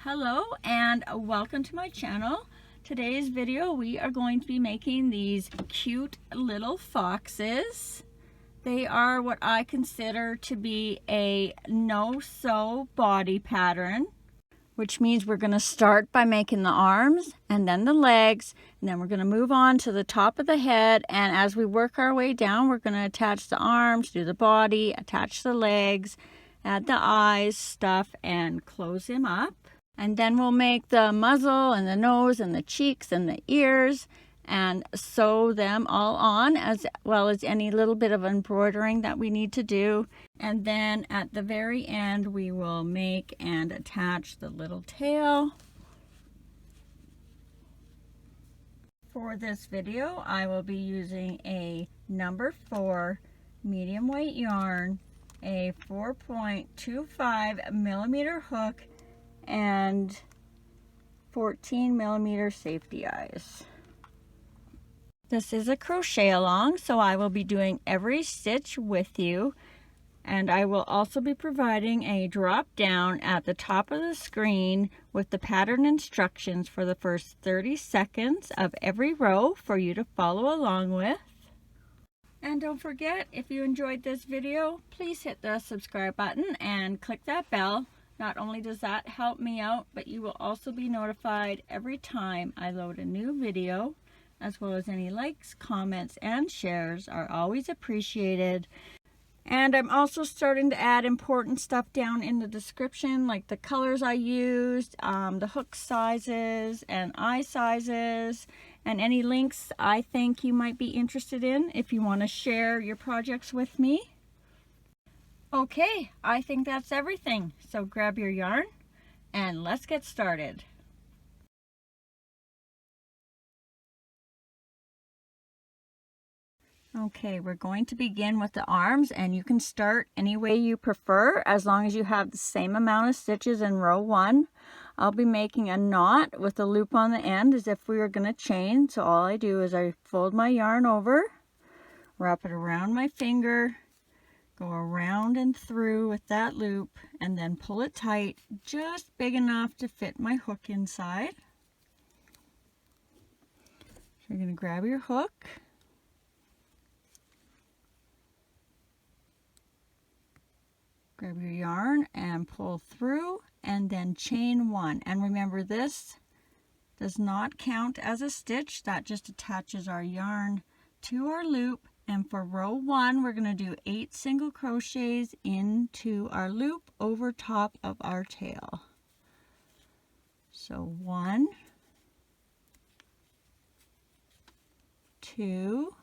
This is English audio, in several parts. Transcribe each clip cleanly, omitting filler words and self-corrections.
Hello and welcome to my channel. Today's video we are going to be making these cute little foxes. They are what I consider to be a no-sew body pattern, which means we're going to start by making the arms and then the legs, and then we're going to move on to the top of the head, and as we work our way down we're going to attach the arms, do the body, attach the legs, add the eyes, stuff, and close him up. And then we'll make the muzzle and the nose and the cheeks and the ears and sew them all on, as well as any little bit of embroidering that we need to do. And then at the very end we will make and attach the little tail. For this video I will be using a number 4 medium weight yarn, a 4.25 millimeter hook, and 14 millimeter safety eyes. This is a crochet along, so I will be doing every stitch with you, and I will also be providing a drop down at the top of the screen with the pattern instructions for the first 30 seconds of every row for you to follow along with. And don't forget, if you enjoyed this video, please hit the subscribe button and click that bell. Not only does that help me out, but you will also be notified every time I load a new video, as well as any likes, comments, and shares are always appreciated. And I'm also starting to add important stuff down in the description, like the colors I used, the hook sizes and eye sizes, and any links I think you might be interested in if you want to share your projects with me. Okay, I think that's everything. So grab your yarn and let's get started. Okay, we're going to begin with the arms, and you can start any way you prefer as long as you have the same amount of stitches in row 1. I'll be making a knot with a loop on the end as if we were going to chain. So all I do is I fold my yarn over, wrap it around my finger, go around and through with that loop, and then pull it tight, just big enough to fit my hook inside. So you're going to grab your hook, grab your yarn and pull through, and then chain 1. And remember, this does not count as a stitch. That just attaches our yarn to our loop. And for row 1, we're going to do 8 single crochets into our loop over top of our tail. So 1, 2,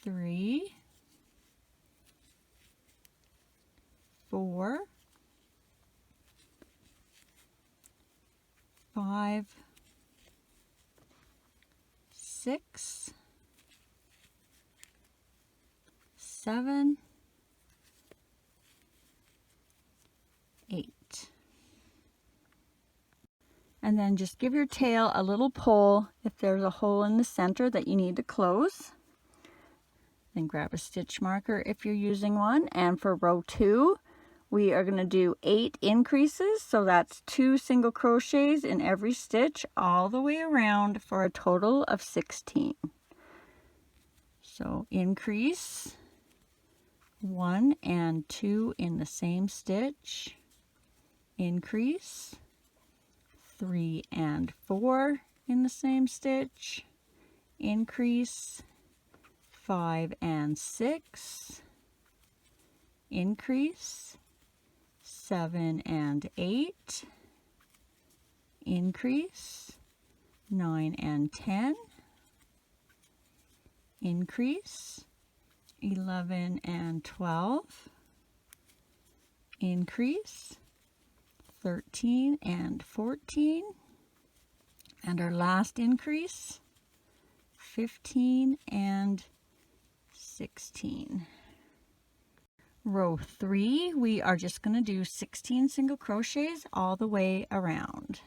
3, 4, 5, 6, 7, 8. And then just give your tail a little pull if there's a hole in the center that you need to close. Then grab a stitch marker if you're using one. And for row 2, we are going to do 8 increases, so that's 2 single crochets in every stitch all the way around for a total of 16. So increase 1 and 2 in the same stitch, increase 3 and 4 in the same stitch, increase 5 and 6, increase 7 and 8, increase 9 and 10, increase 11 and 12, increase 13 and 14, and our last increase 15 and 16. Row 3, we are just going to do 16 single crochets all the way around.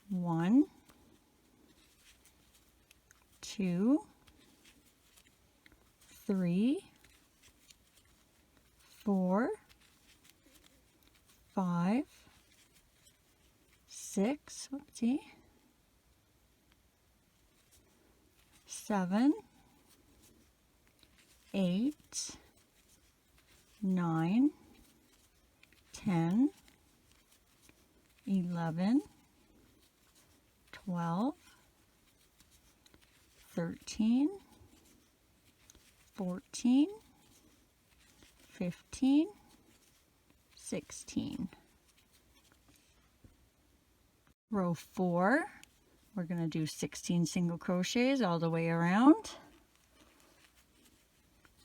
1, 2, 3, 4, 5, 6, whoopsie, 7, 8, 9, 10, 11, 12, 13, 14, 15, 16. Row 4, we're going to do 16 single crochets all the way around.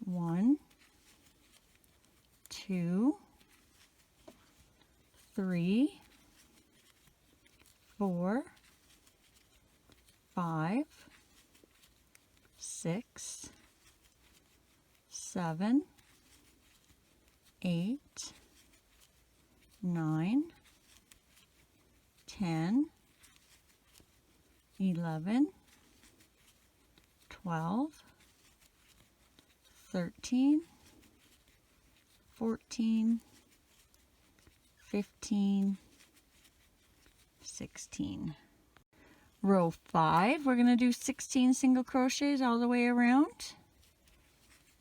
1, 2, 3, 4, 5, 6, 7, 8, 9, 10, 11, 12, 13, 14, 15, 16. Row 5, we're going to do 16 single crochets all the way around.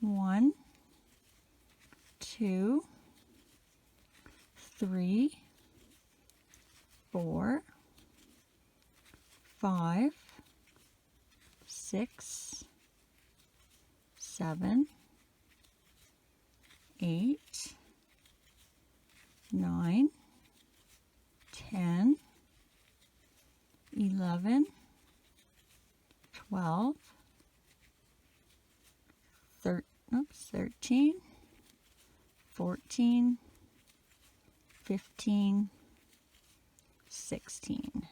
1, 2, 3, 4, 5, 6, 7, 8, 9, 10, 11, 12, 13, 14, 15, 16.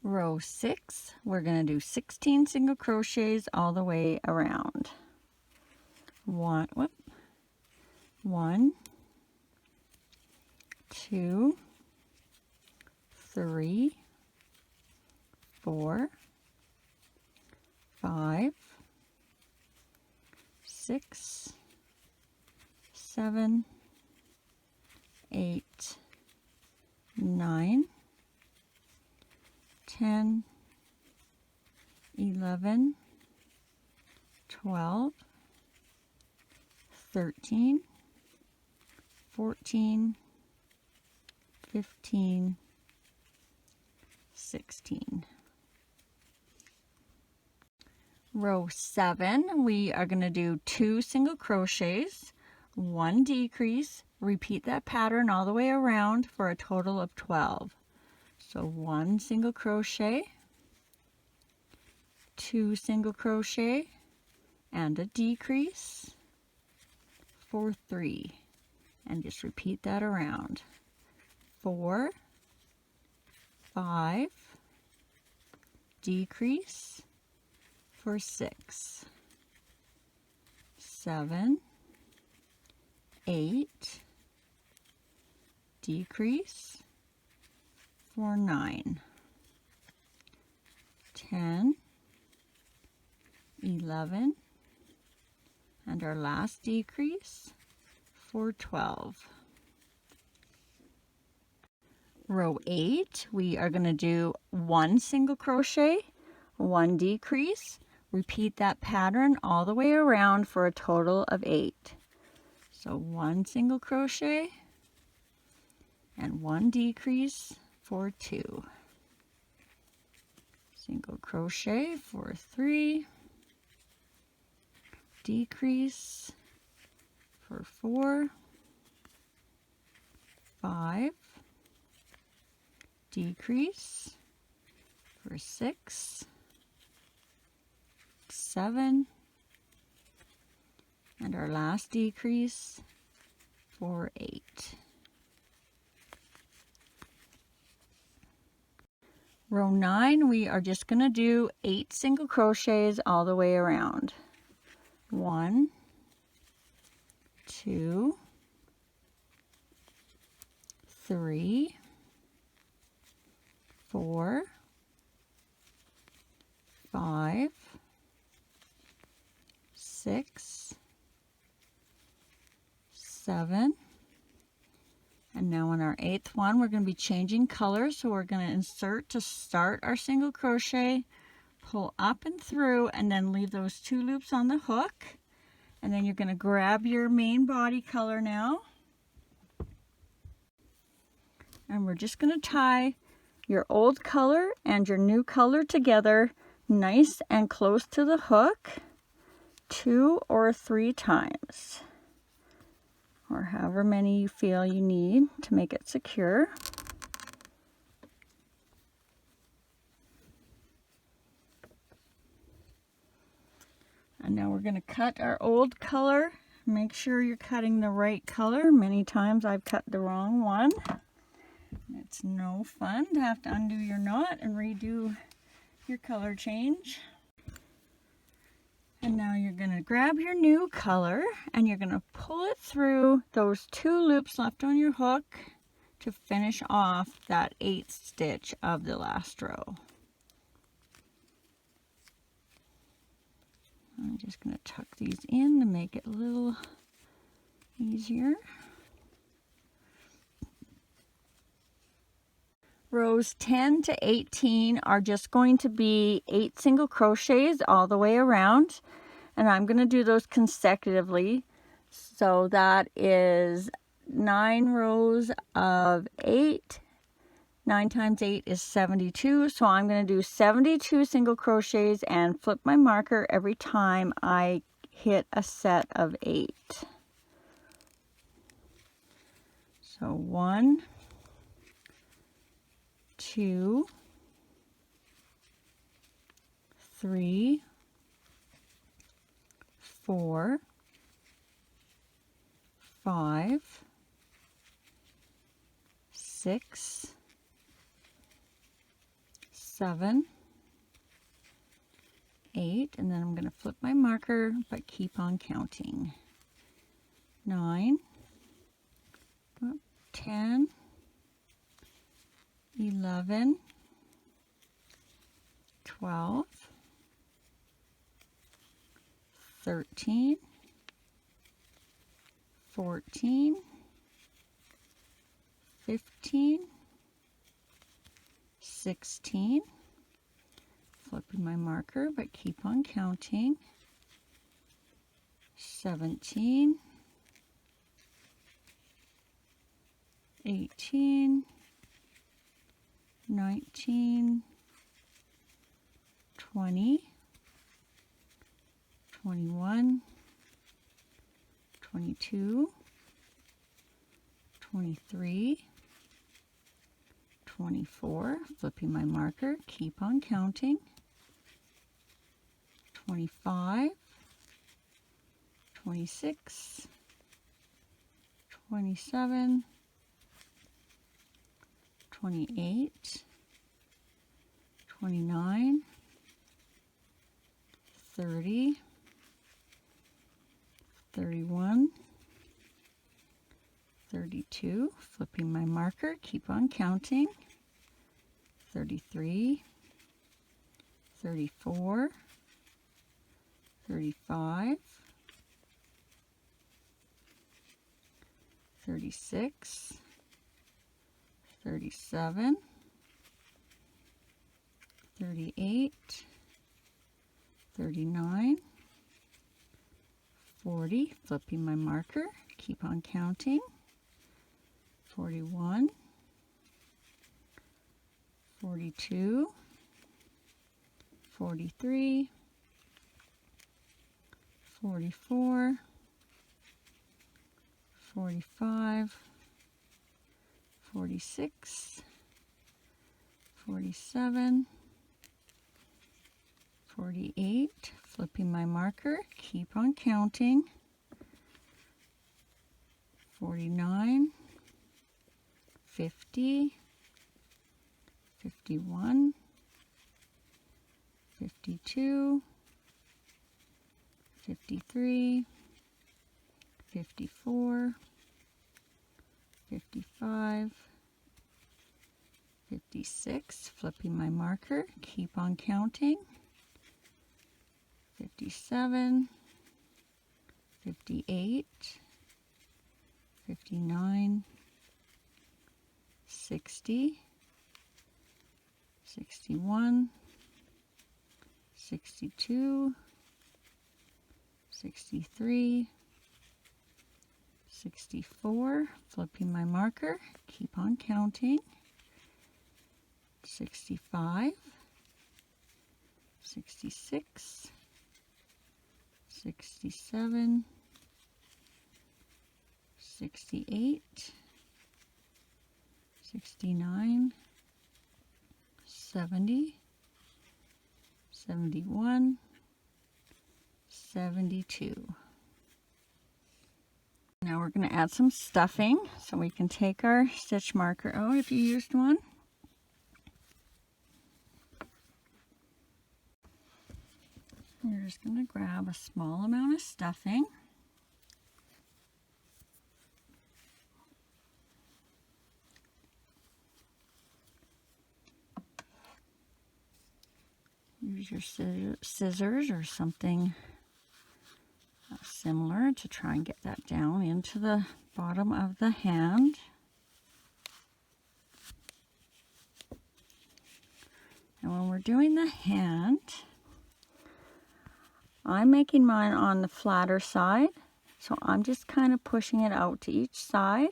Row 6, we're going to do 16 single crochets all the way around. 1, 2, 3, 4, 5, 6, 7, 8, 9, 10, 11, 12, 13, 14, 15, 16. Row 7, we are going to do 2 single crochets, 1 decrease, repeat that pattern all the way around for a total of 12. So 1 single crochet, 2 single crochet, and a decrease for 3. And just repeat that around. 4, 5, decrease for 6, 7, 8, decrease for 9, 10, 11, and our last decrease for 12. Row 8, we are going to do 1 single crochet, 1 decrease, repeat that pattern all the way around for a total of 8. So 1 single crochet and 1 decrease for 2. Single crochet for 3, decrease for 4, 5, decrease for 6, 7, and our last decrease for 8. Row 9, we are just going to do 8 single crochets all the way around. 1, 2, 3, 4, 5, 6, 7. And now on our 8th one, we're going to be changing colors. So we're going to insert to start our single crochet, pull up and through, and then leave those 2 loops on the hook. And then you're going to grab your main body color now. And we're just going to tie your old color and your new color together nice and close to the hook 2 or 3 times, or however many you feel you need to make it secure. And now we're going to cut our old color. Make sure you're cutting the right color. Many times I've cut the wrong one. It's no fun to have to undo your knot and redo your color change. And now you're going to grab your new color and you're going to pull it through those 2 loops left on your hook to finish off that 8th stitch of the last row. I'm just going to tuck these in to make it a little easier. Rows 10 to 18 are just going to be 8 single crochets all the way around, and I'm going to do those consecutively. So that is 9 rows of 8. 9 times 8 is 72, so I'm going to do 72 single crochets and flip my marker every time I hit a set of 8. So 1, 2, 3, 4, 5, 6, 7, 8, and then I'm going to flip my marker but keep on counting. 9, 10, 11, 12, 13, 14, 15, 16, flipping my marker but keep on counting, 17, 18, 19, 20, 21, 22, 23, 24, flipping my marker, keep on counting, 25, 26, 27, 28, 29, 30, 31, 32, flipping my marker, keep on counting, 33, 34, 35, 36, 37, 38, 39, 40, flipping my marker, keep on counting, 41, 42, 43, 44, 45, 46, 47, 48, flipping my marker, keep on counting, 49, 50, 51, 52, 53, 54, 55, 56, flipping my marker, keep on counting, 57, 58, 59, 60, 61, 62, 63, 64, flipping my marker, keep on counting, 65, 66, 67, 68, 69, 70, 71, 72. Now we're going to add some stuffing, so we can take our stitch marker out if you used one. You're just going to grab a small amount of stuffing. Use your scissors or something similar to try and get that down into the bottom of the hand. And when we're doing the hand, I'm making mine on the flatter side, so I'm just kind of pushing it out to each side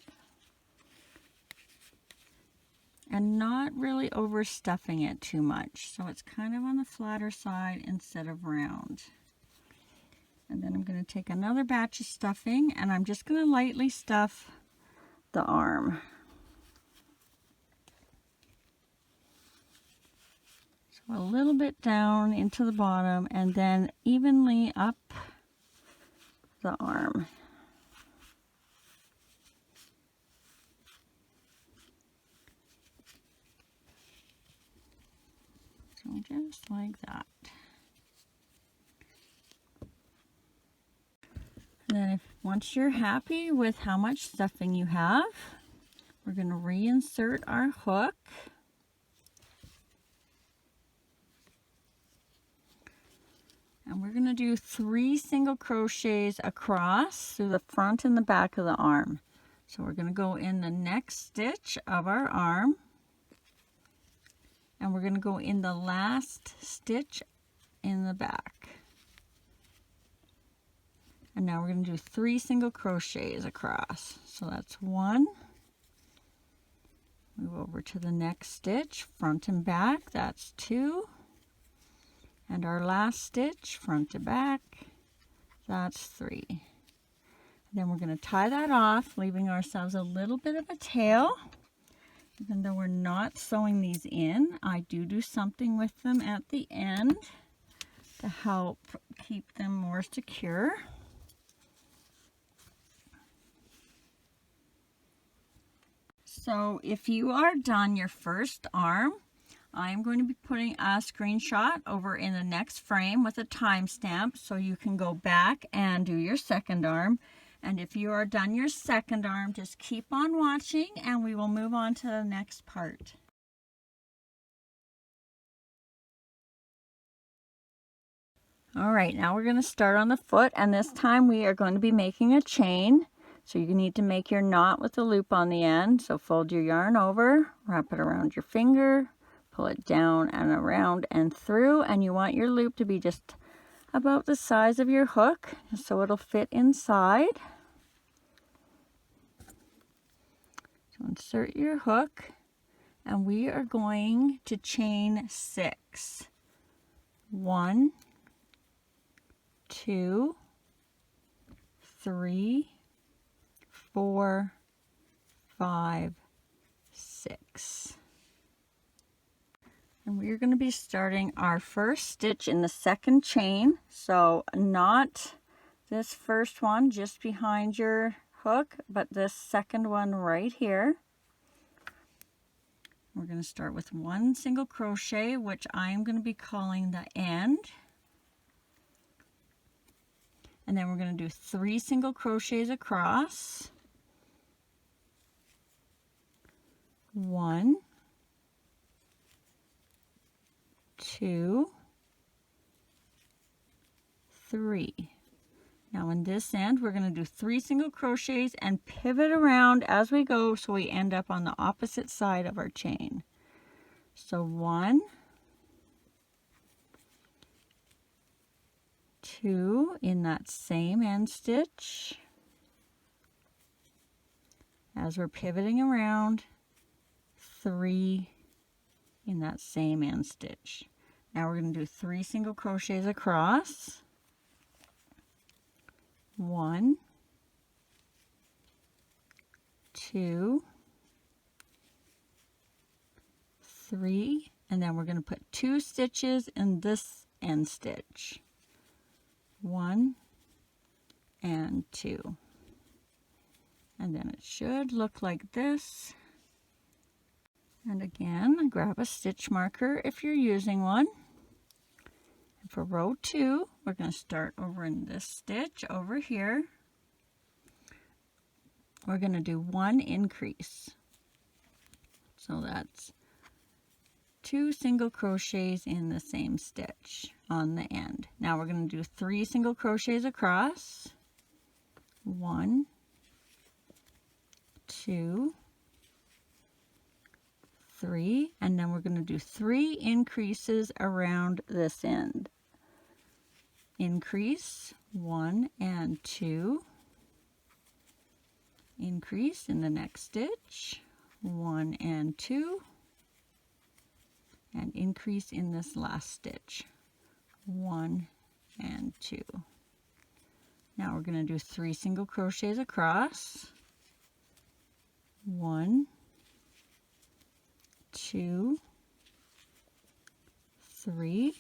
and not really overstuffing it too much, so it's kind of on the flatter side instead of round. And then I'm going to take another batch of stuffing and I'm just going to lightly stuff the arm. So a little bit down into the bottom and then evenly up the arm. So just like that. And then once you're happy with how much stuffing you have, we're going to reinsert our hook. And we're going to do 3 single crochets across through the front and the back of the arm. So we're going to go in the next stitch of our arm. And we're going to go in the last stitch in the back. And now we're going to do 3 single crochets across. So that's 1. Move over to the next stitch, front and back, that's 2. And our last stitch, front to back, that's 3. And then we're going to tie that off, leaving ourselves a little bit of a tail. Even though we're not sewing these in, I do something with them at the end to help keep them more secure. So if you are done your first arm, I'm going to be putting a screenshot over in the next frame with a timestamp so you can go back and do your second arm. And if you are done your second arm, just keep on watching and we will move on to the next part. All right, now we're going to start on the foot, and this time we are going to be making a chain. So you need to make your knot with a loop on the end. So fold your yarn over, wrap it around your finger, pull it down and around and through, and you want your loop to be just about the size of your hook so it'll fit inside. So insert your hook and we are going to chain 6. 1, 2, 3, 4, 5, 6. And we're going to be starting our first stitch in the second chain. So not this first one just behind your hook, but this second one right here. We're going to start with 1 single crochet, which I'm going to be calling the end. And then we're going to do 3 single crochets across. 1, 2, 3. Now in this end, we're going to do 3 single crochets and pivot around as we go so we end up on the opposite side of our chain. So 1, 2 in that same end stitch. As we're pivoting around, 3 in that same end stitch. Now we're going to do 3 single crochets across. 1, 2, 3, and then we're going to put 2 stitches in this end stitch. 1 and 2. And then it should look like this. And again, grab a stitch marker if you're using one. And for row 2, we're going to start over in this stitch over here. We're going to do 1 increase. So that's 2 single crochets in the same stitch on the end. Now we're going to do 3 single crochets across. 1, 2, 3, and then we're going to do 3 increases around this end. Increase 1 and 2, increase in the next stitch, 1 and 2, and increase in this last stitch, 1 and 2. Now we're going to do 3 single crochets across. 1, 2, 3,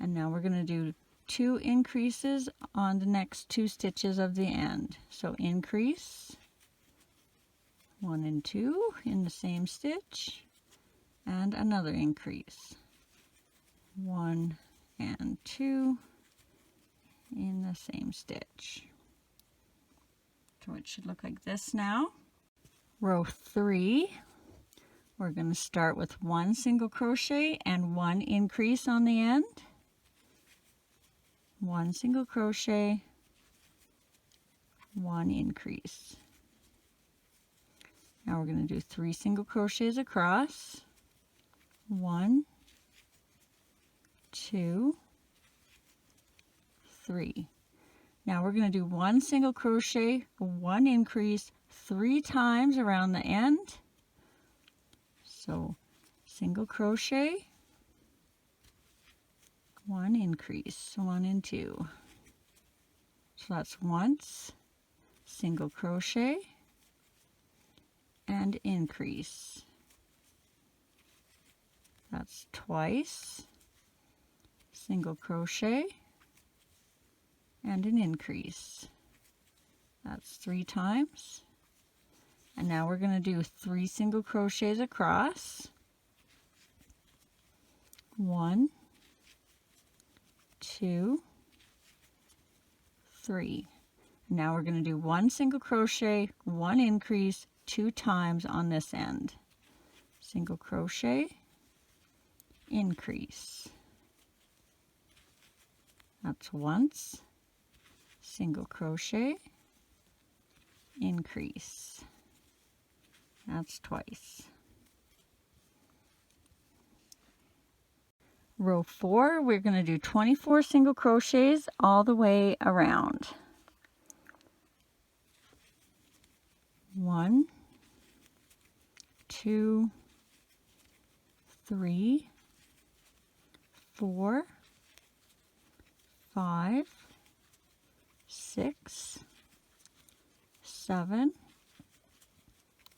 and now we're going to do 2 increases on the next 2 stitches of the end. So increase 1 and 2 in the same stitch, and another increase 1 and 2 in the same stitch. So it should look like this now. Row 3, we're going to start with 1 single crochet and 1 increase on the end. 1 single crochet, 1 increase. Now we're going to do 3 single crochets across. 1, 2, 3. Now we're going to do 1 single crochet, 1 increase 3 times around the end. So single crochet, 1 increase, 1 and 2. So that's once, single crochet, and increase. That's twice, single crochet, and an increase. That's 3 times. And now we're going to do 3 single crochets across. 1, 2, 3. Now we're going to do 1 single crochet, 1 increase 2 times on this end. Single crochet, increase. That's once, single crochet, increase. That's twice. Row 4, we're going to do 24 single crochets all the way around. 1, 2, 3, 4, 5, 6, 7,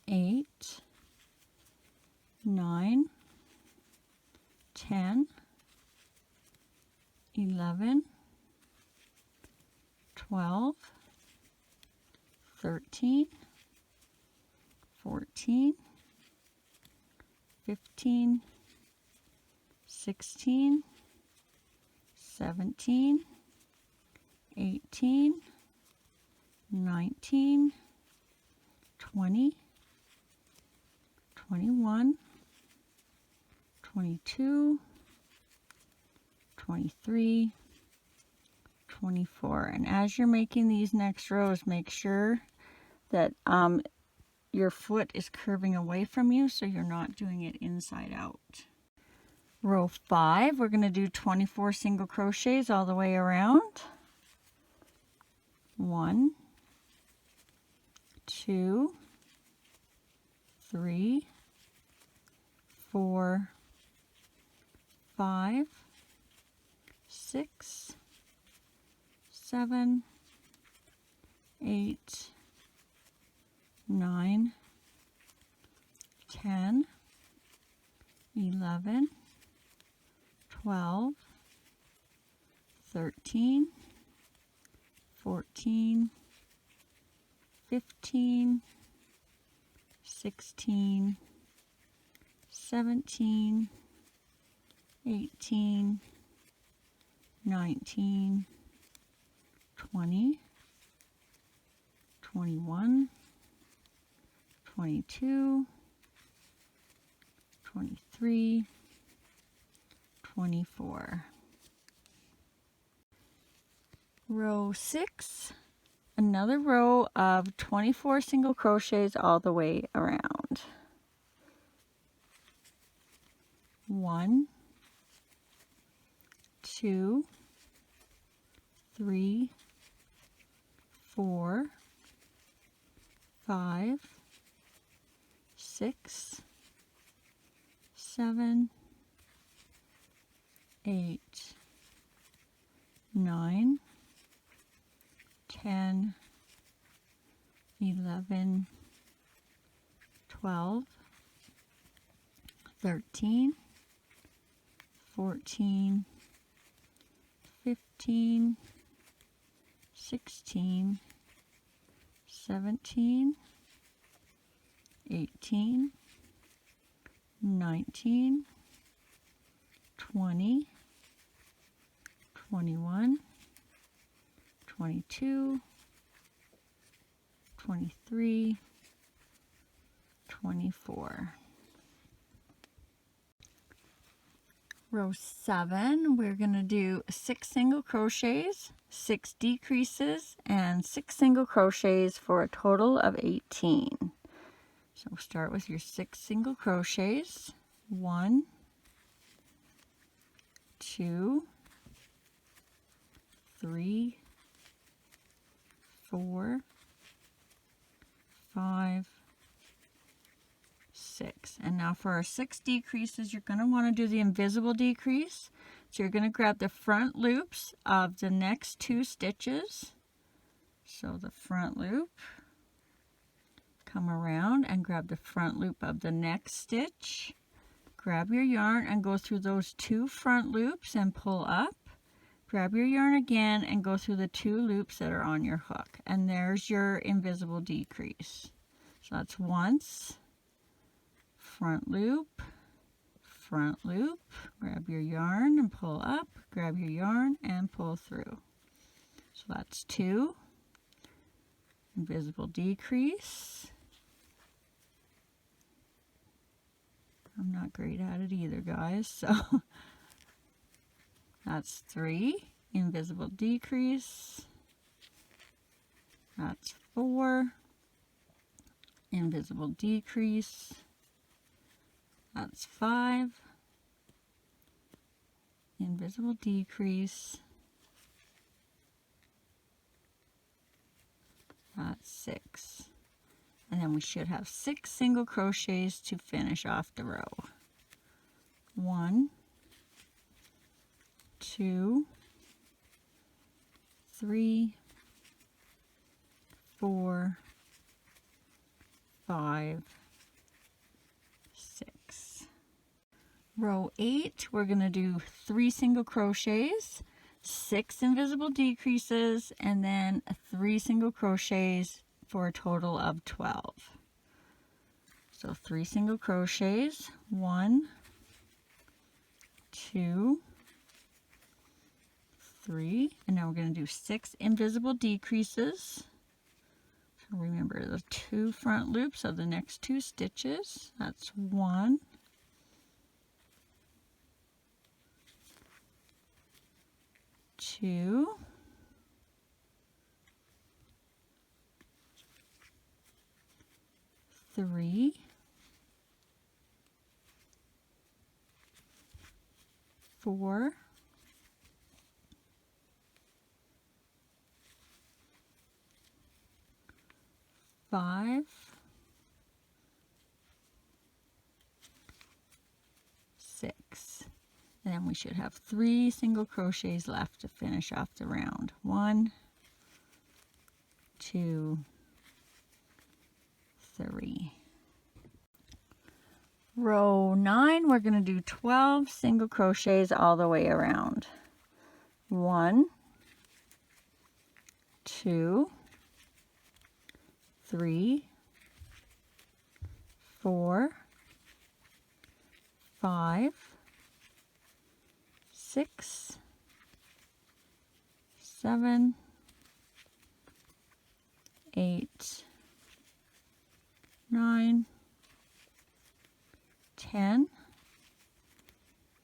8, 9, 10, 11, 12, 13, 14, 15, 16, 17, 18, 19, 20, 21, 22, 23, 24. And as you're making these next rows, make sure that your foot is curving away from you so you're not doing it inside out. Row 5, we're going to do 24 single crochets all the way around. 1, 2, 3, 4, 5, 6, 7, 8, 9, 10, 11, 12, 13, 14, 15, 16, 17, 18, 19, 20, 21, 22, 23, 24. Row 6, another row of 24 single crochets all the way around. 1, 2, 3, 4, 5, 6, 7, 8, 9, 10, 11, 12, 13, 14, 15, 16, 17, 18, 19, 20, 21, 22, 23, 24. Row 7, we're going to do 6 single crochets, 6 decreases, and 6 single crochets for a total of 18. So we'll start with your 6 single crochets. 1, 2, 3, 4, 5, 6. And now for our 6 decreases, you're going to want to do the invisible decrease. So you're going to grab the front loops of the next 2 stitches. So the front loop, come around and grab the front loop of the next stitch. Grab your yarn and go through those 2 front loops and pull up. Grab your yarn again and go through the 2 loops that are on your hook. And there's your invisible decrease. So that's once, front loop, grab your yarn and pull up, grab your yarn and pull through. So that's 2, invisible decrease. I'm not great at it either, guys, so that's 3, invisible decrease. That's 4, invisible decrease. That's 5, invisible decrease. That's 6. And then we should have 6 single crochets to finish off the row. 1, 2, 3, 4, 5, 6. Row 8, we're going to do 3 single crochets, 6 invisible decreases, and then 3 single crochets for a total of 12. So 3 single crochets, 1, 2, 3, and now we're going to do 6 invisible decreases. So remember the 2 front loops of the next 2 stitches. That's 1, 2, 3, 4, 5, 6. Then we should have 3 single crochets left to finish off the round. 1, 2, 3. Row 9, we're going to do 12 single crochets all the way around. 1, 2, 3, 4, 5, 6, 7, 8, 9, 10,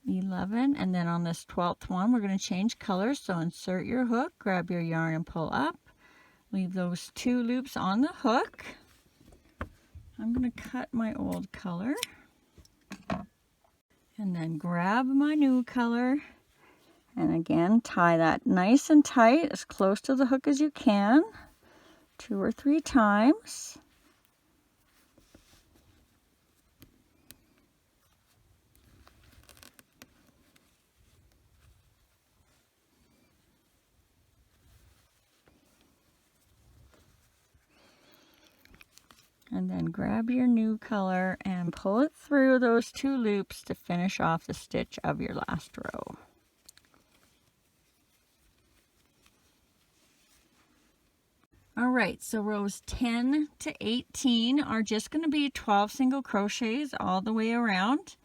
11, and then on this 12th one we're going to change colors, so insert your hook, grab your yarn and pull up. Leave those 2 loops on the hook. I'm going to cut my old color and then grab my new color, and again tie that nice and tight as close to the hook as you can, 2 or 3 times. And then grab your new color and pull it through those 2 loops to finish off the stitch of your last row. Alright, so rows 10 to 18 are just going to be 12 single crochets all the way around.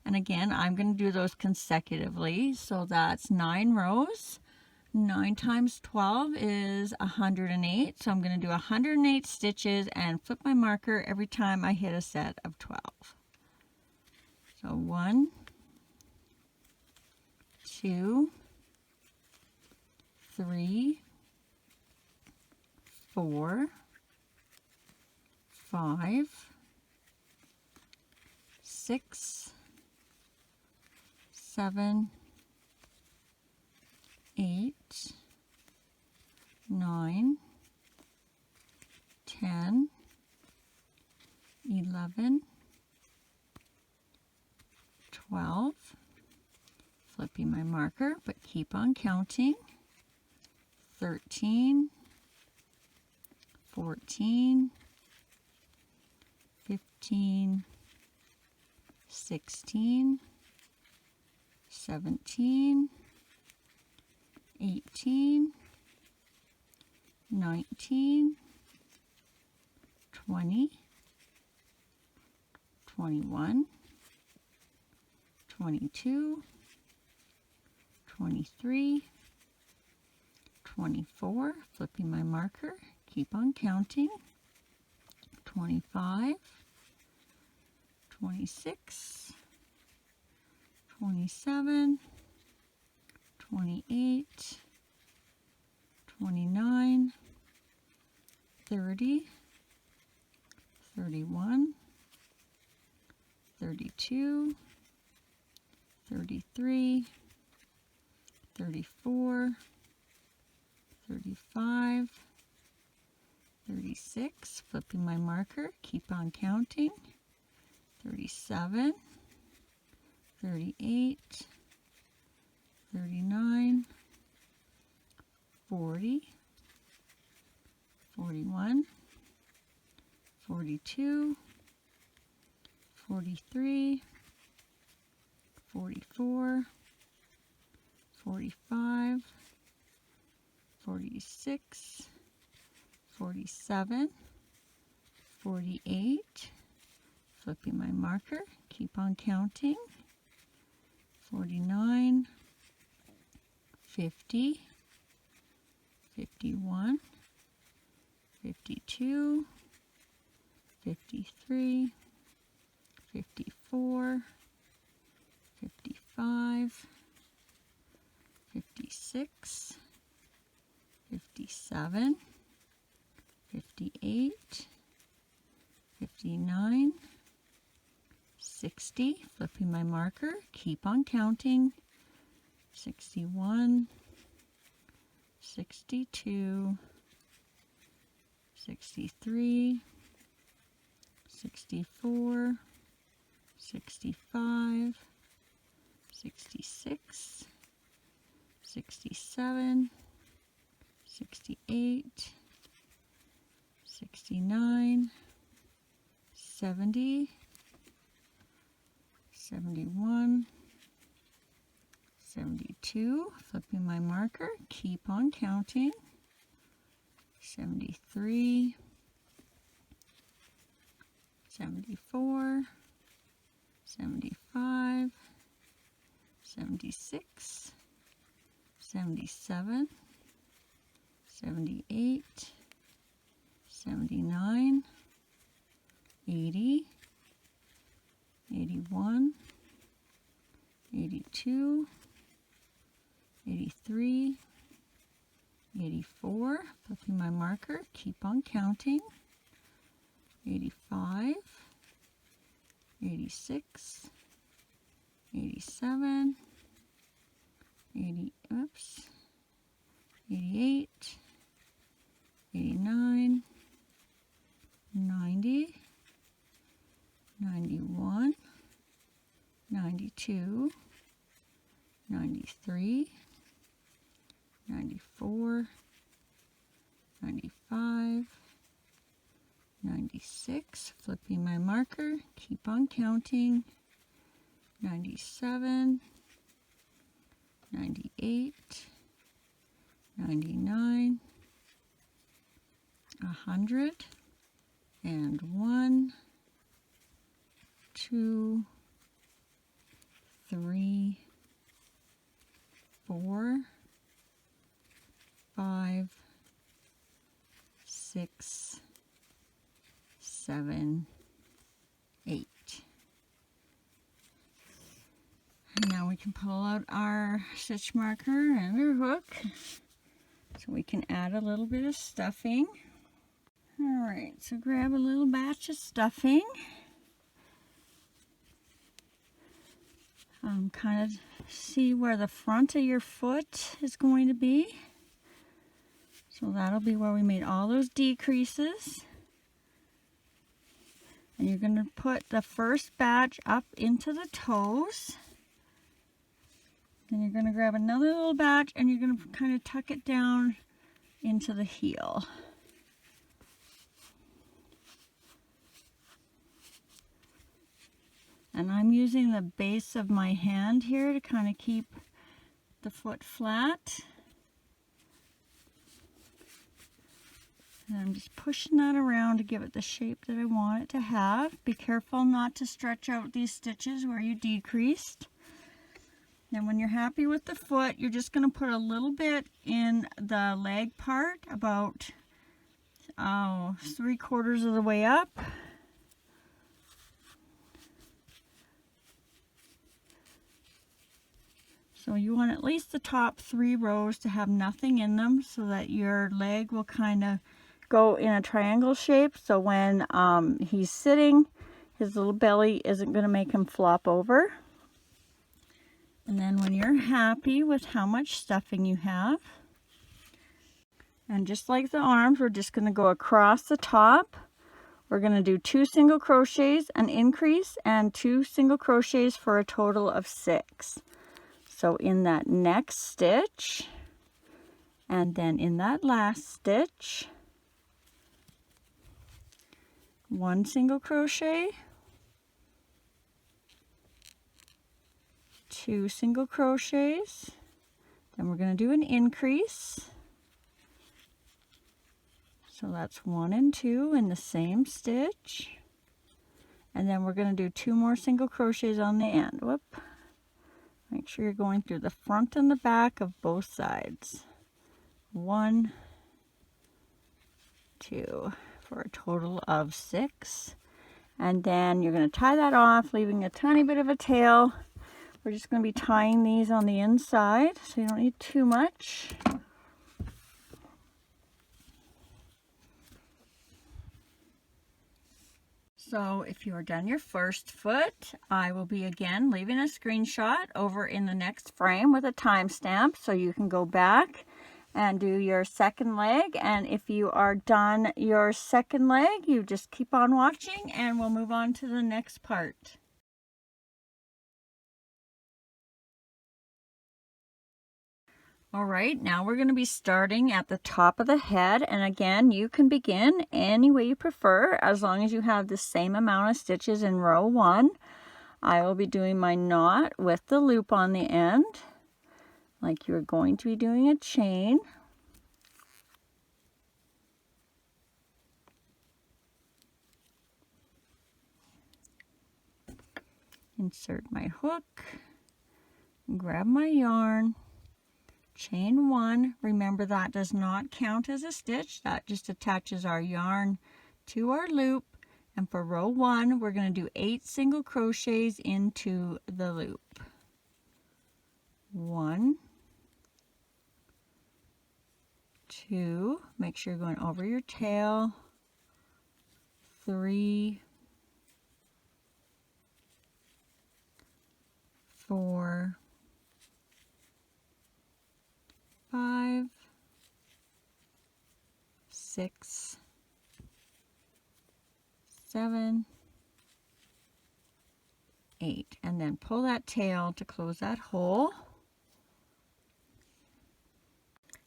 And again, I'm going to do those consecutively, so that's 9 rows. 9 times 12 is 108, so I'm going to do 108 stitches and flip my marker every time I hit a set of 12. So 1, 2, 3, 4, 5, 6, 7, 8, 9, 10, 11, 12, flipping my marker, but keep on counting, 13, 14, 15, 16, 17, 18, 19, 20, 21, 22, 23, 24, flipping my marker, keep on counting, 25, 26, 27, 28, 29, 30, 31, 32, 33, 34, 35, 36, flipping my marker, keep on counting, 37, 38, 39, 40, 41, 42, 43, 44, 45, 46, 47, 48, flipping my marker, keep on counting, 49, 50, 51, 52, 53, 54, 55, 56, 57, 58, 59, 60, flipping my marker, keep on counting, 61, 62, 63, 64, 65, 66, 67, 68, 69, 70, 71, 72, flipping my marker, keep on counting, 73, 74, 75, 76, 77, 78, 79, 80, 81, 82, 83, 84, flipping my marker, keep on counting, 85, 86, 87, 88, 89, 90, 91, 92, 93, 94, 95, 96, flipping my marker, keep on counting, 97, 98, 99, 100, and 1, 2, 3, 4, 5, 6, 7, 8. And now we can pull out our stitch marker and our hook so we can add a little bit of stuffing. Alright, so grab a little batch of stuffing. Kind of see where the front of your foot is going to be. So that'll be where we made all those decreases. And you're going to put the first batch up into the toes. Then you're going to grab another little batch and you're going to kind of tuck it down into the heel. And I'm using the base of my hand here to kind of keep the foot flat. And I'm just pushing that around to give it the shape that I want it to have. Be careful not to stretch out these stitches where you decreased. Then when you're happy with the foot, you're just going to put a little bit in the leg part, about 3/4 of the way up. So you want at least the top 3 rows to have nothing in them so that your leg will kind of go in a triangle shape. So when he's sitting, his little belly isn't going to make him flop over. And then when you're happy with how much stuffing you have, and just like the arms, we're just going to go across the top. We're going to do 2 single crochets, an increase, and 2 single crochets for a total of 6. So in that next stitch, and then in that last stitch, 1 single crochet, 2 single crochets, then we're going to do an increase. So that's 1 and 2 in the same stitch, and then we're going to do 2 more single crochets on the end. Whoop. Make sure you're going through the front and the back of both sides. 1, 2, for a total of 6. And then you're going to tie that off, leaving a tiny bit of a tail. We're just going to be tying these on the inside, so you don't need too much. So if you are done your first foot, I will be again leaving a screenshot over in the next frame with a timestamp so you can go back and do your second leg. And if you are done your second leg, you just keep on watching and we'll move on to the next part. All right, now we're going to be starting at the top of the head, and again, you can begin any way you prefer as long as you have the same amount of stitches in row 1. I will be doing my knot with the loop on the end, like you're going to be doing a chain. Insert my hook, grab my yarn, chain 1. Remember that does not count as a stitch, that just attaches our yarn to our loop. And for row 1, we're going to do 8 single crochets into the loop. 1, 2, make sure you're going over your tail, 3, 4, 5, 6, 7, 8, and then pull that tail to close that hole.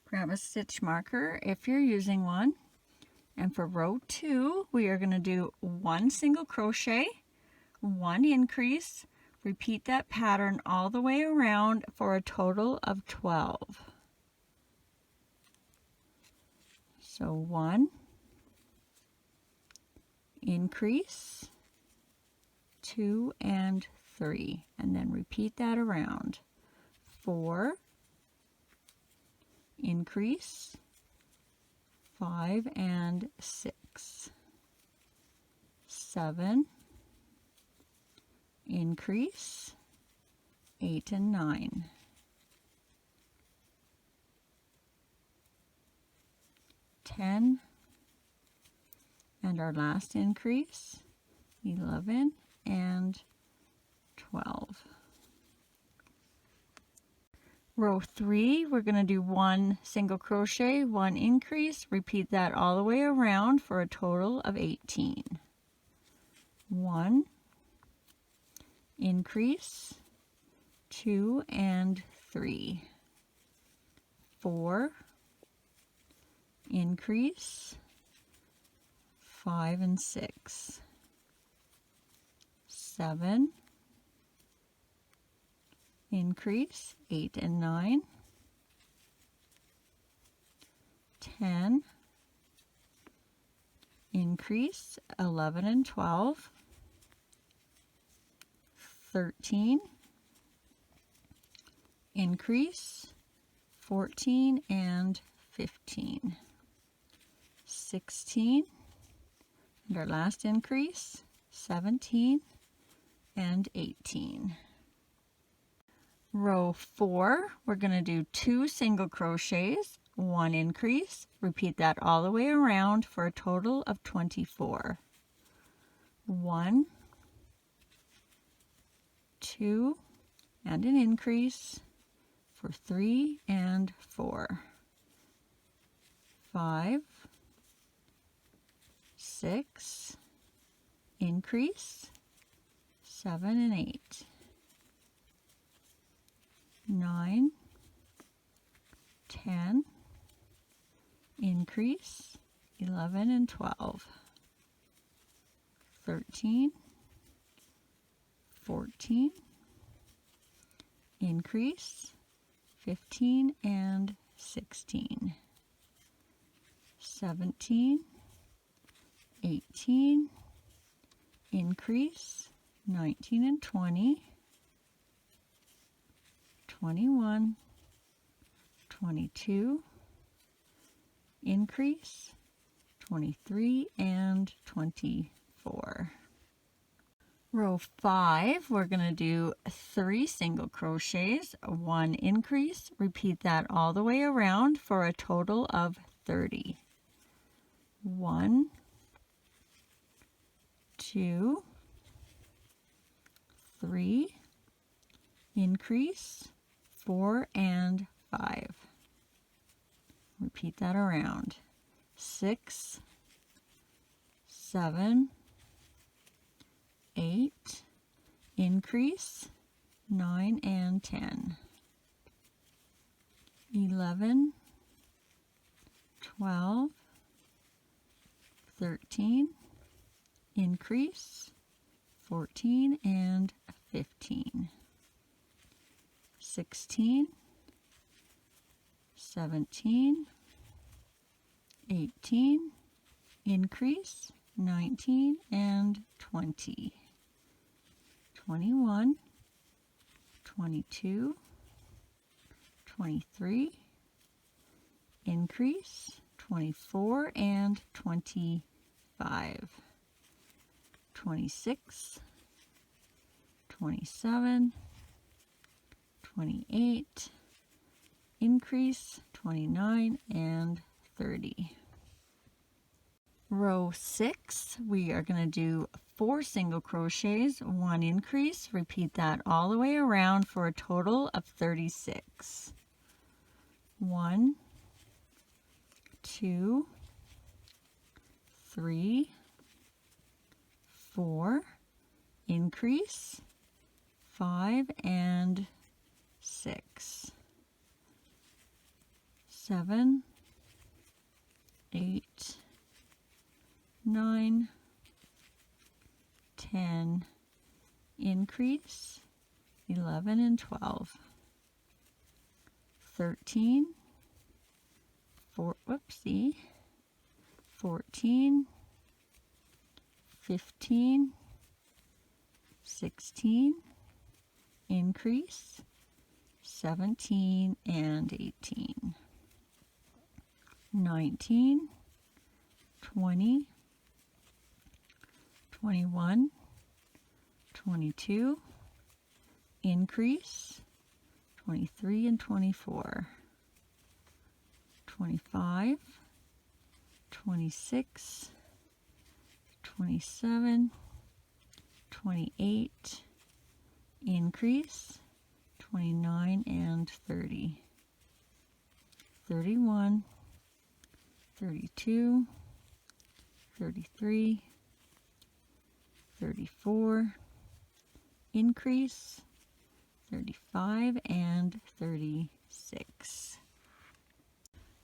Grab a stitch marker if you're using one, and for row 2 we are going to do 1 single crochet, 1 increase, repeat that pattern all the way around for a total of 12. So 1, increase, 2 and 3, and then repeat that around. 4, increase, 5 and 6, 7, increase, 8 and 9, 10, and our last increase, 11 and 12. Row 3, we're going to do 1 single crochet, 1 increase, repeat that all the way around for a total of 18. 1, increase, 2 and 3, 4, increase, 5 and 6, 7, increase, 8 and 9, 10, increase, 11 and 12, 13, increase, 14 and 15, 16, and our last increase, 17 and 18. Row 4, we're going to do 2 single crochets, 1 increase, repeat that all the way around for a total of 24. 1, 2, and an increase for 3 and 4, 5, 6, increase, 7 and 8, 9, 10, increase, 11 and 12, 13, 14, increase, 15 and 16, 17, 18, increase, 19 and 20, 21, 22, increase, 23 and 24. Row 5, we're going to do 3 single crochets, 1 increase, repeat that all the way around for a total of 30. 1, 2, 3, increase, 4 and 5. Repeat that around. 6, 7, 8, increase, 9 and 10. 11, 12, 13, increase, 14 and 15. 16, 17, 18, increase, 19 and 20. 21, 22, 23, increase, 24 and 25. 26, 27, 28, increase, 29 and 30. Row 6, we are going to do 4 single crochets, 1 increase. Repeat that all the way around for a total of 36. 1, 2, 3, 4, increase, 5 and 6, 7, 8, 9, 10, increase, 11 and 12, 13, 14, 15, 16, increase, 17 and 18, 19, 20, 21, 22, increase, 23 and 24, 25, 26, 27, 28, increase, 29 and 30, 31, 32, 33, 34, increase, 35 and 36.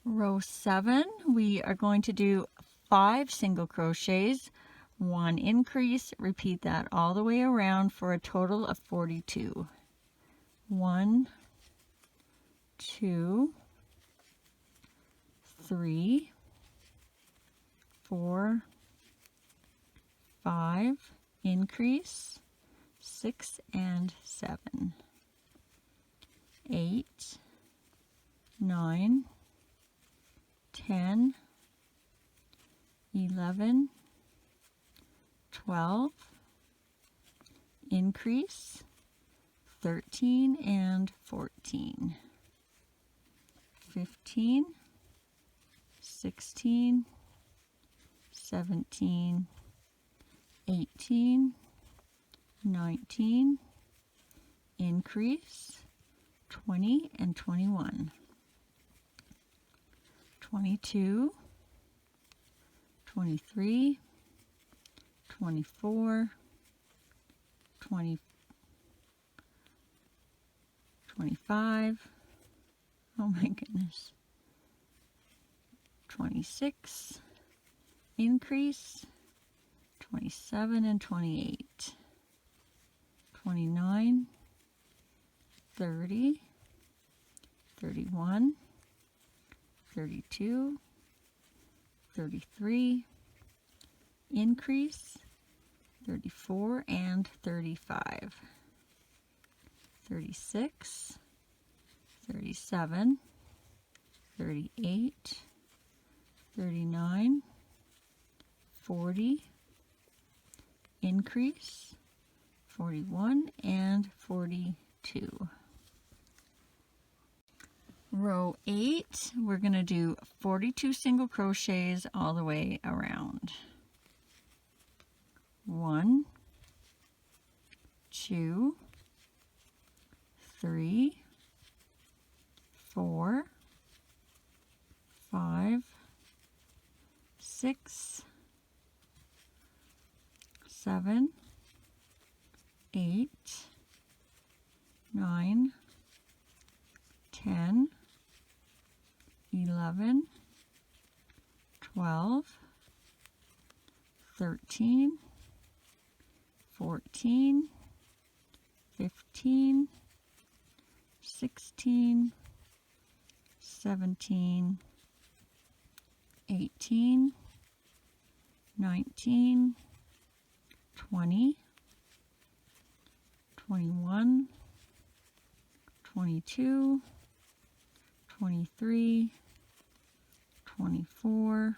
Row 7, we are going to do 5 single crochets, 1 increase. Repeat that all the way around for a total of 42. 1, 2, 3, 4, 5, increase, 6 and 7, 8, 9, 10, 11, 12, increase, 13 and 14, 15, 16, 17, 18, 19, increase, 20 and 21, 22, 23, 24, 25, oh my goodness, 26, increase, 27 and 28, 29, 30, 31, 32, 33, increase, 34 and 35, 36, 37, 38, 39, 40, increase, 41 and 42. Row 8, we're going to do 42 single crochets all the way around. 1, 2, 3, 4, 5, 6, 7, 8, 9, 10, 11, 12, 13, 14, 15, 16, 17, 18, 19, 20, 21, 22, 23, 24,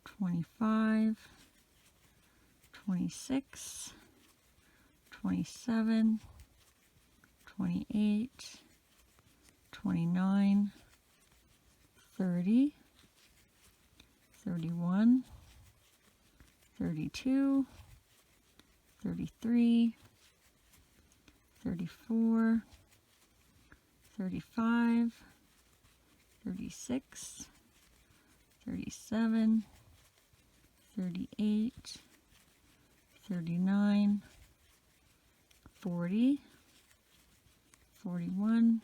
25, 26, 27, 28, 29, 30, 31, 32, 33, 34, 35, 36, 37, 38, 39, 40, 41,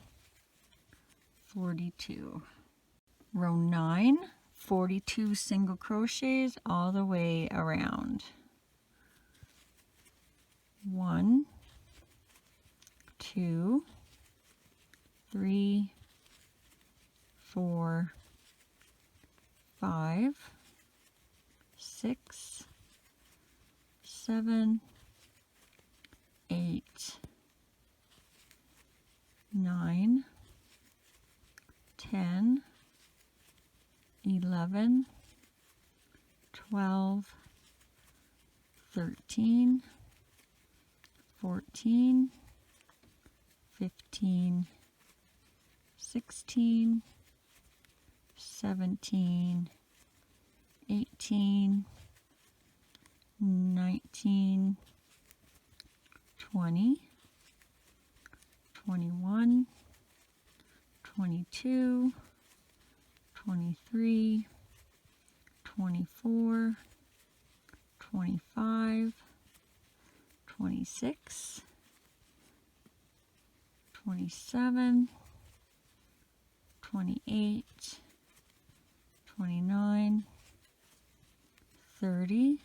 42. Row 9, 42 single crochets all the way around. 1, 2, 3, 4, 5, 6, 7, 8, 9, 10, 11, 12, 13, 14, 15, 16, 17, 18, 19, 20, 21, 22, 23, 24, 25, 26, 27, 28, 29, 30,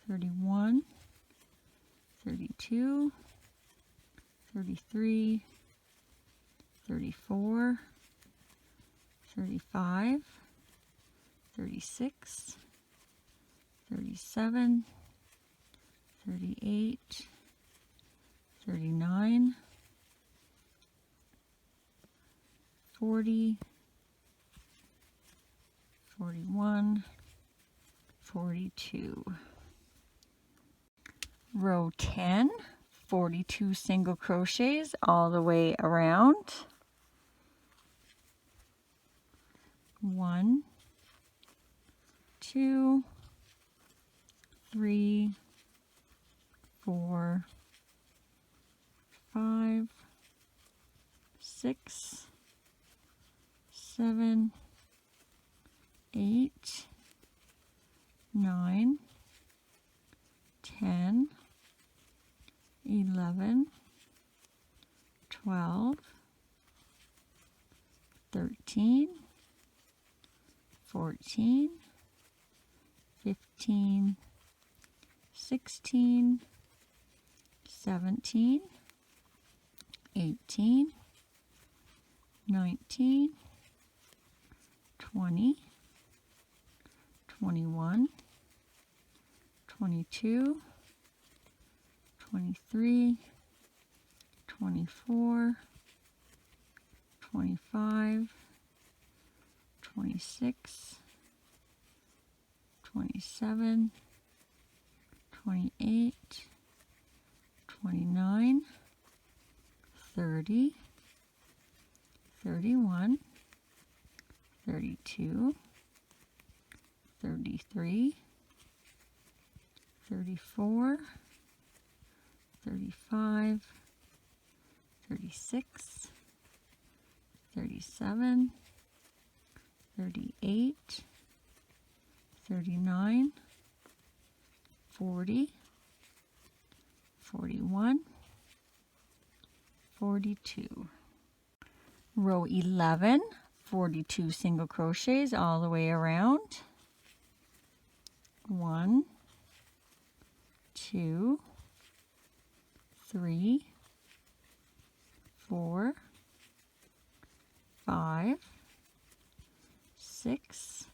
31, 32, 33, 34, 35, 36, 37, 38, 39, 40, 41, 42. Row 10, 42 single crochets all the way around. 1, 2, 3, 4, 5, 6, 7, 8, 9, 10, 11, 12, 13, 14, 15, 16, 17, 18, 19, 20, 21, 22, 23, 24, 25, 26, 27, 28, 29, 30, 31, 32, 33, 34, 35, 36, 37, 38, 39, 40, 41, 42. Row 11, 42 single crochets all the way around. 1, 2, 3, 4, 5, 6,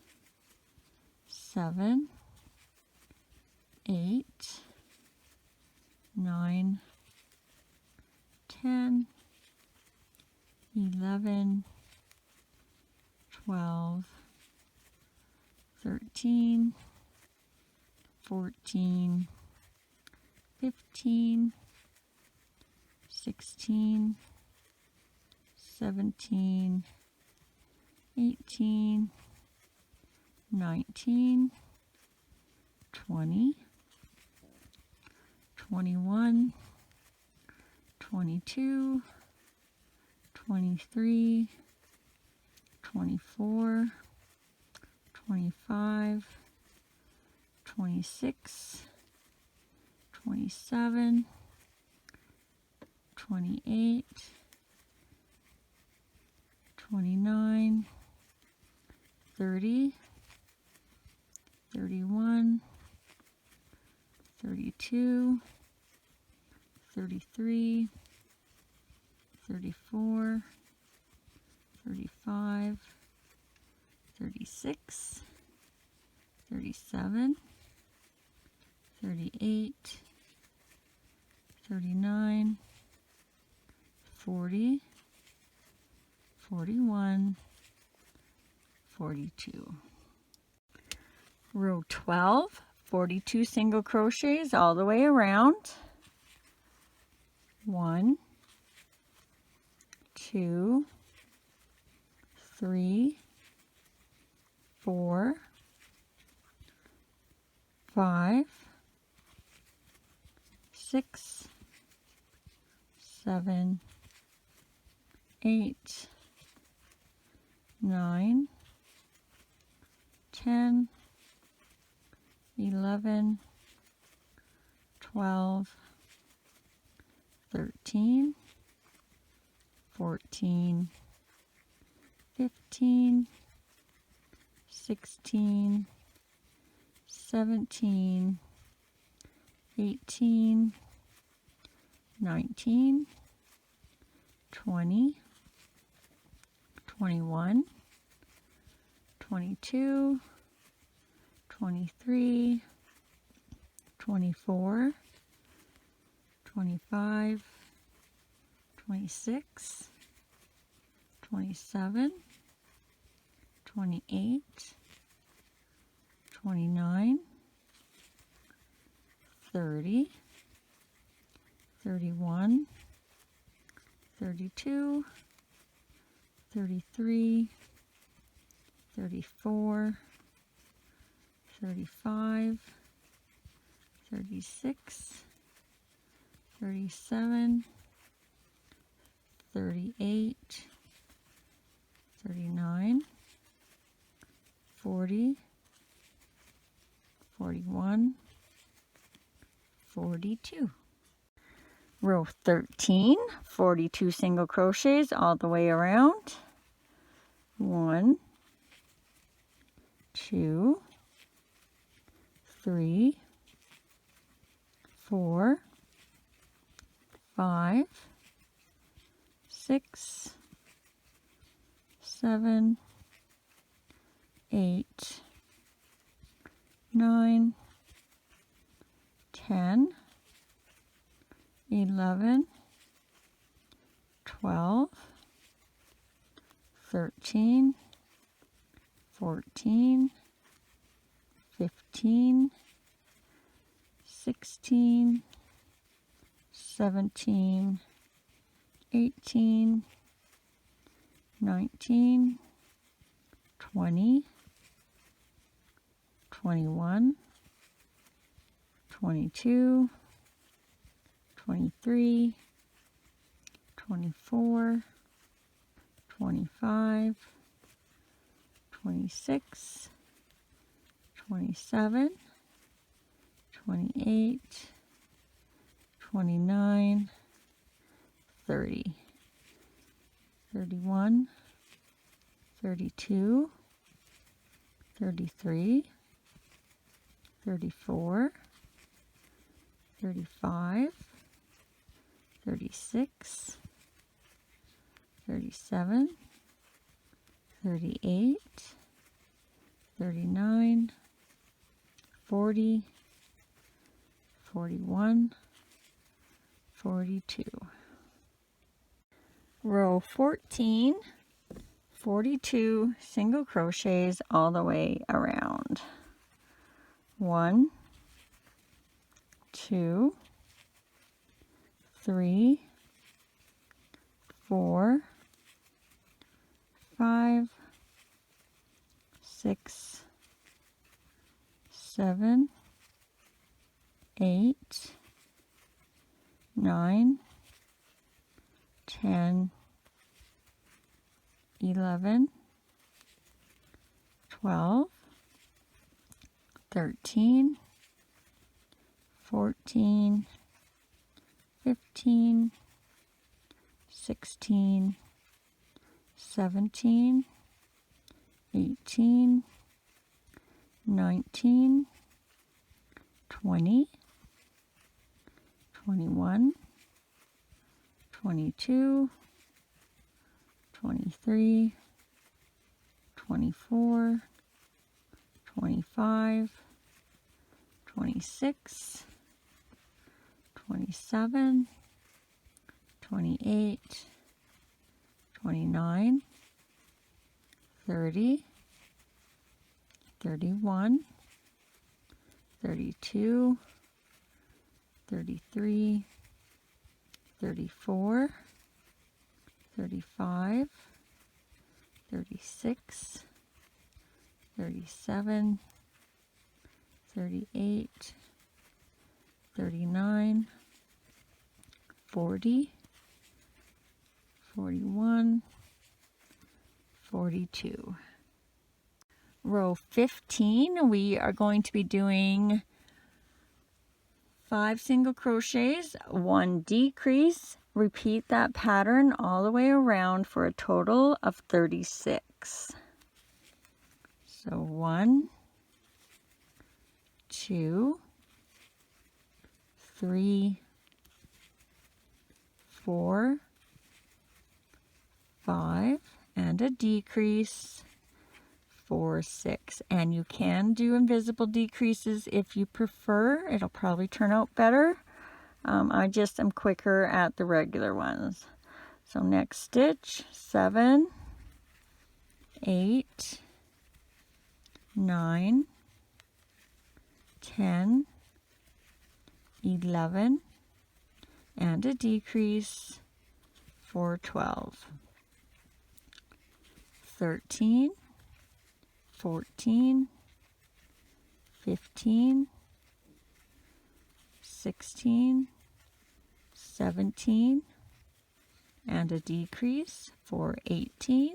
7, 8, 9, 10, 11, 12, 13, 14, 15, 16, 17, 18, 19, 20, 21, 22, 23, 24, 25, 26, 27, 28, 29, 30, 31, 32, 33, 34, 35, 36, 37, 38, 39, 40, 41, 42. Row 12, 42 single crochets all the way around. 1, 2, 3, 4, 5, 6, 7, 8, 9, 10, 11, 12, 13, 14, 15, 16, 17, 18, 19, 20, 21, 22, 23, 24, 25, 26, 27, 28, 29, 30, 31, 32, 33, 34, 35, 36, 37, 38, 39, 40, 41, 42. Row 13, 42 single crochets all the way around. 1, 2, 3, 4, 5, 6, 7, 8, 9, 10, 11, 12, 13, 14, 15, 16, 17, 18, 19, 20, 21, 22, 23, 24, 25, 26, 27, 28, 29, 30, 31, 32, 33, 34, 35, 36, 37, 38, 39, 40, 41, 42. Row 14, 42 single crochets all the way around. 1, 2, 3, 4, 5, 6, 7, 8, 9, 10, 11, 12, 13, 14, 15, 16, 17, 18, 19, 20, 21, 22, 23, 24, 25, 26, 27, 28, 29, 30, 31, 32, 33, 34, 35, 36, 37, 38, 39, 40, 41, 42. Row 15, we are going to be doing 5 single crochets, 1 decrease. Repeat that pattern all the way around for a total of 36. So 1, 2, 3, 4, 5, and a decrease, 4, 6. And you can do invisible decreases if you prefer. It'll probably turn out better. I just am quicker at the regular ones. So next stitch, 7, 8, 9, 10, 11, and a decrease for 12. 13, 14, 15, 16, 17, and a decrease for 18,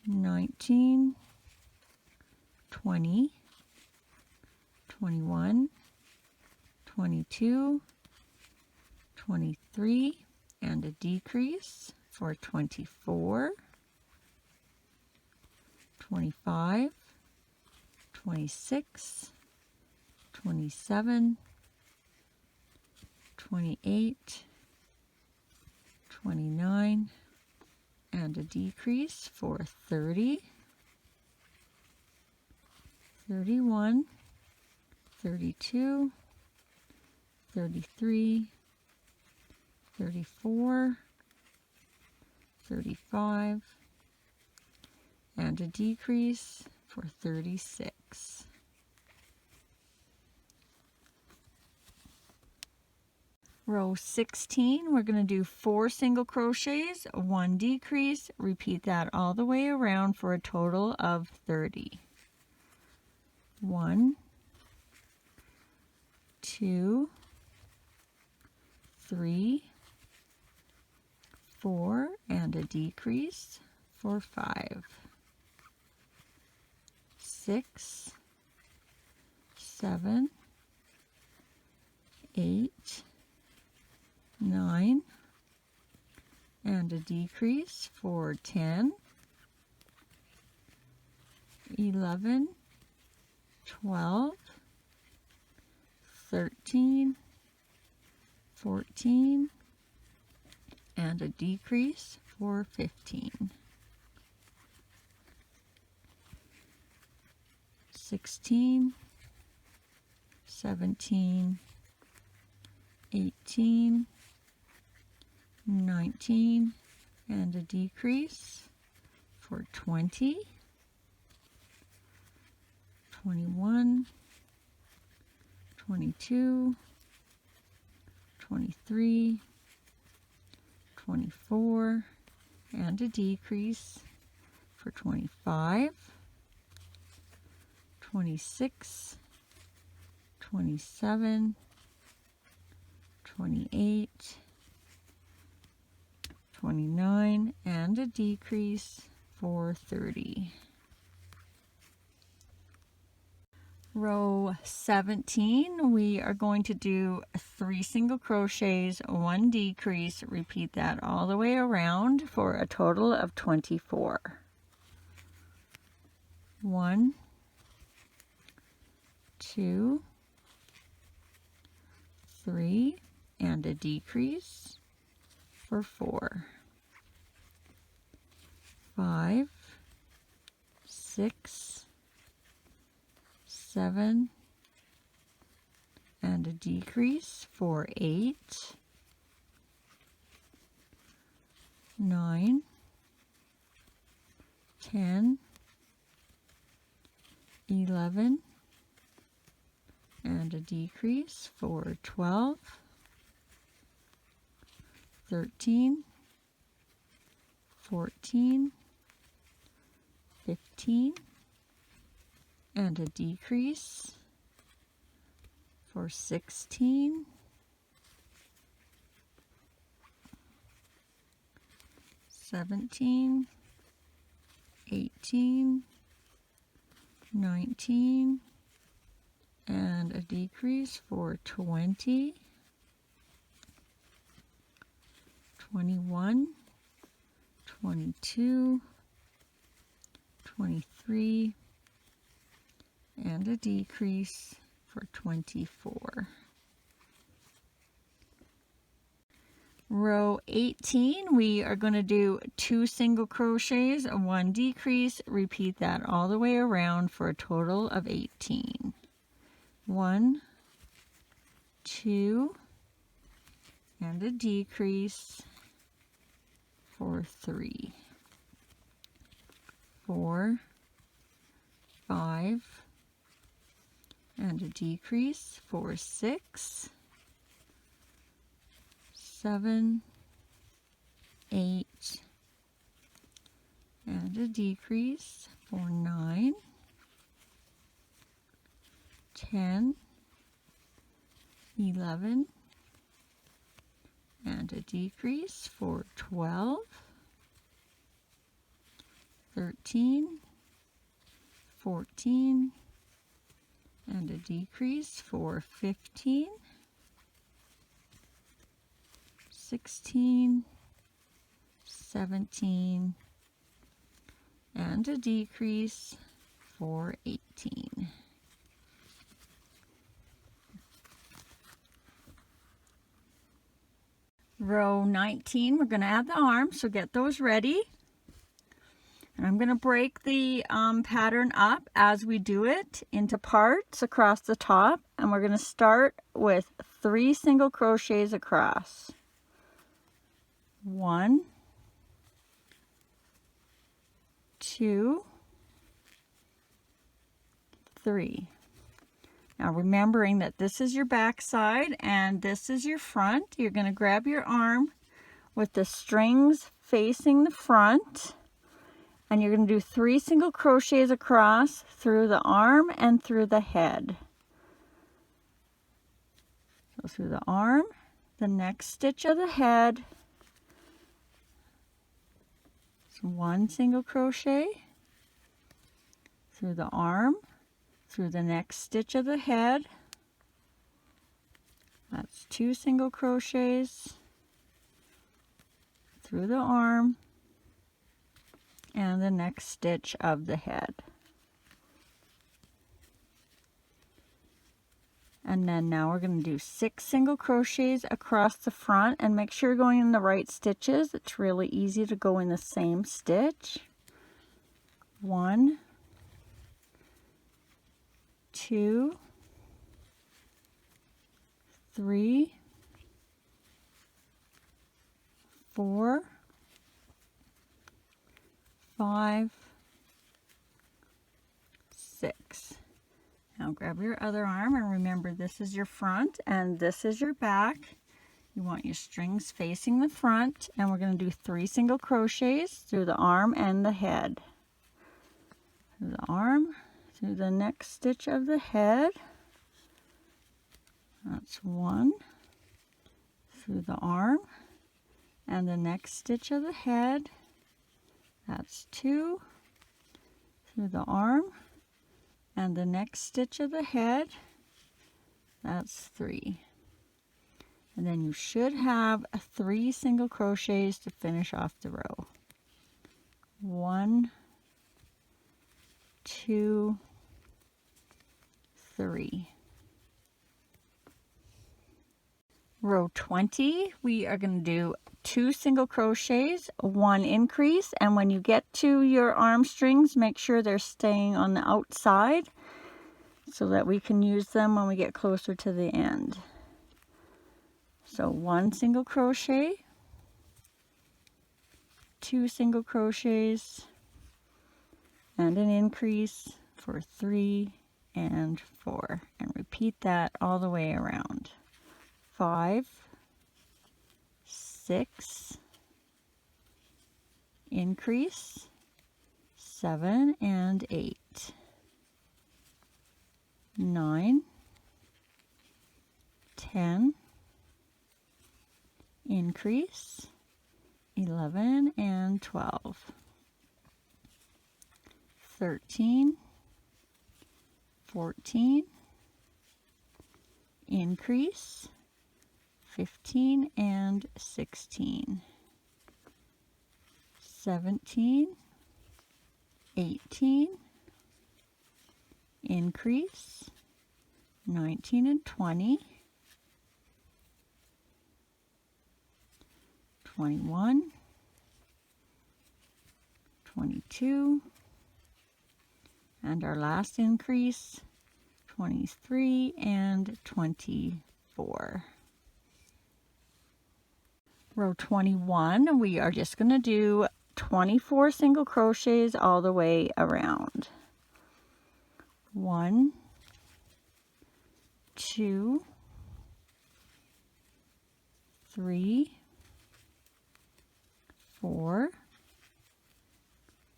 19, 20, 21, 22, 23, and a decrease for 24, 25, 26, 27, 28, 29, and a decrease for 30, 31, 32, 33, 34, 35, and a decrease for 36. Row 16, we're going to do 4 single crochets, 1 decrease. Repeat that all the way around for a total of 30. 1, 2, 3, 4, and a decrease for 5, 6, 7, 8, 9, and a decrease for 10, 11, 12, 13, 14, and a decrease for 15, 16, 17, 18, 19, and a decrease for 20, 21, 22, 23, 24, and a decrease for 25, 26, 27, 28, 29, and a decrease for 30. Row 17, we are going to do 3 single crochets, 1 decrease. Repeat that all the way around for a total of 24. 1, 2, 3, and a decrease for 4, 5, 6, 7, and a decrease for 8, 9, 10, 11, and a decrease for 12, 13, 14, 15, and a decrease for 16, 17, 18, 19, and a decrease for 20, 21, 22, 23, and a decrease for 24. Row 18, we are going to do 2 single crochets, 1 decrease. Repeat that all the way around for a total of 18. 1, 2, and a decrease for 3, 4, 5, and a decrease for 6, 7, 8, and a decrease for 9, 10, 11, and a decrease for 12, 13, 14, and a decrease for 15, 16, 17, and a decrease for 18. Row 19, we're going to add the arms, so get those ready. And I'm going to break the pattern up as we do it into parts across the top, and we're going to start with 3 single crochets across. 1, 2, 3. Now remembering that this is your back side and this is your front, you're going to grab your arm with the strings facing the front And you're going to do 3 single crochets across through the arm and through the head. So through the arm, the next stitch of the head, so 1 single crochet, through the arm, through the next stitch of the head, that's 2 single crochets, through the arm, and the next stitch of the head. And then now we're going to do 6 single crochets across the front, and make sure you're going in the right stitches. It's really easy to go in the same stitch. 1, 2, 3, 4, 5, 6. Now grab your other arm, and remember, this is your front and this is your back. You want your strings facing the front, and we're going to do 3 single crochets through the arm and the head. Through the arm, through the next stitch of the head. That's 1. Through the arm and the next stitch of the head. That's 2. Through the arm and the next stitch of the head. That's 3. And then you should have 3 single crochets to finish off the row. 1, 2, 3. Row 20, we are going to do 2 single crochets, 1 increase, and when you get to your arm strings, make sure they're staying on the outside so that we can use them when we get closer to the end. So 1 single crochet, 2 single crochets, and an increase for 3 and 4, and repeat that all the way around. 5, 6, increase, 7 and 8, 9, 10, increase, 11 and 12, 13, 14, increase, 15 and 16, 17, 18, increase, 19 and 20, 21, 22, and our last increase, 23 and 24. Row 21, we are just going to do 24 single crochets all the way around. 1, 2, 3, 4,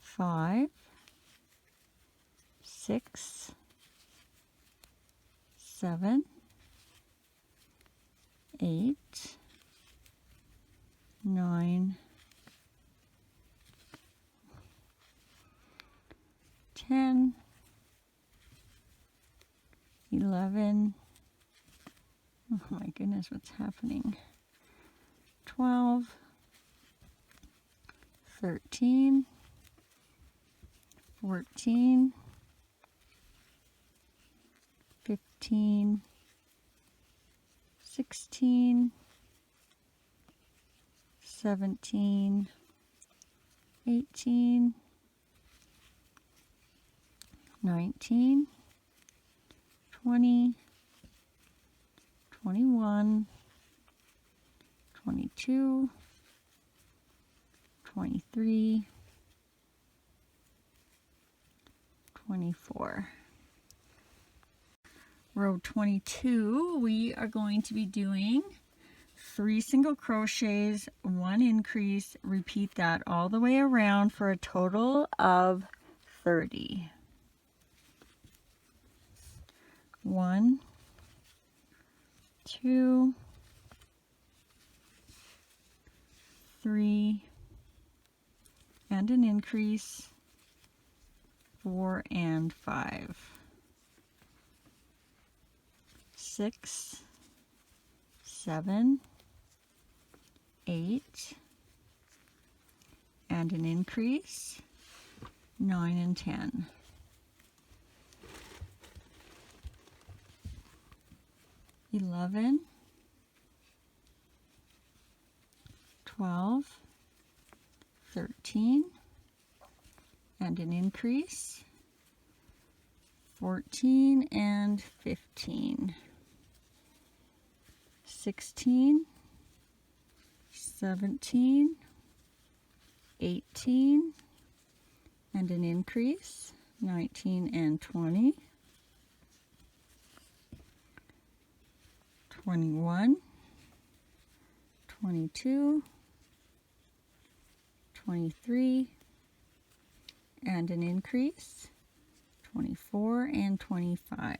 5, 6, 7, 8, 9, 10, 11, oh my goodness, what's happening? 12, 13, 14, 15, 16, 17, 18, 19, 20, 21, 22, 23, 24. Row 22, we are going to be doing 3 single crochets, 1 increase, repeat that all the way around for a total of 30. 1, 2, 3, and an increase, 4 and 5, 6, 7, 8, and an increase, 9 and 10. 11, 12, 13, and an increase, 14 and 15, 16, 17, 18, and an increase, 19 and 20, 21, 22, 23, and an increase, 24 and 25,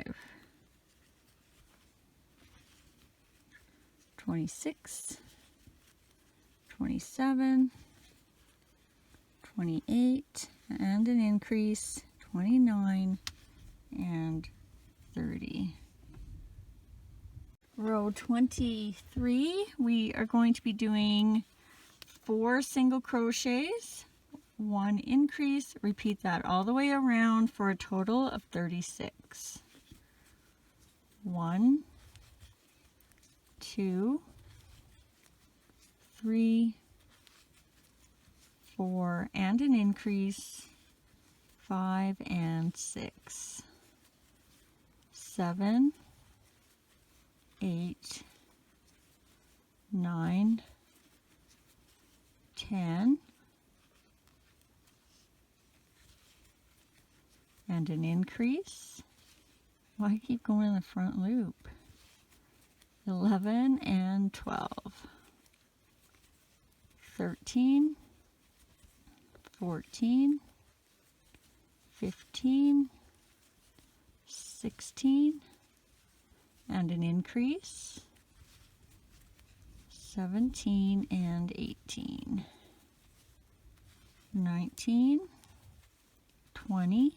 26, 27, 28, and an increase, 29 and 30. Row 23, we are going to be doing 4 single crochets, 1 increase, repeat that all the way around for a total of 36. 1, 2, 3, 4, and an increase, 5 and 6, 7, 8, 9, 10, and an increase. Why keep going in the front loop? 11 and 12, 13, 14, 15, 16, and an increase, 17 and 18, 19, 20,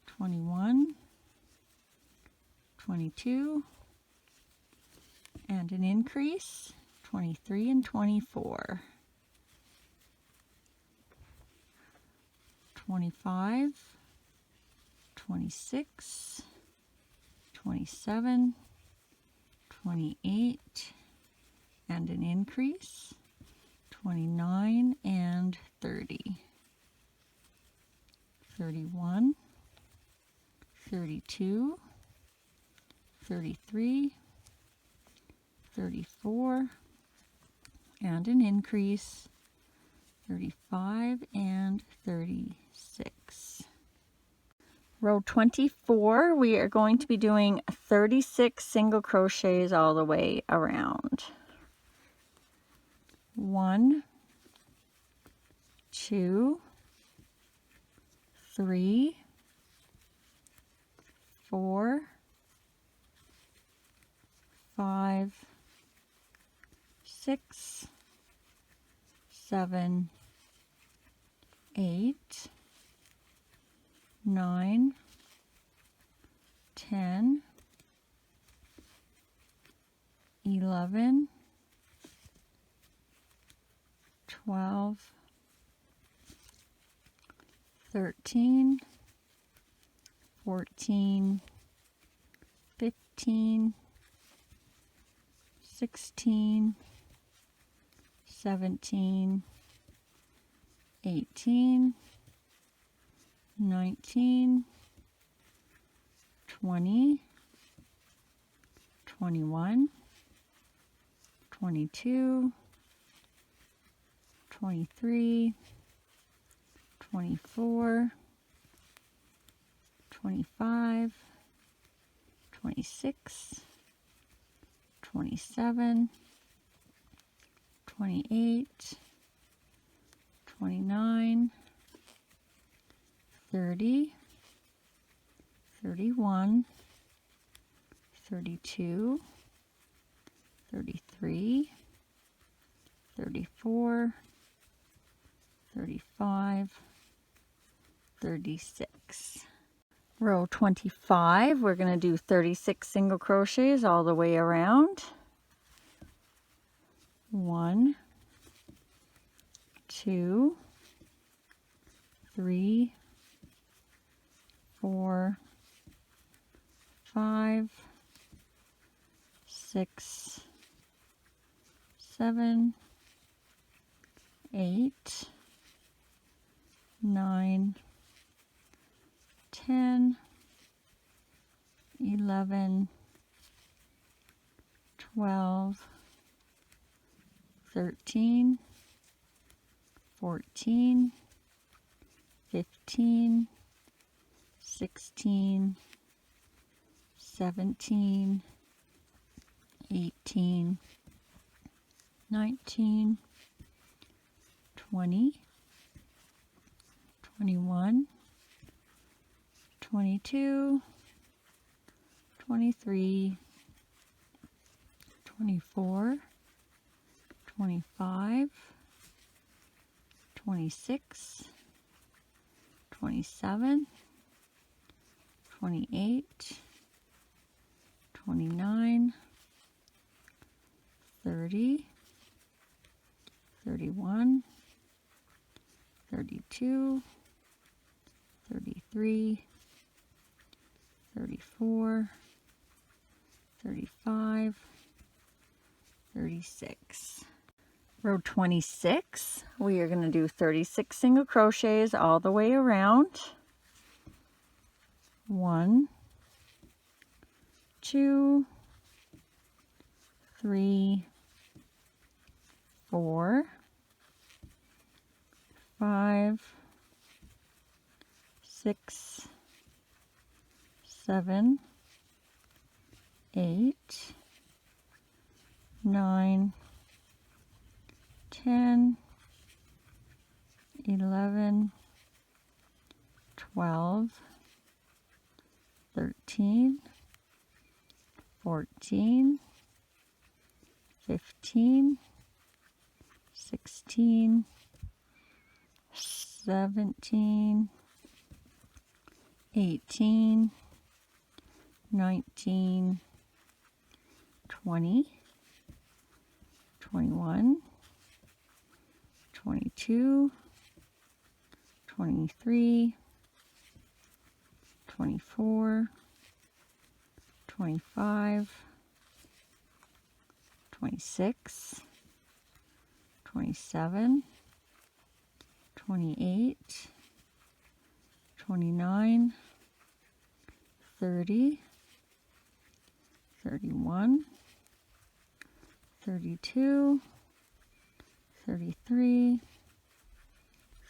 21, 22, and an increase, 23 and 24, 25, 26, 27, 28, and an increase, 29 and 30, 31, 32, 33, 34, and an increase, 35 and 36. Row 24, we are going to be doing 36 single crochets all the way around. 1, 2, 3, 4, 5, 6, 7, 8, 9, 10, 11, 12, 13, 14, 15, 16, 17, 18, 19, 20, 21, 22, 23, 24, 25, 26, 27, 28, 29, 30, 31, 32, 33, 34, 35, 36. Row 25, we're going to do 36 single crochets all the way around. 1, 2, 3, 4, 5, 6, 7, 8, 9, 10, 11, 12, 13, 14, 15, 16, 17, 18, 19, 20, 21, 22, 23, 24, 25, 26, 27, 28, 29, 30, 31, 32, 33, 34, 35, 36. Row 26, we are going to do 36 single crochets all the way around. 1, 2, 3, 4, 5, 6, 7, 8, 9, 10, 11, 12, 13, 14, 15, 16, 17, 18, 19, 20, 21, 22, 23, 24, 25, 26, 27, 28, 29, 30, 31, 32, 33,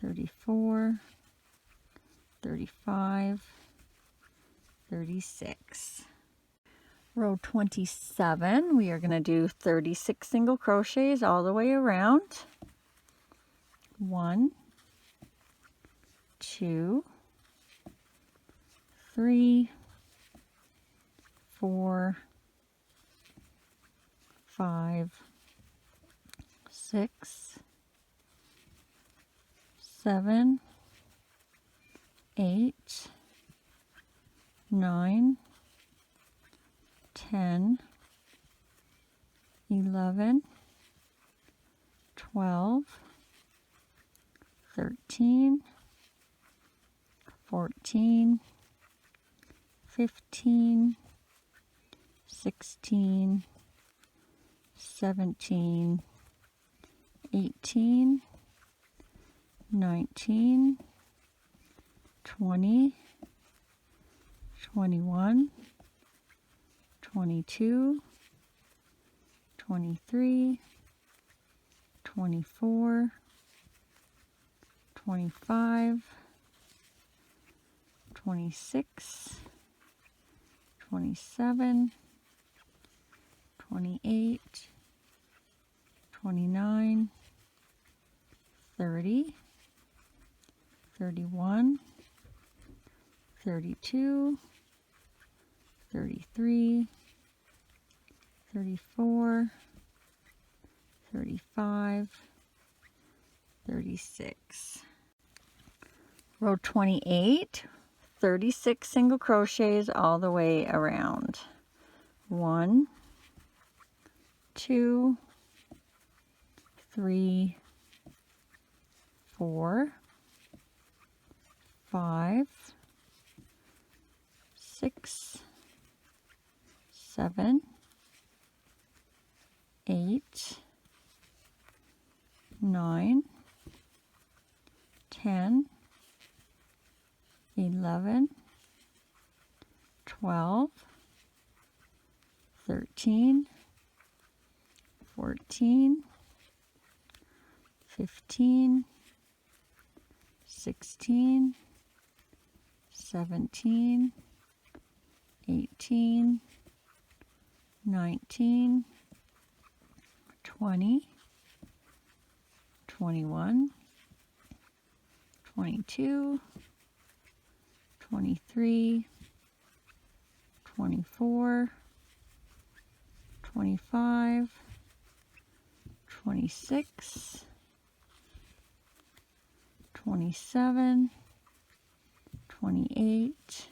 34, 35, 36. Row 27, we are going to do 36 single crochets all the way around. 1, 2, 3, 4, 5, 6, 7, 8, 9, 10, 11, 12, 13, 14, 15, 16, 17, 18, 19, 20, 21, 22, 23, 24, 25, 26, 27, 28, 29, 30, 31, 32, 33, 34, 35, 36. Row 28, 36 single crochets all the way around. 1, 2, 3, 4, 5, 6, 7, 8, 9, 10, 11, 12, 13, 14, 15, 16, 17, 18, 19, 20, 21, 22, 23, 24, 25, 26, 27, 28,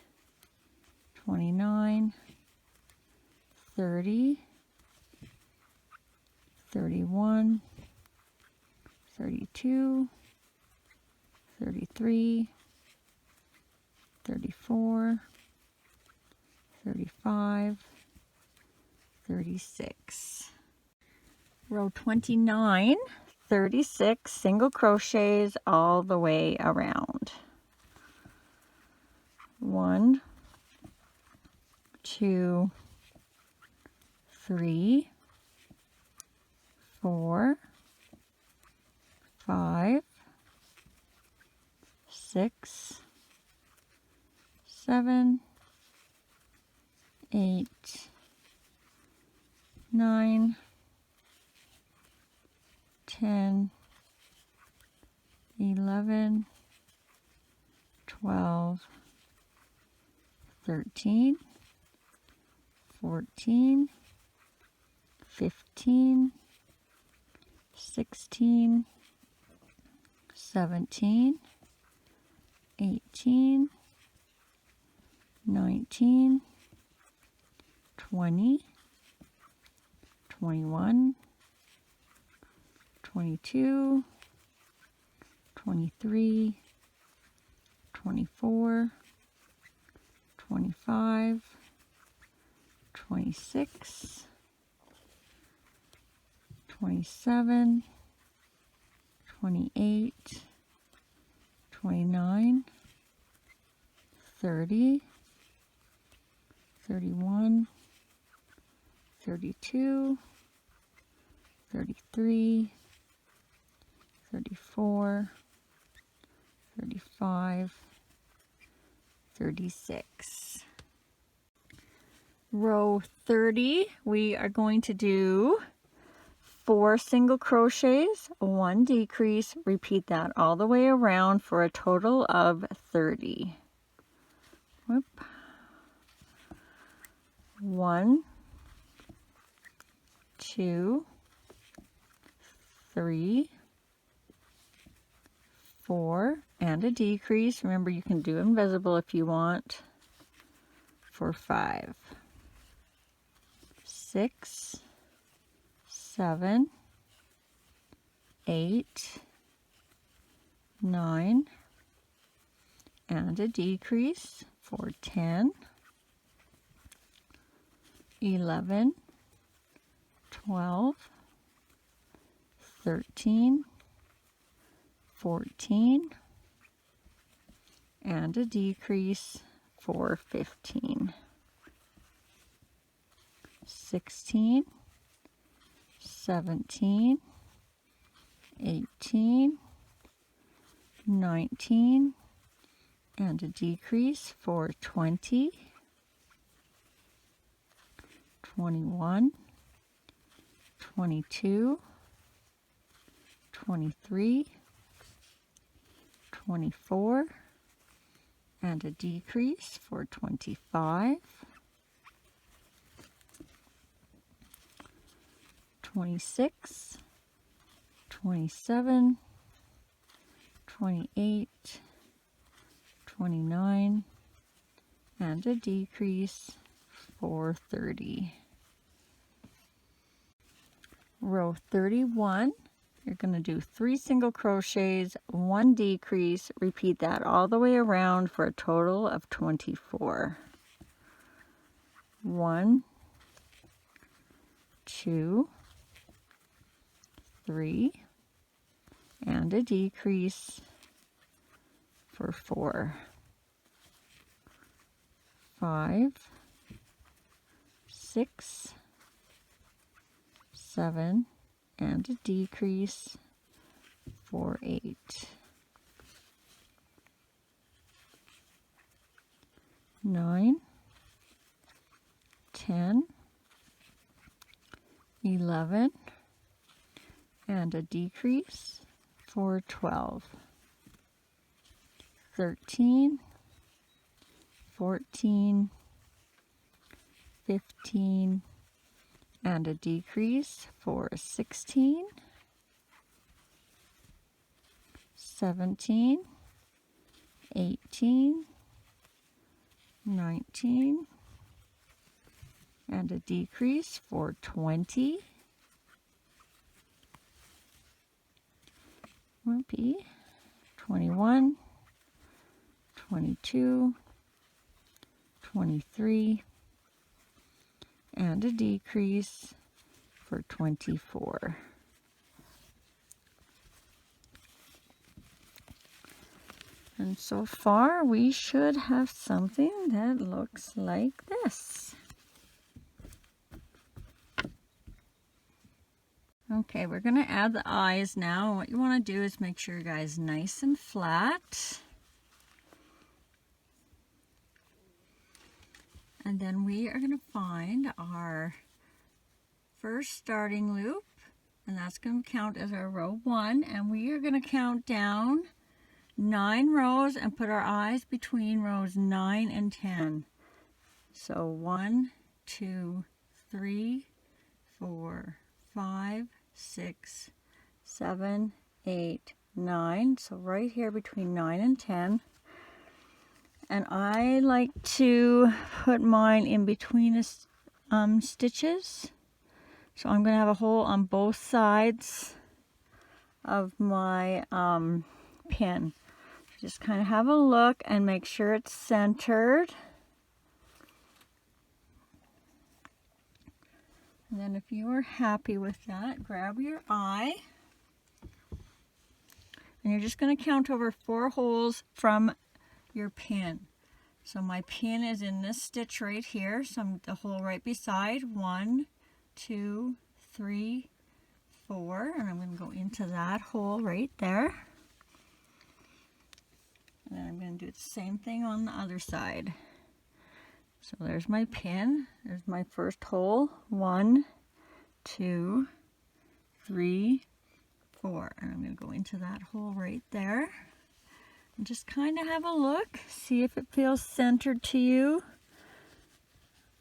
29, 30, 31, 32, 33, 34, 35, 36. Row 29, 36 single crochets all the way around. 1, 2, 3, 4, 5, 6, 7, 8, 9, 10, 11, 12, 13, 14, 15, 16, 17, 18, 19, 20, 21, 22, 23, 24, 25, 26, 27, 28, 29, 30, 31, 32, 33, 34, 35, 36. Row 30, we are going to do 4 single crochets, 1 decrease. Repeat that all the way around for a total of 30. Whoop. 1, 2, 3, 4, and a decrease. Remember, you can do invisible if you want. For 5, 6, 7, 8, 9, and a decrease for 10, 11, 12, 13, 14, and a decrease for 15, 16, 17, 18, 19, and a decrease for 20, 21, 22, 23, 24, and a decrease for 25, 26, 27, 28, 29, and a decrease for 30. Row 31, you're going to do 3 single crochets, 1 decrease. Repeat that all the way around for a total of 24. 1, 2, 3, and a decrease for 4. 5, 6, 7, and a decrease for 8. 9, 10, 11, and a decrease for 12. 13, 14, 15, and a decrease for 16, 17, 18, 19, and a decrease for 20, 21, 22, 23, and a decrease for 24. And so far we should have something that looks like this. Okay, we're going to add the eyes now. What you want to do is make sure your guy's nice and flat. And then we are going to find our first starting loop, and that's going to count as our row 1, and we are going to count down 9 rows and put our eyes between rows 9 and 10. So 1, 2, 3, 4, 5, 6, 7, 8, 9. So right here between 9 and 10. And I like to put mine in between the stitches. So I'm going to have a hole on both sides of my pin. Just kind of have a look and make sure it's centered. And then if you are happy with that, grab your eye. And you're just going to count over 4 holes from your pin. So my pin is in this stitch right here, so I'm the hole right beside. 1, 2, 3, 4, and I'm going to go into that hole right there. And then I'm going to do the same thing on the other side. So there's my pin. There's my first hole. 1, 2, 3, 4. And I'm going to go into that hole right there. And just kind of have a look. See if it feels centered to you.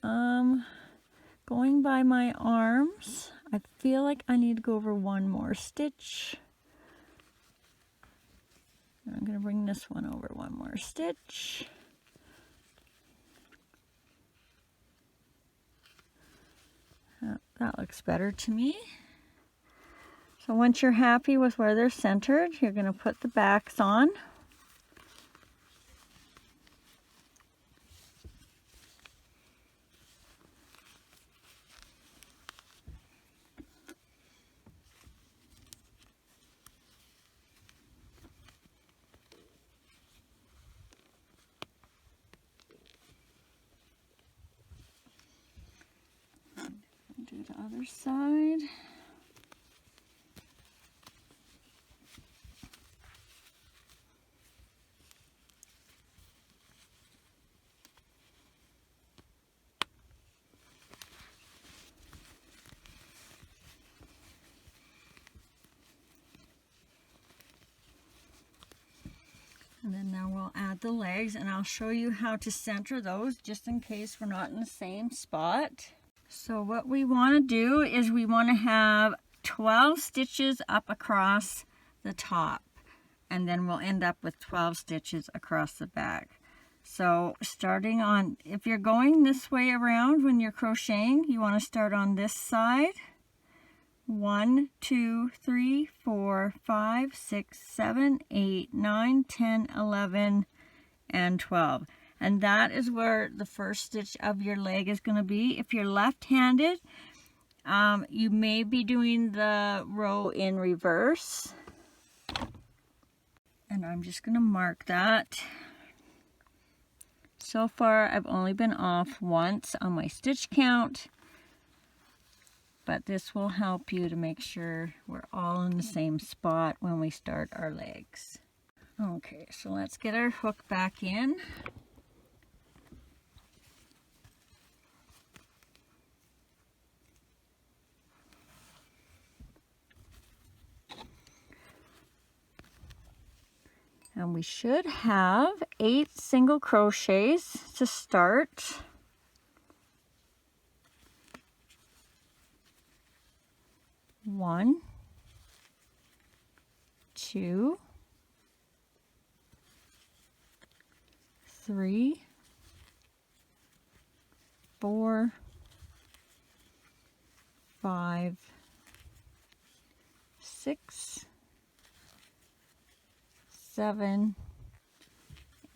Going by my arms, I feel like I need to go over 1 more stitch. I'm going to bring this one over 1 more stitch. That looks better to me. So once you're happy with where they're centered, you're going to put the backs on. Do the other side. And then now we'll add the legs, and I'll show you how to center those just in case we're not in the same spot. So what we want to do is we want to have 12 stitches up across the top, and then we'll end up with 12 stitches across the back. So starting on, if you're going this way around when you're crocheting, you want to start on this side. 1, 2, 3, 4, 5, 6, 7, 8, 9, 10, 11, and 12. And that is where the first stitch of your leg is going to be. If you're left-handed, you may be doing the row in reverse. And I'm just going to mark that. So far, I've only been off once on my stitch count, but this will help you to make sure we're all in the same spot when we start our legs. Okay, so let's get our hook back in. And we should have 8 single crochets to start. 1, 2, 3, 4, 5, 6, 7,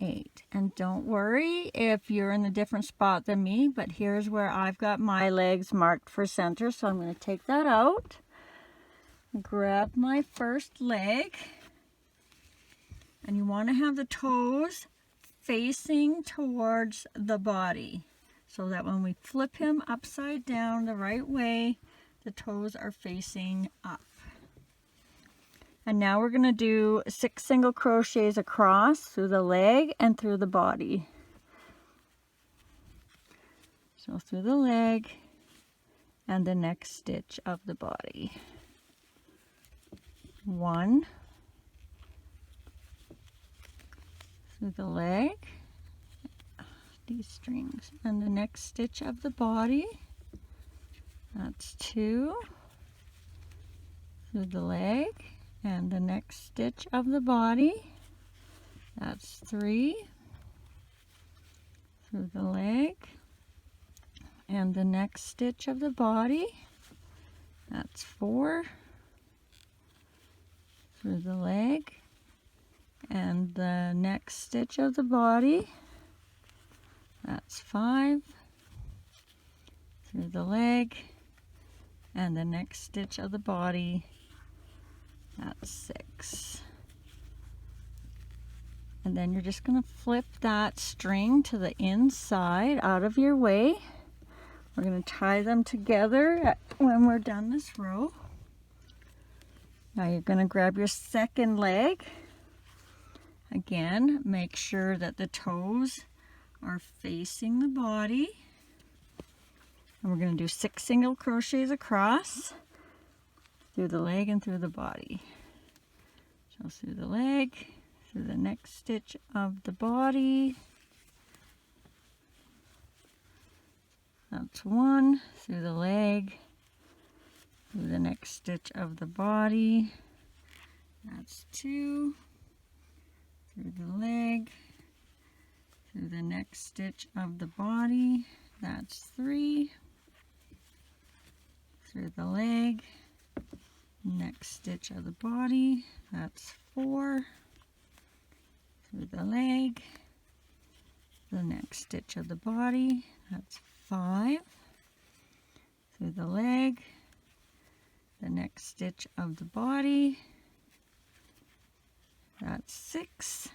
8. And don't worry if you're in a different spot than me, but here's where I've got my legs marked for center, so I'm going to take that out. Grab my first leg, and you want to have the toes facing towards the body so that when we flip him upside down the right way, the toes are facing up. And now we're going to do 6 single crochets across through the leg and through the body. So through the leg and the next stitch of the body. 1 through the leg, these strings, and the next stitch of the body. That's 2 through the leg and the next stitch of the body. That's 3 through the leg and the next stitch of the body. That's 4 through the leg and the next stitch of the body. That's 5 through the leg and the next stitch of the body. That's 6. And then you're just going to flip that string to the inside out of your way. We're going to tie them together when we're done this row. Now you're going to grab your second leg. Again, make sure that the toes are facing the body. And we're going to do 6 single crochets across through the leg and through the body. So through the leg, through the next stitch of the body. That's 1 through the leg, through the next stitch of the body. That's 2 through the leg, through the next stitch of the body. That's 3 through the leg, next stitch of the body. That's 4 through the leg, the next stitch of the body. That's 5 through the leg, the next stitch of the body. That's 6.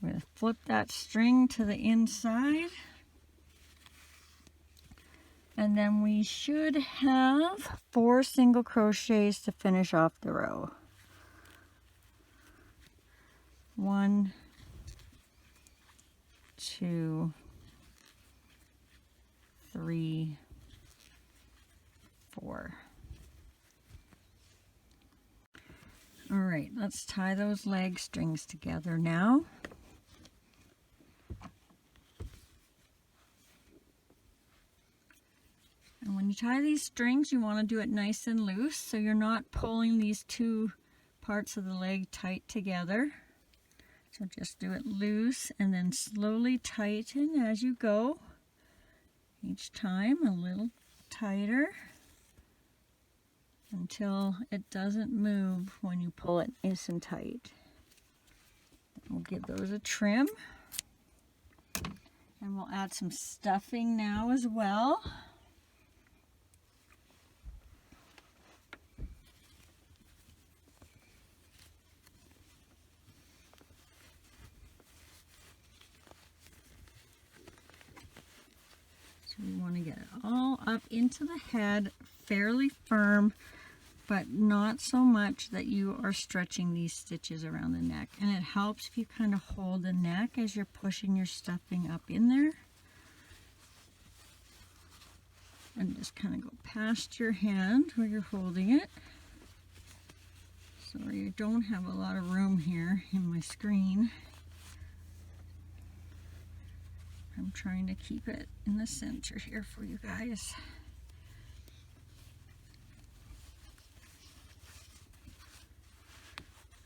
We're going to flip that string to the inside. And then we should have 4 single crochets to finish off the row. 1, 2, 3, 4. All right, let's tie those leg strings together now. tie these strings, you want to do it nice and loose so you're not pulling these two parts of the leg tight together. So just do it loose and then slowly tighten as you go. Each time a little tighter until it doesn't move when you pull it nice and tight. We'll give those a trim. And we'll add some stuffing now as well. So we want to get it all up into the head, fairly firm, but not so much that you are stretching these stitches around the neck. And it helps if you kind of hold the neck as you're pushing your stuffing up in there. And just kind of go past your hand where you're holding it. So you don't have a lot of room here in my screen. I'm trying to keep it in the center here for you guys.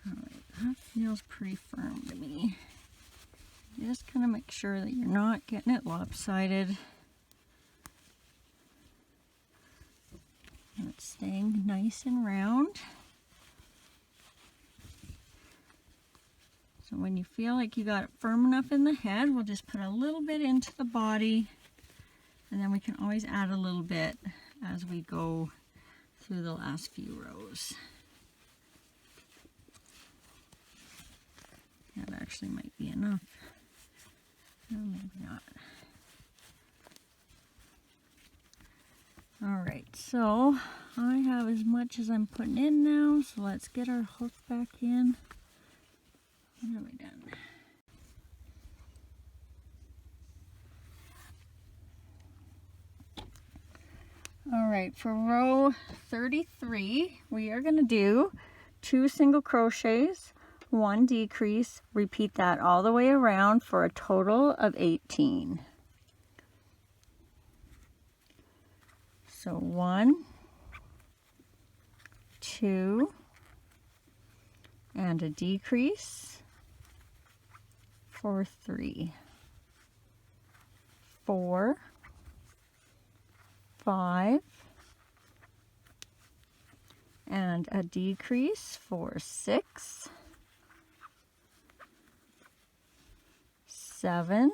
Alright, that feels pretty firm to me. Just kind of make sure that you're not getting it lopsided. And it's staying nice and round. So when you feel like you got it firm enough in the head, we'll just put a little bit into the body, and then we can always add a little bit as we go through the last few rows. That actually might be enough. No, maybe not. Alright, so I have as much as I'm putting in now, so let's get our hook back in. What have we done? Alright, for row 33, we are going to do 2 single crochets, 1 decrease, repeat that all the way around for a total of 18. So 1, 2, and a decrease for 3, 4, 5, and a decrease for 6, 7,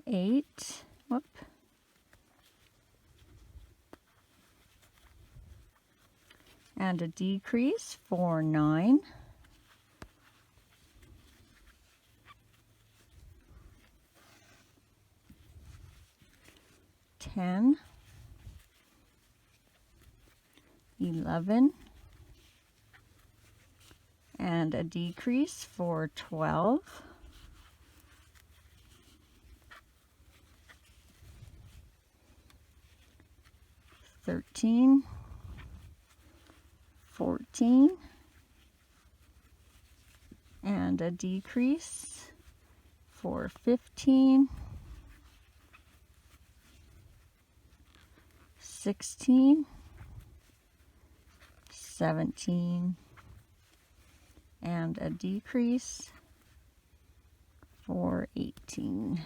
8, whoop, and a decrease for 9, 10, 11, and a decrease for 12, 13, 14, and a decrease for 15, 16, 17, and a decrease for 18.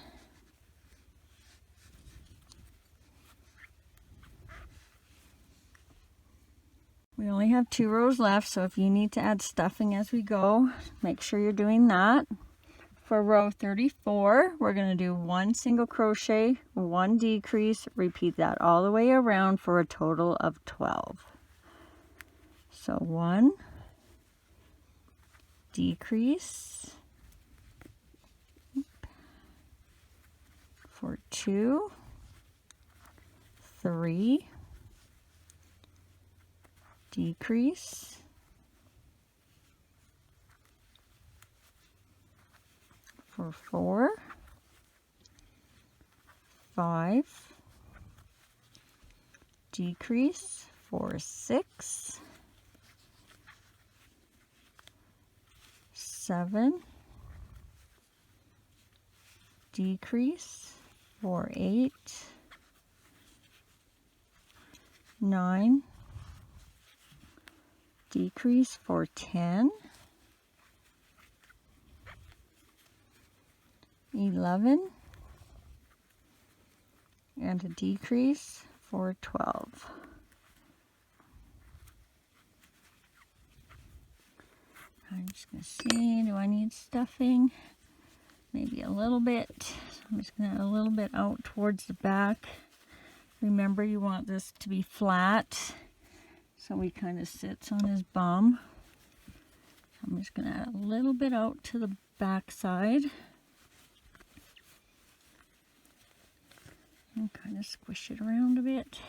We only have 2 rows left, so if you need to add stuffing as we go, make sure you're doing that. For row 34, we're going to do 1 single crochet, 1 decrease, repeat that all the way around for a total of 12. So 1 decrease for 2, 3, decrease, 4, 5, decrease for 6, 7, decrease for 8, 9, decrease for 10, 11, and a decrease for 12. I'm just going to see, do I need stuffing? Maybe a little bit. I'm just going to add a little bit out towards the back. Remember, you want this to be flat, so he kind of sits on his bum. I'm just going to add a little bit out to the back side. And kind of squish it around a bit.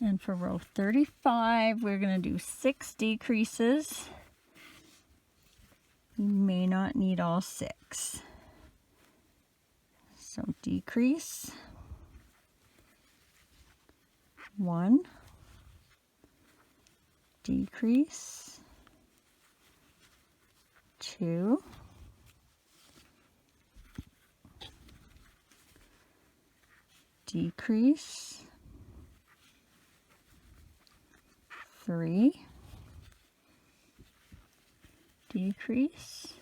And for row 35, we're going to do 6 decreases. You may not need all 6. So decrease 1, decrease 2, decrease 3, decrease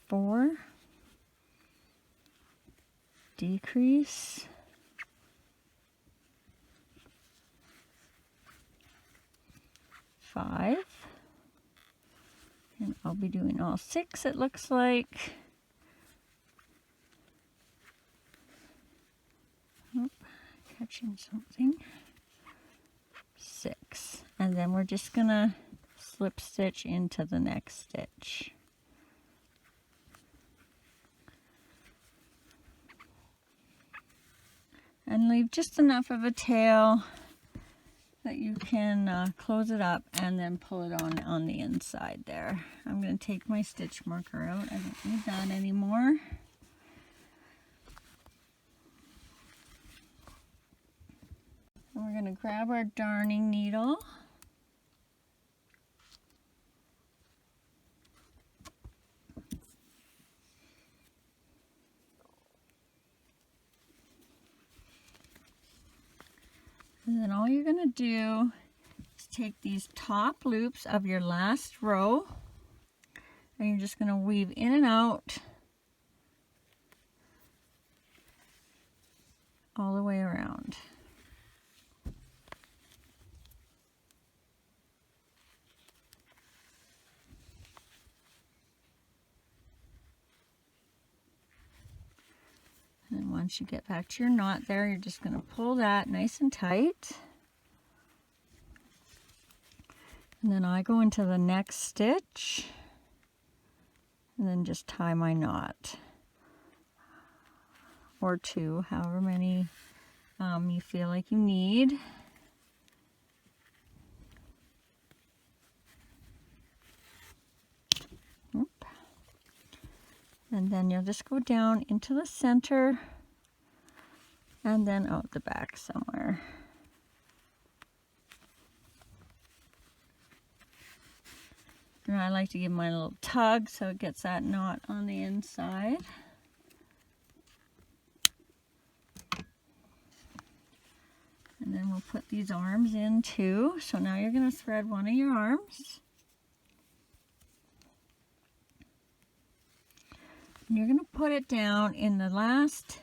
4, decrease 5, and I'll be doing all 6, it looks like. Oh, catching something. 6, and then we're just gonna slip stitch into the next stitch. And leave just enough of a tail that you can close it up and then pull it on the inside there. I'm going to take my stitch marker out. I don't need that anymore. And we're going to grab our darning needle. And then all you're going to do is take these top loops of your last row, and you're just going to weave in and out all the way around. And then once you get back to your knot there, you're just going to pull that nice and tight. And then I go into the next stitch and then just tie my knot. Or 2, however many you feel like you need. And then you'll just go down into the center and then out the back somewhere. And I like to give mine a little tug so it gets that knot on the inside. And then we'll put these arms in too. So now you're going to thread one of your arms. And you're going to put it down in the last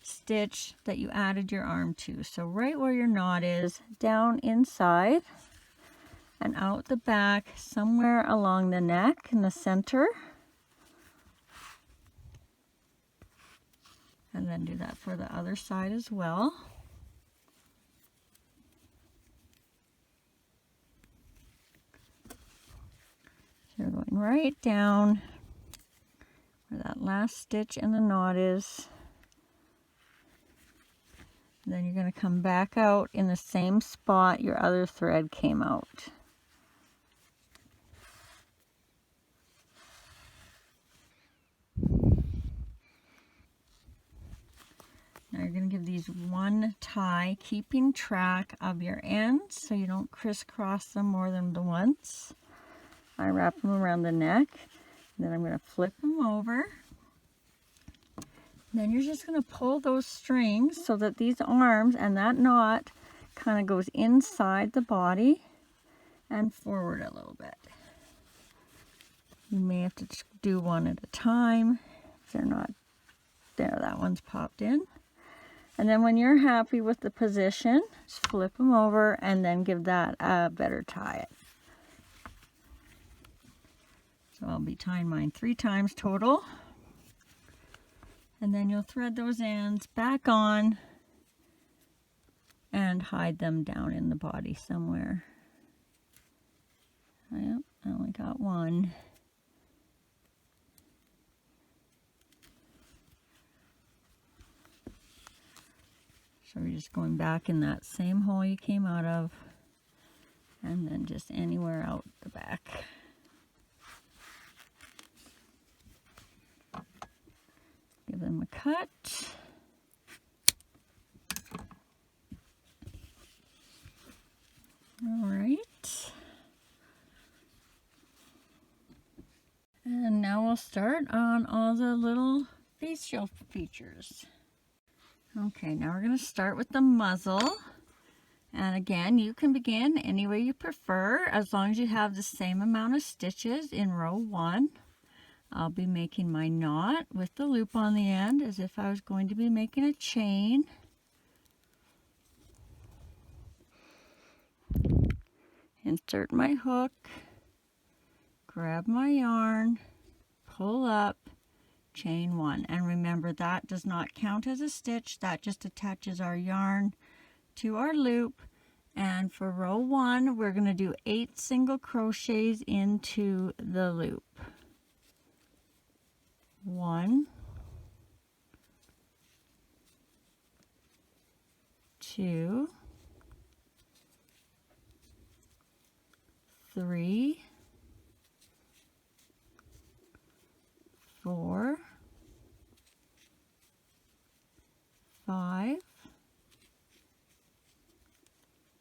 stitch that you added your arm to. So right where your knot is, down inside and out the back, somewhere along the neck in the center. And then do that for the other side as well. So you're going right down where that last stitch in the knot is. And then you're going to come back out in the same spot your other thread came out. Now you're going to give these one tie, keeping track of your ends so you don't crisscross them more than once. I wrap them around the neck. Then I'm going to flip them over. Then you're just going to pull those strings so that these arms and that knot kind of goes inside the body and forward a little bit. You may have to do one at a time if they're not there. That one's popped in. And then when you're happy with the position, just flip them over and then give that a better tie. So I'll be tying mine 3 times total. And then you'll thread those ends back on and hide them down in the body somewhere. Yep, I only got one. So we're just going back in that same hole you came out of, and then just anywhere out the back. Give them a cut. All right. And now we'll start on all the little facial features. Okay, now we're going to start with the muzzle. And again, you can begin any way you prefer, as long as you have the same amount of stitches in row 1. I'll be making my knot with the loop on the end as if I was going to be making a chain. Insert my hook, grab my yarn, pull up, chain 1. And remember, that does not count as a stitch, that just attaches our yarn to our loop. And for row 1, we're going to do 8 single crochets into the loop. 1, 2, 3, 4, 5,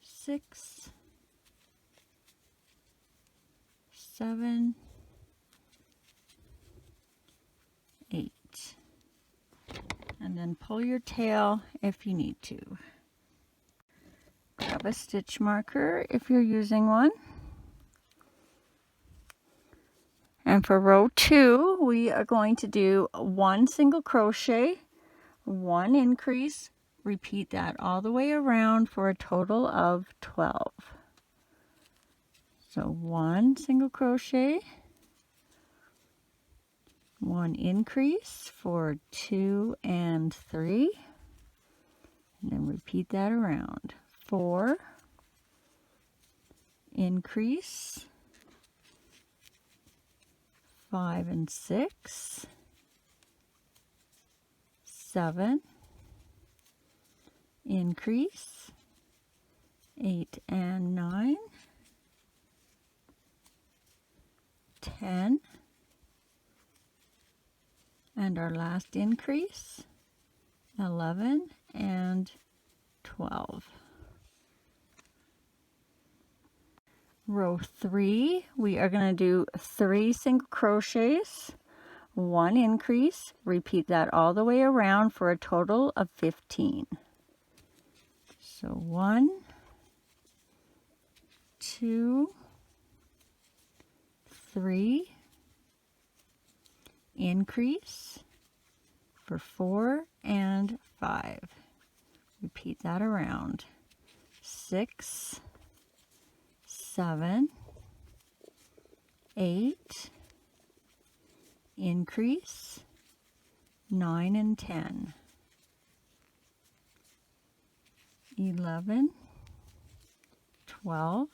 6, 7, 8. And then pull your tail if you need to. Grab a stitch marker if you're using one. And for row 2, we are going to do 1 single crochet, 1 increase, repeat that all the way around for a total of 12. So 1 single crochet, 1 increase for 2 and 3, and then repeat that around. 4, increase, 5 and 6, 7, increase, 8 and 9, 10, and our last increase, 11 and 12. Row 3, we are going to do 3 single crochets, 1 increase, repeat that all the way around for a total of 15. So 1, 2, 3, increase for 4 and 5. Repeat that around. 6, 7, 8, increase, 9 and 10, 11, 12,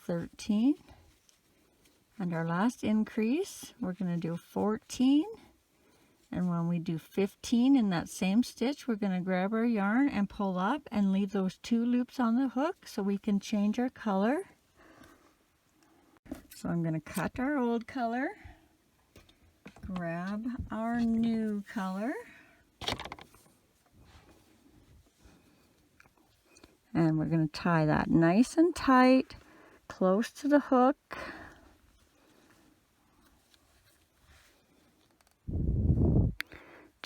13, and our last increase, we're going to do 14, and when we do 15 in that same stitch, we're going to grab our yarn and pull up and leave those 2 loops on the hook so we can change our color. So I'm going to cut our old color, grab our new color, and we're going to tie that nice and tight, close to the hook.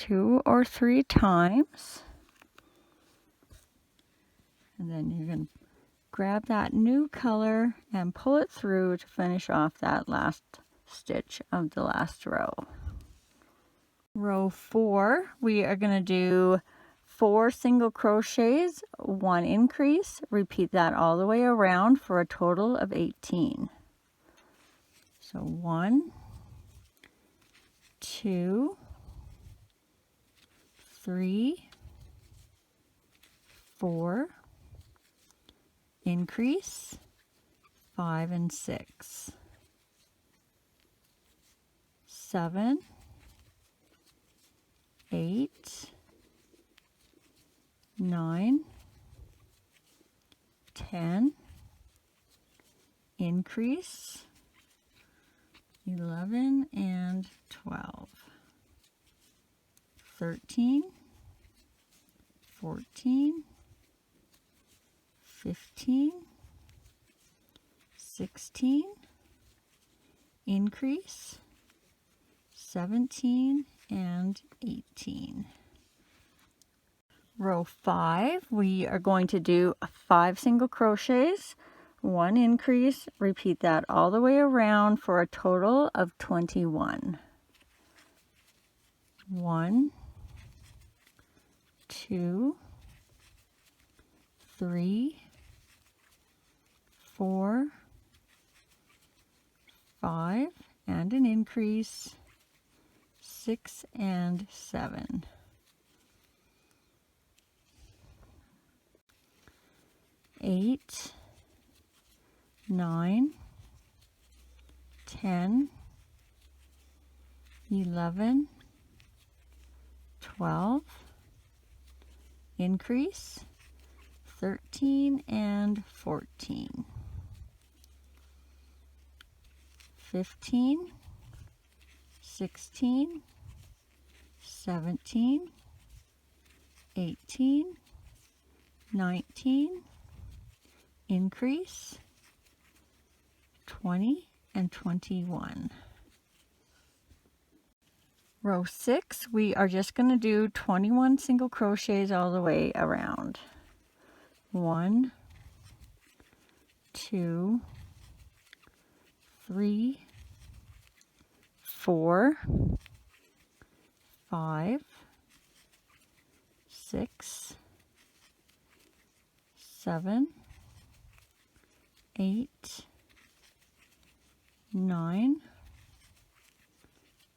2 or 3 times. And then you're going to grab that new color and pull it through to finish off that last stitch of the last row. Row 4, we are going to do 4 single crochets, 1 increase. Repeat that all the way around for a total of 18. So 1, 2, 3, 4, increase, 5 and 6, 7, 8, 9, 10, increase, 11 and 12, 13, 14, 15, 16, increase, 17 and 18. Row 5, we are going to do 5 single crochets, 1 increase. Repeat that all the way around for a total of 21. 1, 2, 3, 4, 5, and an increase, 6 and 7. 8, 9, 10, 11, 12, increase, 13 and 14, 15, 16, 17, 18, 19, increase, 20 and 21. Row 6, we are just going to do 21 single crochets all the way around. 1, 2, 3, 4, 5, 6, 7, 8, 9,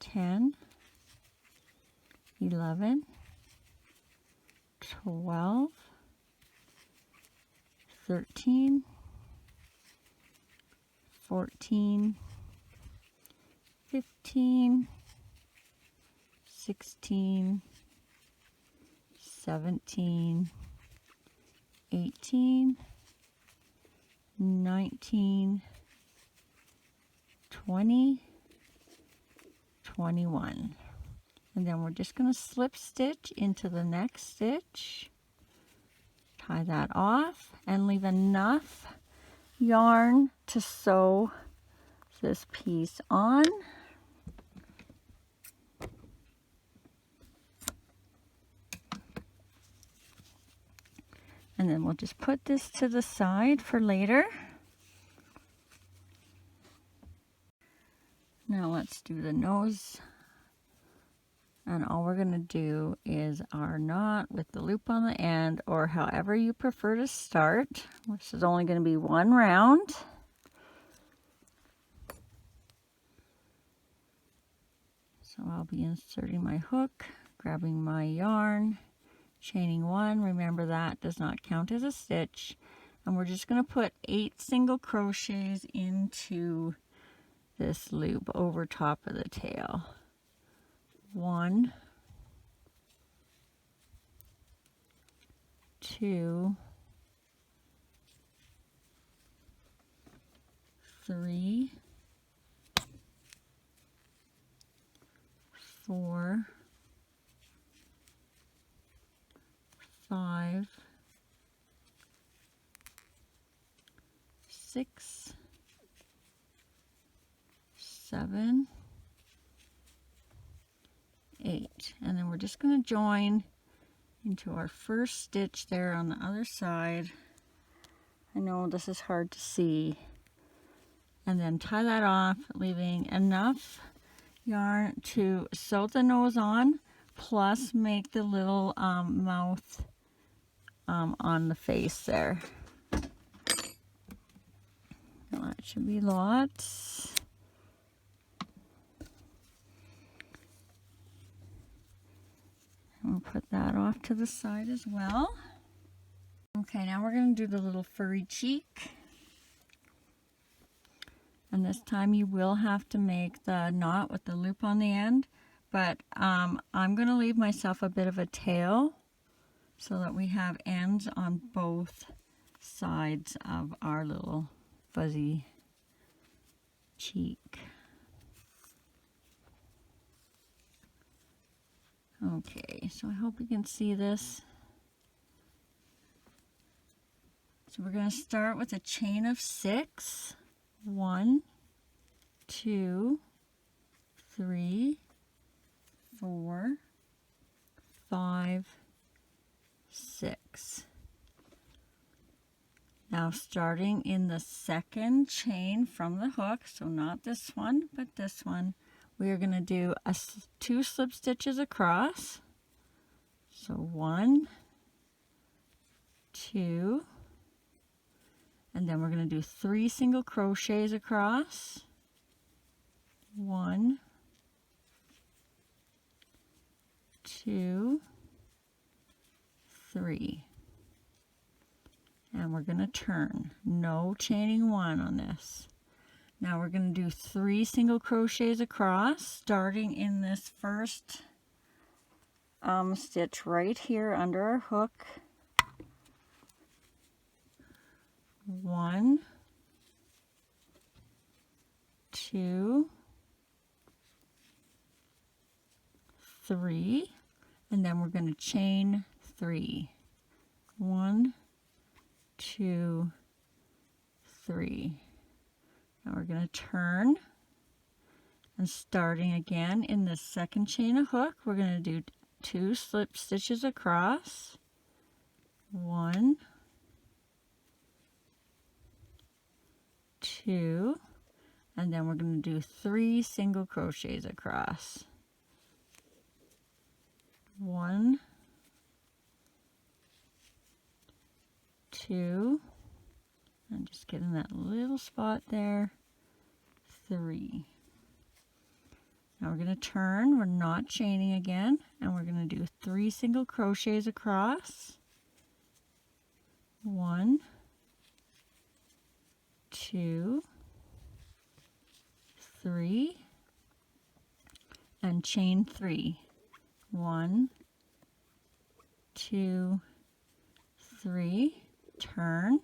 10, 11, 12, 13, 14, 15, 16, 17, 18, 19, 20, 21. And then we're just going to slip stitch into the next stitch, tie that off, and leave enough yarn to sew this piece on. And then we'll just put this to the side for later. Now let's do the nose. And all we're going to do is our knot with the loop on the end, or however you prefer to start. This is only going to be 1 round. So I'll be inserting my hook, grabbing my yarn, chaining 1. Remember that does not count as a stitch. And we're just going to put 8 single crochets into this loop over top of the tail. 1, 2, 3, 4, 5, 6, 7, 8. And then we're just going to join into our first stitch there on the other side. I know this is hard to see. And then tie that off, leaving enough yarn to sew the nose on, plus make the little mouth on the face there. That should be lots. We'll put that off to the side as well. Okay, now we're going to do the little furry cheek. And this time you will have to make the knot with the loop on the end. But I'm going to leave myself a bit of a tail so that we have ends on both sides of our little fuzzy cheek. Okay, so I hope you can see this. So we're going to start with a chain of 6. 1, 2, 3, 4, 5, 6. Now starting in the second chain from the hook, so not this one, but this one, we are going to do 2 slip stitches across. So 1, 2, and then we're going to do 3 single crochets across. 1, 2, 3. And we're going to turn. No chaining 1 on this. Now we're going to do 3 single crochets across, starting in this first stitch right here under our hook. 1, 2, 3, and then we're going to chain 3. 1, 2, 3. Now we're going to turn, and starting again in the second chain of hook, we're going to do 2 slip stitches across. 1, 2, and then we're going to do 3 single crochets across. 1, 2, and just get in that little spot there. 3. Now we're going to turn. We're not chaining again, and we're going to do 3 single crochets across. 1, 2, 3, and chain 3. 1, 2, 3, turn,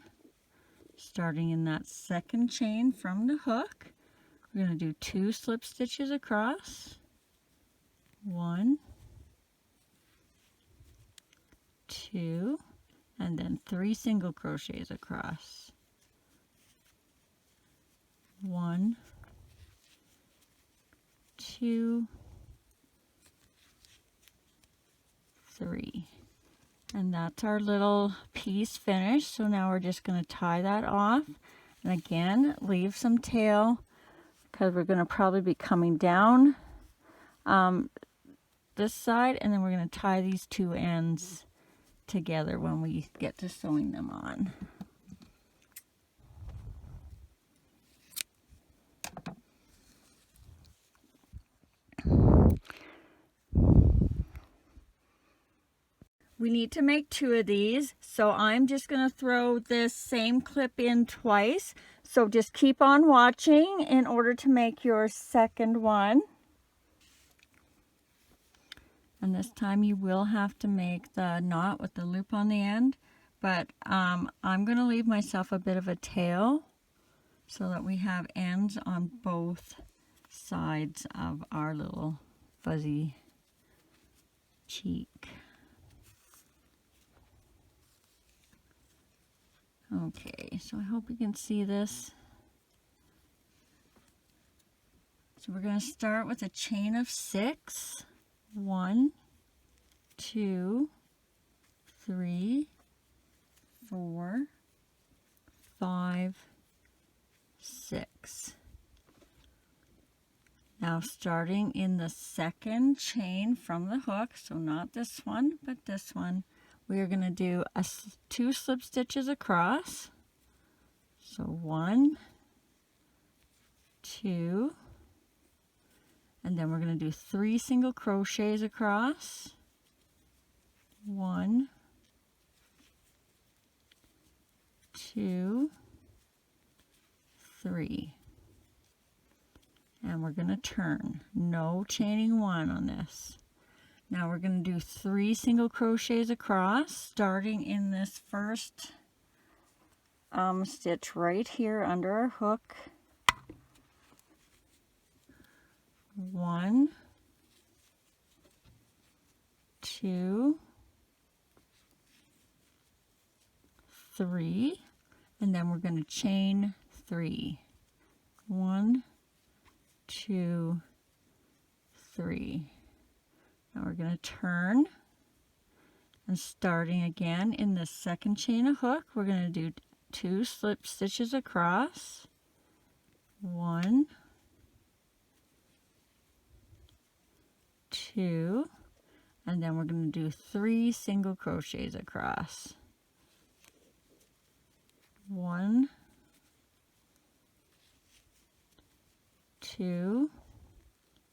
starting in that second chain from the hook. We're going to do 2 slip stitches across. 1, 2, and then 3 single crochets across. 1, 2, 3. And that's our little piece finished. So now we're just going to tie that off. And again, leave some tail because we're going to probably be coming down this side, and then we're going to tie these 2 ends together when we get to sewing them on. We need to make 2 of these, so I'm just going to throw this same clip in twice. So just keep on watching in order to make your second one. And this time you will have to make the knot with the loop on the end, but I'm going to leave myself a bit of a tail so that we have ends on both sides of our little fuzzy cheek. Okay, so I hope you can see this. So we're going to start with a chain of 6. 1, 2, 3, 4, 5, 6. Now starting in the second chain from the hook, so not this one, but this one, we are going to do 2 slip stitches across. So 1, 2, and then we're going to do 3 single crochets across. 1, 2, 3. And we're going to turn. No chaining 1 on this. Now we're going to do 3 single crochets across, starting in this first stitch right here under our hook. 1, 2, 3, and then we're going to chain 3. 1, 2, 3. Now we're going to turn, and starting again in the second chain of hook, we're going to do 2 slip stitches across. 1, 2, and then we're going to do 3 single crochets across. 1, 2,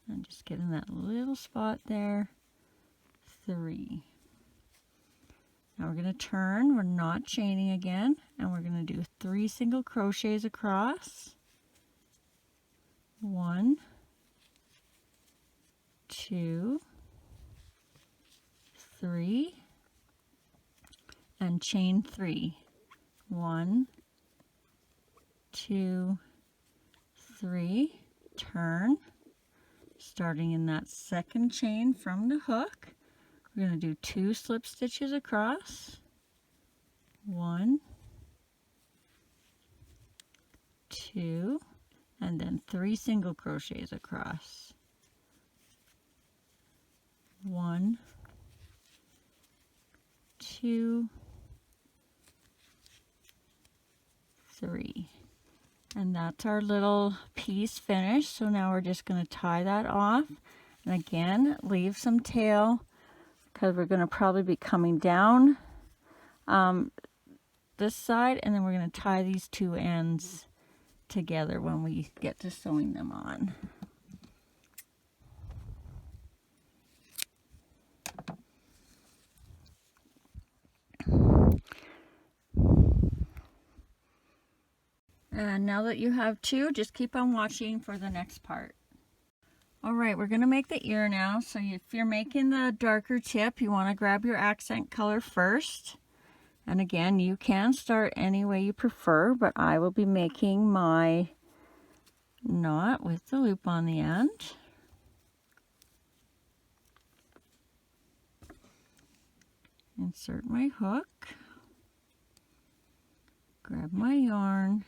and just get in that little spot there, 3. Now we're going to turn, we're not chaining again, and we're going to do 3 single crochets across. 1, 2, 3, and chain 3. 1, 2, 3, turn, starting in that second chain from the hook, we're going to do 2 slip stitches across. 1, 2, and then 3 single crochets across. 1, 2, 3. And that's our little piece finished. So now we're just going to tie that off. And again, leave some tail because we're going to probably be coming down this side, and then we're going to tie these 2 ends together when we get to sewing them on. And now that you have 2, just keep on watching for the next part. Alright, we're going to make the ear now. So if you're making the darker tip, you want to grab your accent color first. And again, you can start any way you prefer, but I will be making my knot with the loop on the end. Insert my hook. Grab my yarn.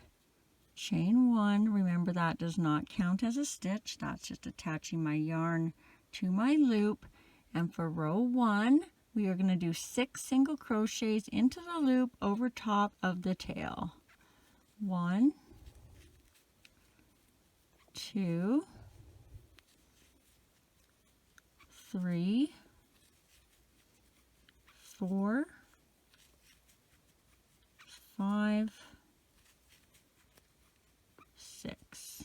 Chain 1, remember that does not count as a stitch, that's just attaching my yarn to my loop. And for row 1, we are going to do 6 single crochets into the loop over top of the tail. 1, 2, 3, 4, 5, 6,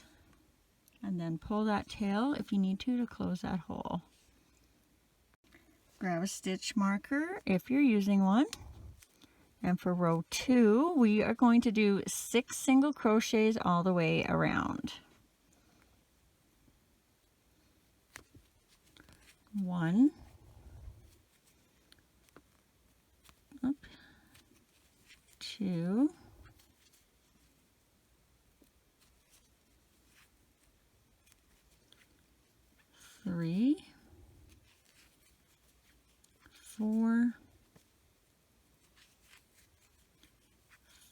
and then pull that tail if you need to close that hole. Grab a stitch marker if you're using one, and for row 2 we are going to do 6 single crochets all the way around. 1, 2, 3, 4,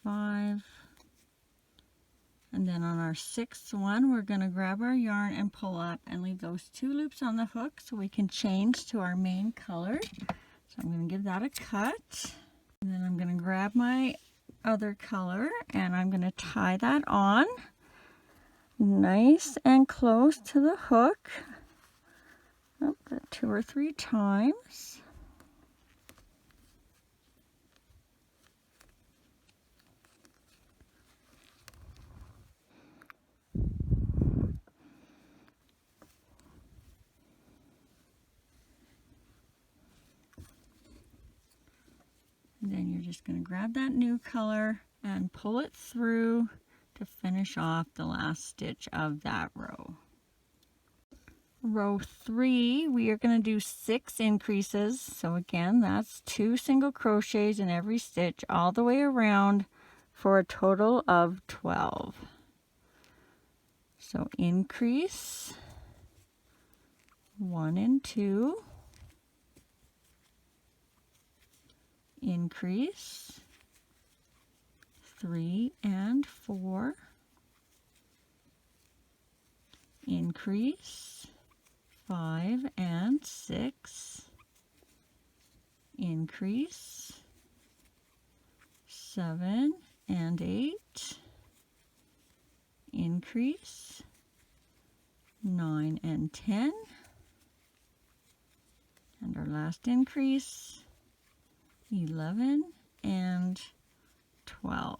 5, and And then on our 6th one, we're going to grab our yarn and pull up and leave those 2 loops on the hook so we can change to our main color. So I'm going to give that a cut. And then I'm going to grab my other color and I'm going to tie that on nice and close to the hook. 2 or 3 times. And then you're just going to grab that new color and pull it through to finish off the last stitch of that row. Row 3, we are going to do 6 increases. So again, that's 2 single crochets in every stitch all the way around for a total of 12. So increase 1 and 2. Increase 3 and 4, increase 5 and 6, increase 7 and 8, increase 9 and 10, and our last increase 11 and 12.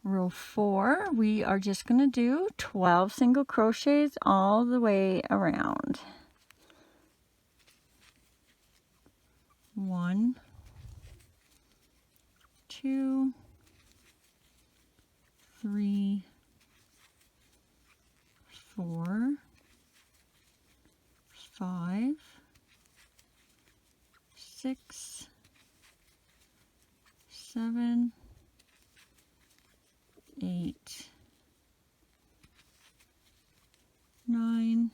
Row 4, we are just going to do 12 single crochets all the way around. 1, 2, 3, 4, 5, 6, 7, 8, 9,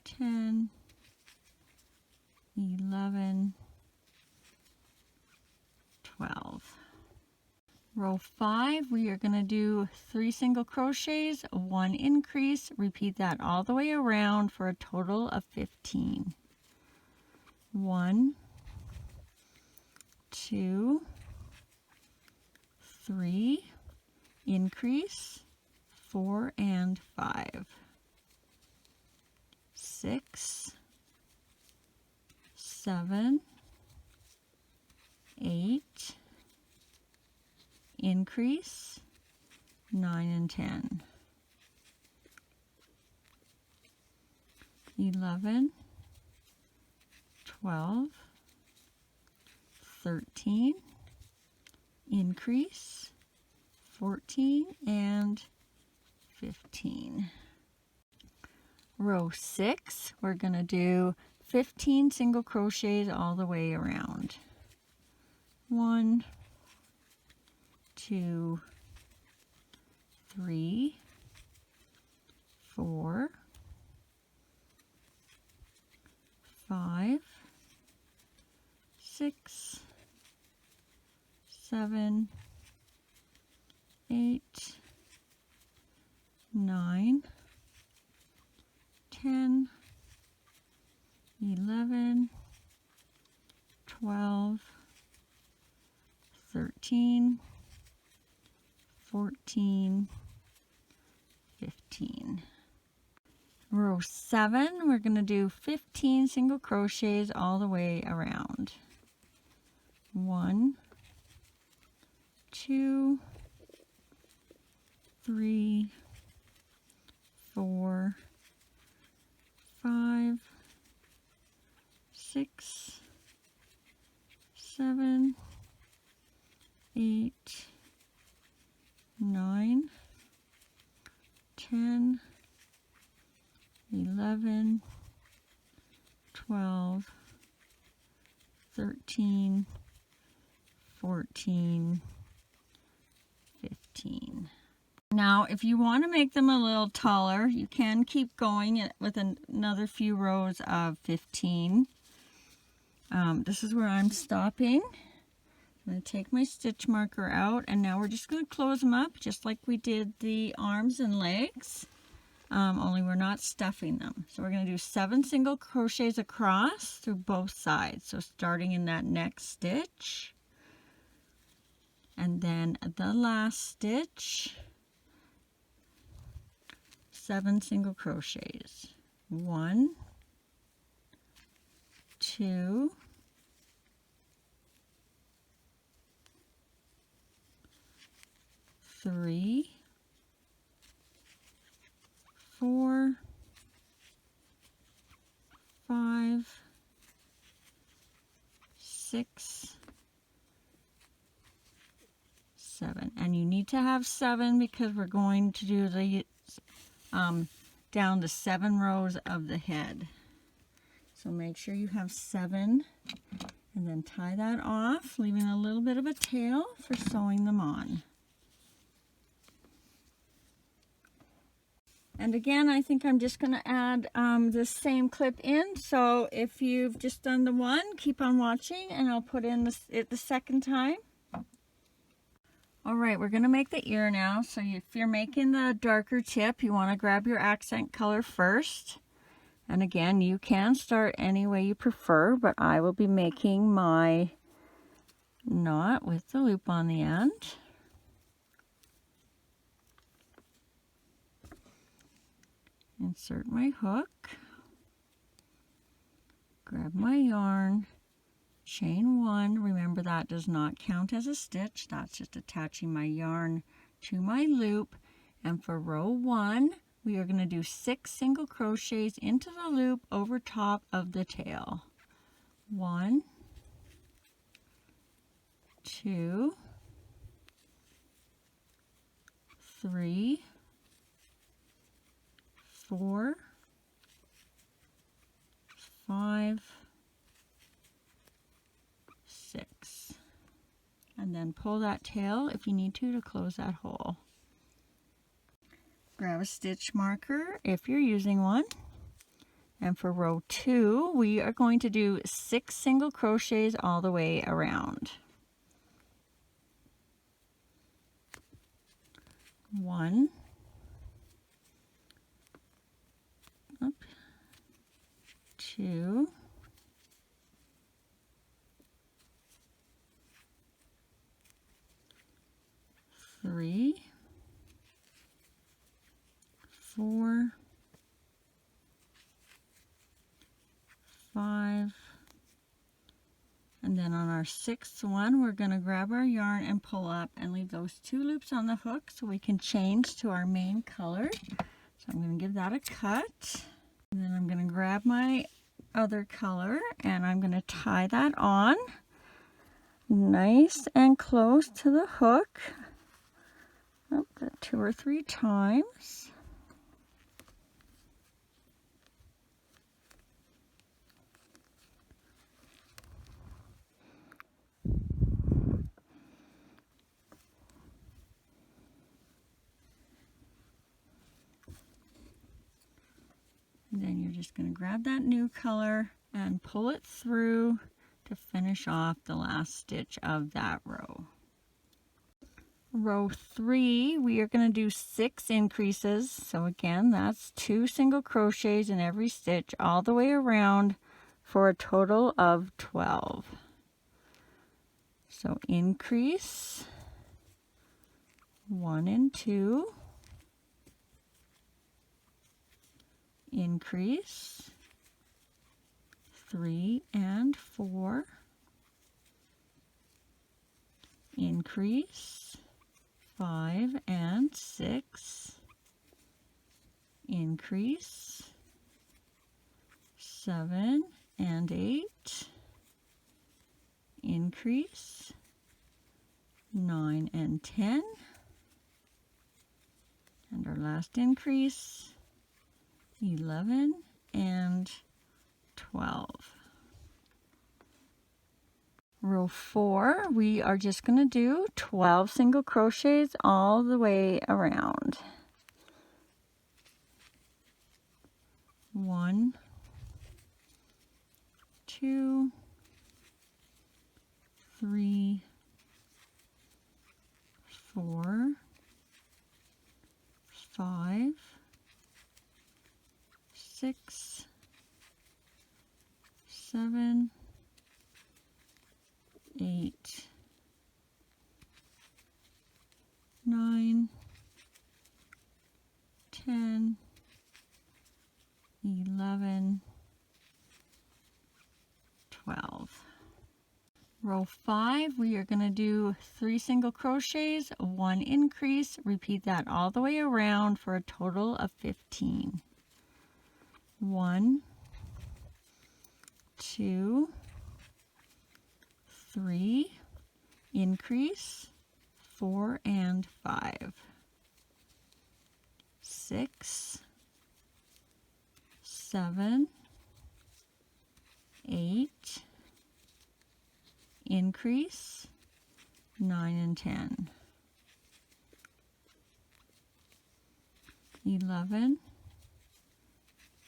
10, 11, 12. Row 5, we are going to do 3 single crochets, 1 increase, repeat that all the way around for a total of 15. 1, 2, 3, increase 4 and 5, 6, 7, 8, increase 9 and 10, 11, 12, 13, increase 14 and 15. Row 6, we're going to do 15 single crochets all the way around. 1, 2, 3, 4, 5, 6, 7, 8, 9, 10, 11, 12, 13, 14, 15. Row 7, we're going to do 15 single crochets all the way around. 1, 2, 3, 4, 5, 6, 7, 8, 9, 10, 11, 12, 13, 14, 15. Now, if you want to make them a little taller, you can keep going with another few rows of 15. This is where I'm stopping. I'm going to take my stitch marker out, and now we're just going to close them up just like we did the arms and legs, only we're not stuffing them. So we're going to do 7 single crochets across through both sides. So starting in that next stitch, and then the last stitch, 7 single crochets. 1, 2, 3, 4, 5, 6, 7. And you need to have 7 because we're going to do the down to 7 rows of the head. So make sure you have 7, and then tie that off, leaving a little bit of a tail for sewing them on. And again, I think I'm just going to add this same clip in. So if you've just done the one, keep on watching, and I'll put in it the second time. All right, we're going to make the ear now. So if you're making the darker tip, you want to grab your accent color first. And again, you can start any way you prefer, but I will be making my knot with the loop on the end. Insert my hook, grab my yarn, chain 1. Remember, that does not count as a stitch. That's just attaching my yarn to my loop. And for row 1, we are going to do 6 single crochets into the loop over top of the tail. 1, 2, 3, 4, 5, 6, and then pull that tail if you need to close that hole. Grab a stitch marker if you're using one, and for row 2 we are going to do 6 single crochets all the way around. 1, up, 2, 3, 4, 5, and then on our 6th one we're going to grab our yarn and pull up and leave those 2 loops on the hook so we can change to our main color. So I'm going to give that a cut, and then I'm going to grab my other color and I'm going to tie that on nice and close to the hook, up 2 or 3 times. And then you're just going to grab that new color and pull it through to finish off the last stitch of that row. Row 3, we are going to do 6 increases. So again, that's 2 single crochets in every stitch all the way around for a total of 12. So increase 1 and 2. Increase 3 and 4, increase 5 and 6, increase 7 and 8, increase 9 and 10, and our last increase 11 and 12. Row 4, we are just going to do 12 single crochets all the way around. 1, 2, 3, 4, 5, 6, 7, 8, 9, 10, 11, 12. Row 5, we are going to do 3 single crochets, 1 increase. Repeat that all the way around for a total of 15. 1, 2, 3, increase, 4 and 5, 6, 7, 8, increase, 9 and 10, 11,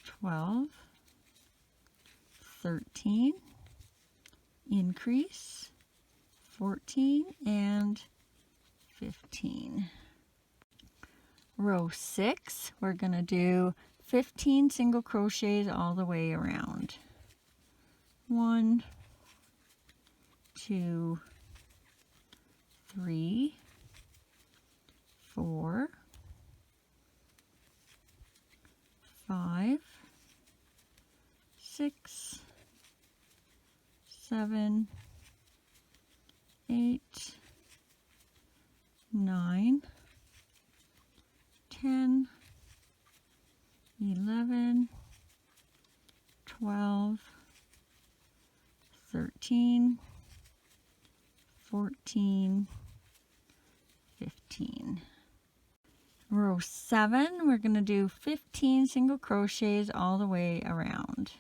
12, 13, increase, 14 and 15. Row 6, we're going to do 15 single crochets all the way around. 1, 2, 3, 4, 5, 6, 7, 8, 9, 10, 11, 12, 13, 14, 15. Row 7, we're going to do 15 single crochets all the way around.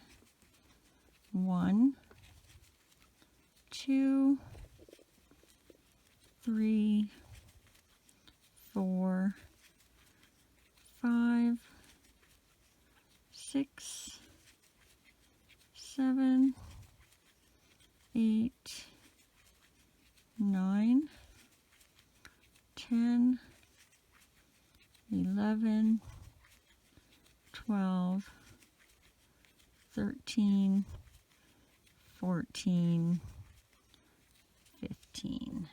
1, 2, 3, 4, 5, 6, 7, 8, 9, 10, 11, 12, 13, 14, 15.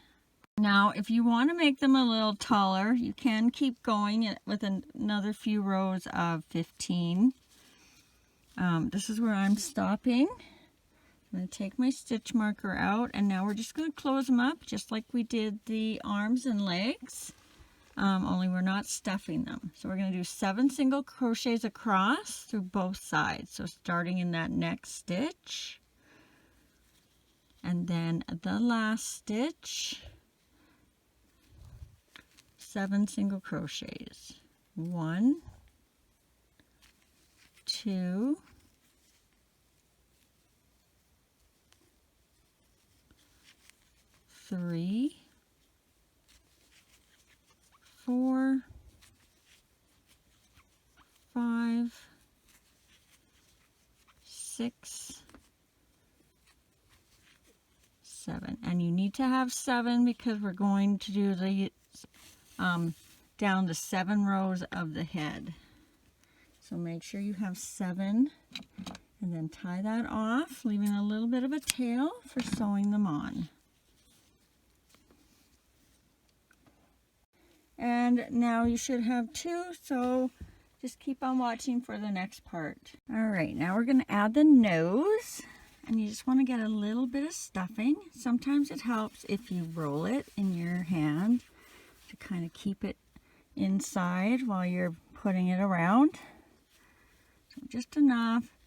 Now, if you want to make them a little taller, you can keep going with another few rows of 15. This is where I'm stopping. I'm going to take my stitch marker out, and now we're just going to close them up just like we did the arms and legs, only we're not stuffing them. So we're going to do 7 single crochets across through both sides. So starting in that next stitch, and then the last stitch, 7 single crochets. 1, 2, 3, 4, 5, 6, 7. And you need to have 7 because we're going to do the down to 7 rows of the head. So make sure you have 7, and then tie that off, leaving a little bit of a tail for sewing them on. And now you should have 2, so just keep on watching for the next part. All right, now we're going to add the nose, and you just want to get a little bit of stuffing. Sometimes it helps if you roll it in your hand to kind of keep it inside while you're putting it around. So just enough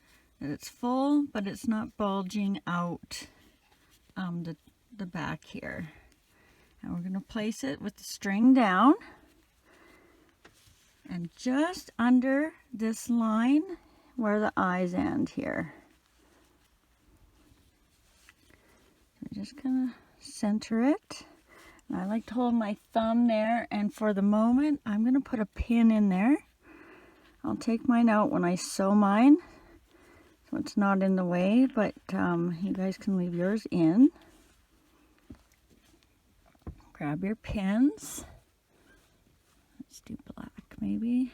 that it's full, but it's not bulging out the back here. And we're going to place it with the string down, and just under this line where the eyes end here. I'm just going to center it. I like to hold my thumb there, and for the moment I'm going to put a pin in there. I'll take mine out when I sew mine so it's not in the way, but you guys can leave yours in. Grab your pins Let's do black maybe.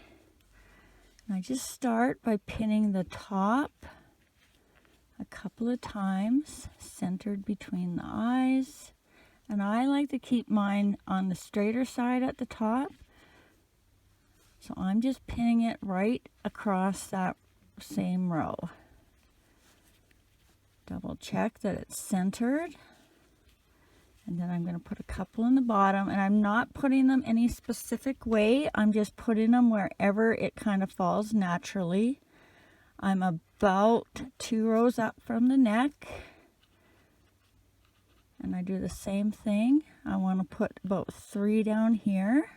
And I just start by pinning the top a couple of times, centered between the eyes. And I like to keep mine on the straighter side at the top. So I'm just pinning it right across that same row. Double check that it's centered. And then I'm going to put a couple in the bottom, and I'm not putting them any specific way. I'm just putting them wherever it kind of falls naturally. I'm about 2 rows up from the neck. And I do the same thing. I want to put about 3 down here.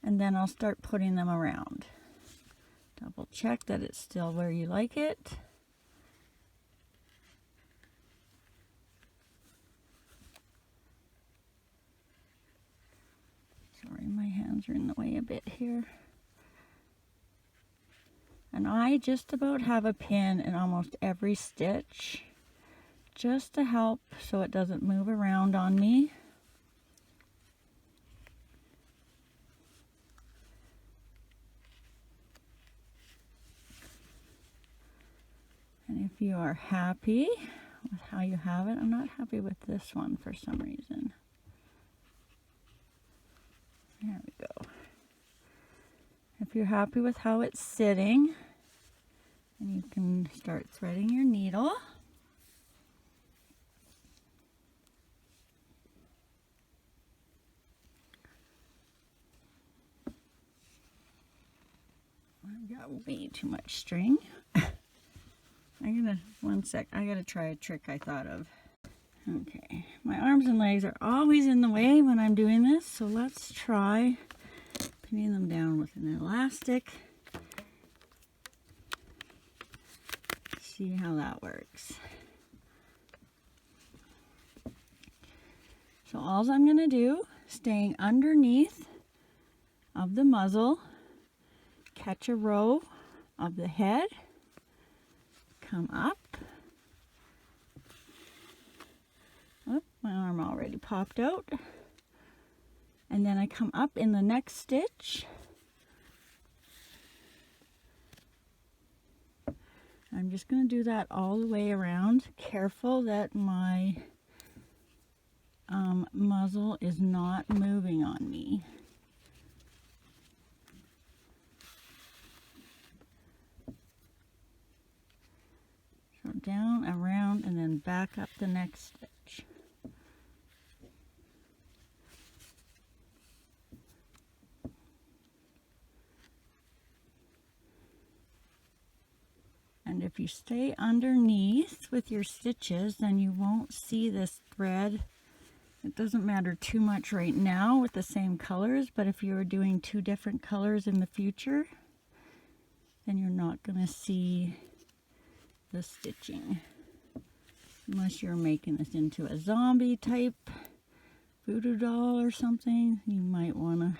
And then I'll start putting them around. Double check that it's still where you like it. Sorry, my hands are in the way a bit here. And I just about have a pin in almost every stitch, just to help so it doesn't move around on me. And if you are happy with how you have it, I'm not happy with this one for some reason. There we go. If you're happy with how it's sitting, then you can start threading your needle. I've got way too much string. One sec, I gotta try a trick I thought of. Okay, my arms and legs are always in the way when I'm doing this, so let's try pinning them down with an elastic. See how that works. So all I'm going to do, staying underneath of the muzzle, catch a row of the head, come up. Oh, my arm already popped out. And then I come up in the next stitch. I'm just going to do that all the way around. Careful that my muzzle is not moving on me. So down, around, and then back up the next stitch. And if you stay underneath with your stitches, then you won't see this thread. It doesn't matter too much right now with the same colors, but if you were doing 2 different colors in the future, then you're not going to see the stitching. Unless you're making this into a zombie type voodoo doll or something, you might want to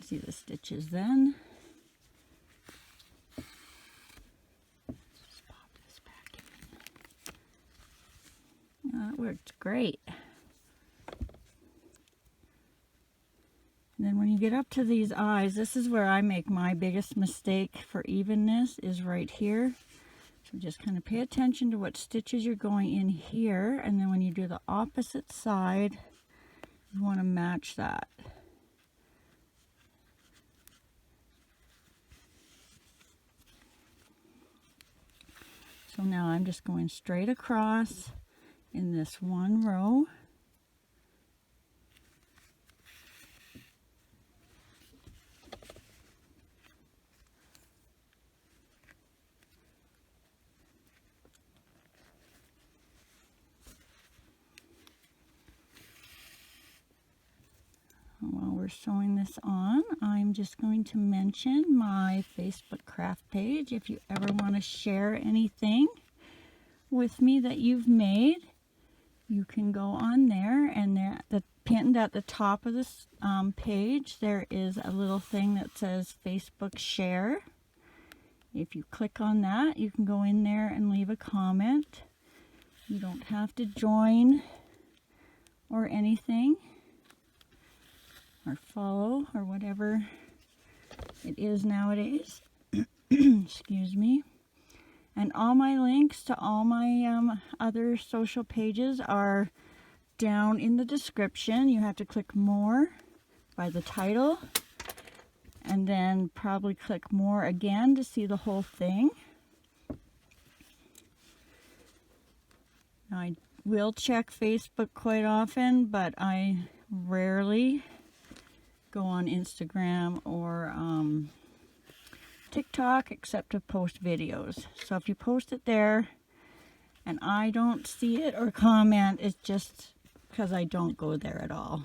see the stitches then. That worked great. And then when you get up to these eyes, this is where I make my biggest mistake for evenness, is right here. So just kind of pay attention to what stitches you're going in here, and then when you do the opposite side, you want to match that. So now I'm just going straight across in this one row. While we're sewing this on, I'm just going to mention my Facebook craft page. If you ever want to share anything with me that you've made, you can go on there, and pinned at the top of this page, there is a little thing that says Facebook share. If you click on that, you can go in there and leave a comment. You don't have to join or anything, or follow, or whatever it is nowadays. Excuse me. And all my links to all my other social pages are down in the description. You have to click more by the title, and then probably click more again to see the whole thing. Now, I will check Facebook quite often, but I rarely go on Instagram or TikTok except to post videos. So if you post it there and I don't see it or comment, it's just because I don't go there at all.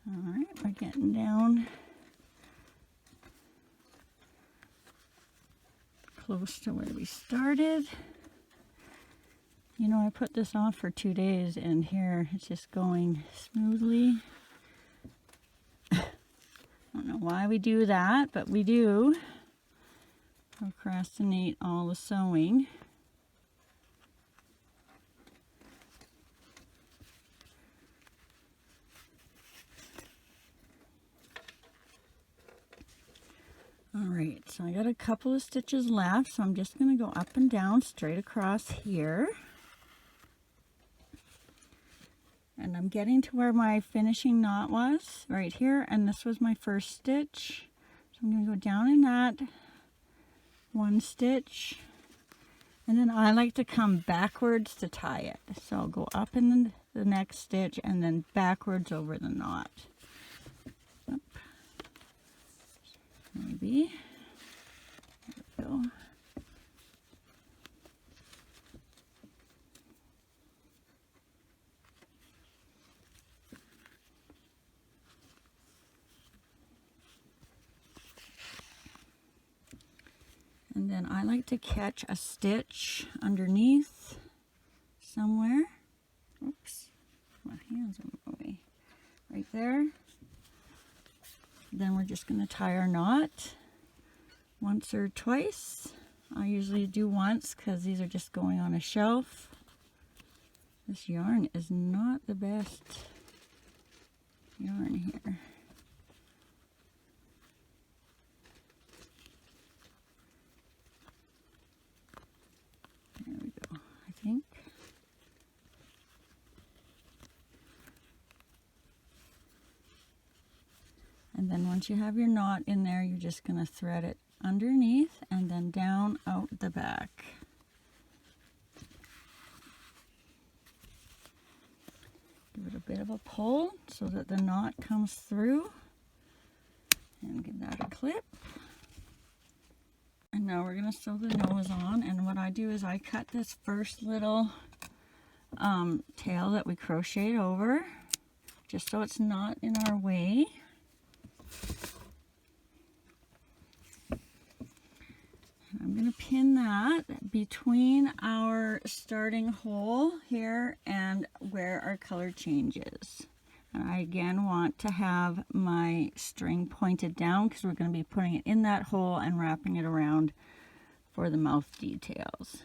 Alright, we're getting down close to where we started. You know, I put this off for 2 days and here it's just going smoothly. I don't know why we do that, but we do. Procrastinate all the sewing. Alright, so I got a couple of stitches left, so I'm just going to go up and down straight across here. And I'm getting to where my finishing knot was, right here, and this was my first stitch. So I'm going to go down in that one stitch, and then I like to come backwards to tie it. So I'll go up in the next stitch and then backwards over the knot. Oop. Maybe. There we go. And then I like to catch a stitch underneath somewhere. Oops, my hands are in the way. Right there. Then we're just going to tie our knot once or twice. I usually do once because these are just going on a shelf. This yarn is not the best yarn here. There we go, I think. And then once you have your knot in there, you're just going to thread it underneath and then down out the back. Give it a bit of a pull so that the knot comes through. And give that a clip. And now we're going to sew the nose on, and what I do is I cut this first little tail that we crocheted over, just so it's not in our way. And I'm going to pin that between our starting hole here and where our color changes. And I again want to have my string pointed down because we're going to be putting it in that hole and wrapping it around for the mouth details.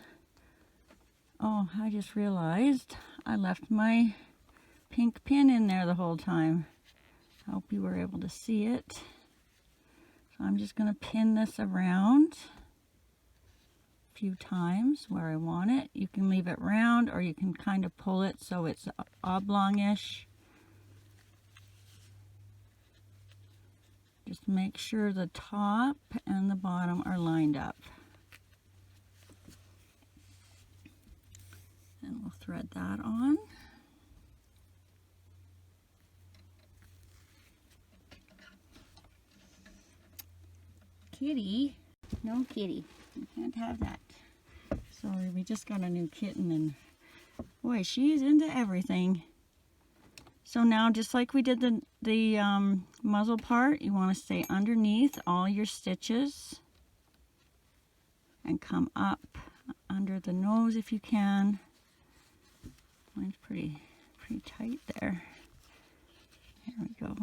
Oh, I just realized I left my pink pin in there the whole time. I hope you were able to see it. So I'm just going to pin this around a few times where I want it. You can leave it round or you can kind of pull it so it's oblongish. Just make sure the top and the bottom are lined up. And we'll thread that on. Kitty? No kitty. You can't have that. Sorry, we just got a new kitten and boy, she's into everything. So now, just like we did the muzzle part, you want to stay underneath all your stitches and come up under the nose if you can. Mine's pretty tight there. There we go.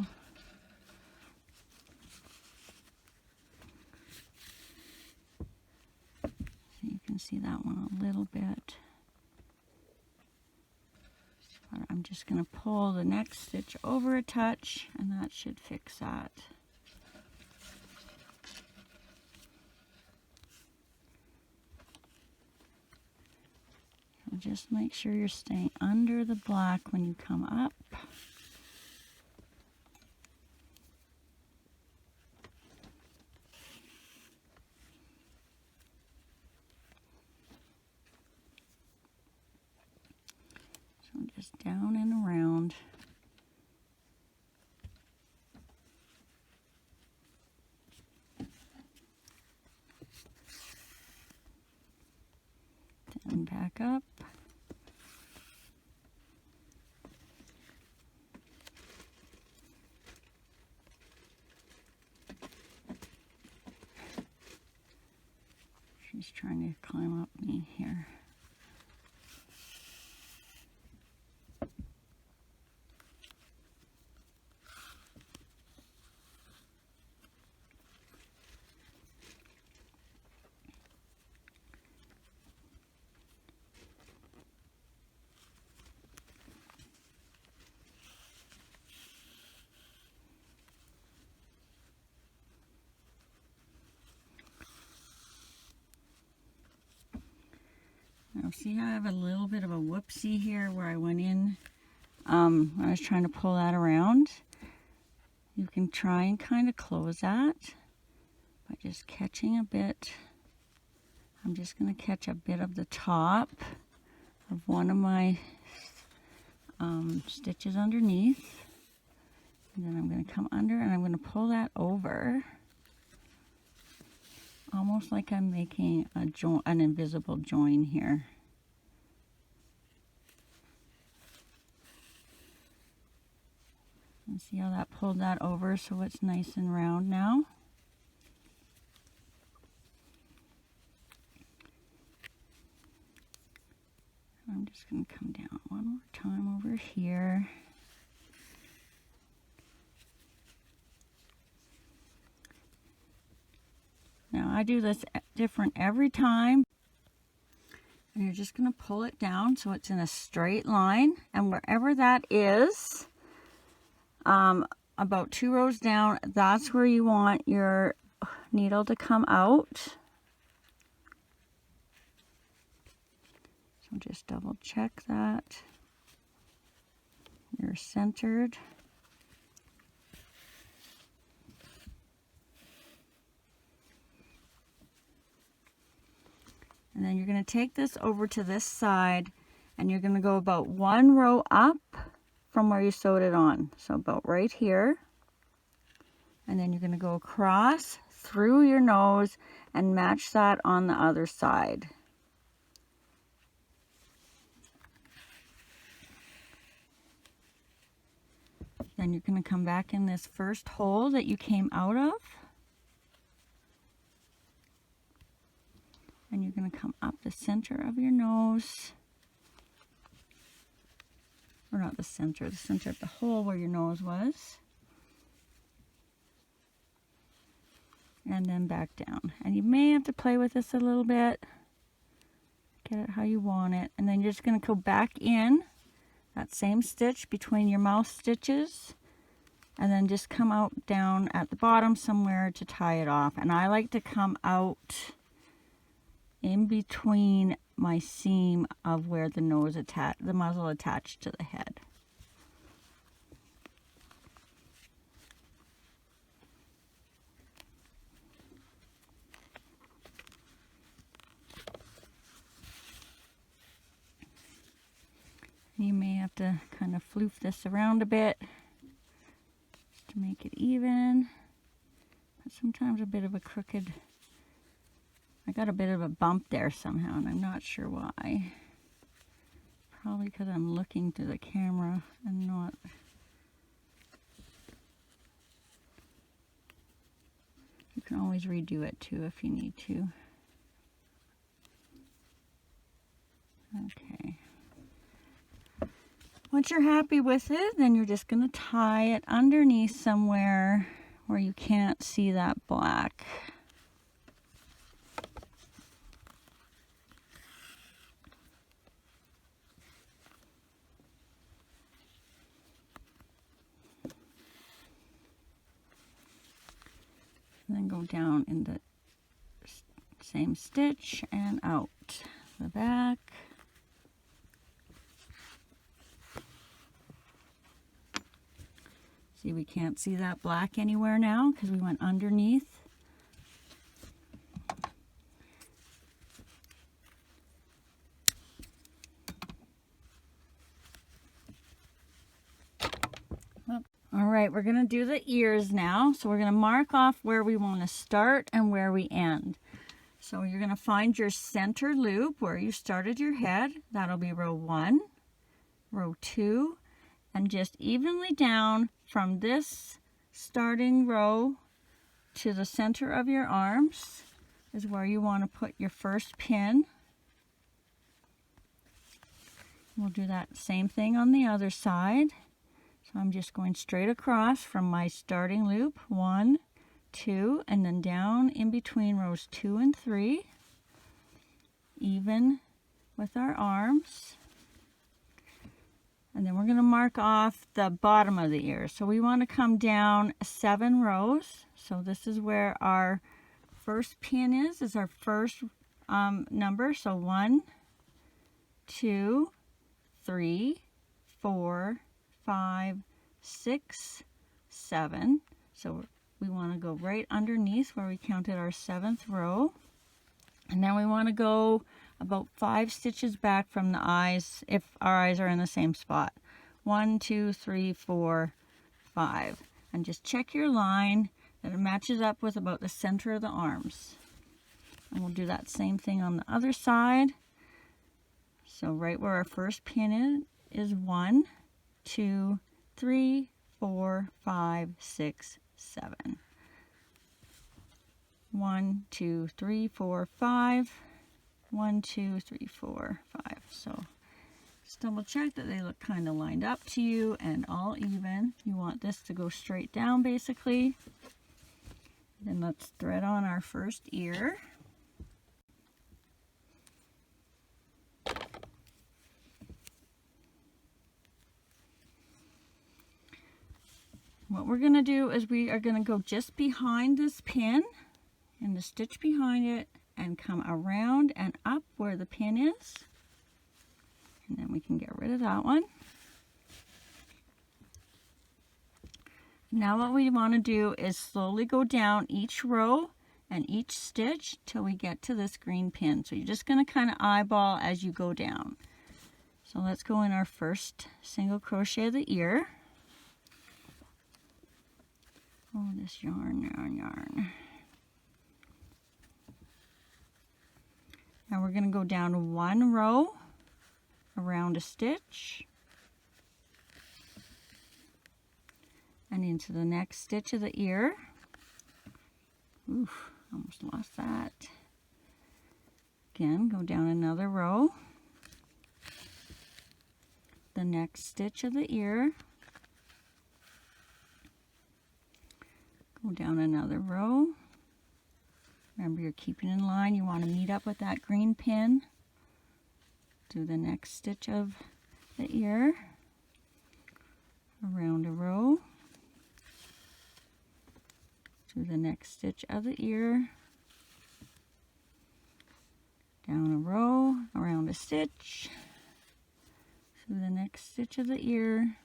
So you can can see that one a little bit. But I'm just going to pull the next stitch over a touch, and that should fix that. So just make sure you're staying under the black when you come up. Just down and around. Then back up. She's trying to climb up me here. Now see how I have a little bit of a whoopsie here where I went in when I was trying to pull that around. You can try and kind of close that by just catching a bit. I'm just going to catch a bit of the top of one of my stitches underneath. And then I'm going to come under and I'm going to pull that over. Almost like I'm making an invisible join here. And see how that pulled that over so it's nice and round now. I'm just going to come down one more time over here. Now I do this different every time. And you're just going to pull it down so it's in a straight line. And wherever that is, about 2 rows down, that's where you want your needle to come out. So just double check that you're centered. And then you're going to take this over to this side and you're going to go about 1 row up from where you sewed it on. So about right here. And then you're going to go across through your nose and match that on the other side. Then you're going to come back in this first hole that you came out of. And you're going to come up the center of your nose. Or not the center of the hole where your nose was. And then back down. And you may have to play with this a little bit. Get it how you want it. And then you're just going to go back in that same stitch between your mouth stitches. And then just come out down at the bottom somewhere to tie it off. And I like to come out in between my seam of where the nose the muzzle attached to the head. You may have to kind of floof this around a bit just to make it even. But sometimes a bit of a crooked. I got a bit of a bump there somehow, and I'm not sure why. Probably because I'm looking to the camera and not. You can always redo it too if you need to. Okay. Once you're happy with it, then you're just going to tie it underneath somewhere where you can't see that black. and then go down in the same stitch and out the back. See, we can't see that black anywhere now because we went underneath. All right, we're going to do the ears now. So we're going to mark off where we want to start and where we end. So you're going to find your center loop where you started your head. That'll be row 1, row 2, and just evenly down from this starting row to the center of your arms is where you want to put your first pin. We'll do that same thing on the other side. So I'm just going straight across from my starting loop, 1, 2, and then down in between rows 2 and 3, even with our arms. And then we're going to mark off the bottom of the ear. So we want to come down 7 rows. So this is where our first pin is our first number. So 1, 2, 3, 4, 5, 6, 7. So we want to go right underneath where we counted our 7th row. And then we want to go about 5 stitches back from the eyes if our eyes are in the same spot. 1, 2, 3, 4, 5. And just check your line that it matches up with about the center of the arms. And we'll do that same thing on the other side. So right where our first pin is 1, 2, 3, 4, 5, 6, 7. 1, 2, 3, 4, 5. 1, 2, 3, 4, 5. So just double check that they look kind of lined up to you and all even. You want this to go straight down basically. Then let's thread on our first ear. What we're going to do is we are going to go just behind this pin and the stitch behind it and come around and up where the pin is. And then we can get rid of that one. Now what we want to do is slowly go down each row and each stitch till we get to this green pin. So you're just going to kind of eyeball as you go down. So let's go in our first single crochet of the ear. Oh, this yarn. Now we're going to go down 1 row around a stitch and into the next stitch of the ear. Oof, almost lost that. Again, go down another row. The next stitch of the ear. Go down another row. Remember, you're keeping in line. You want to meet up with that green pin. Do the next stitch of the ear. Around a row. Do the next stitch of the ear. Down a row, around a stitch. Do the next stitch of the ear.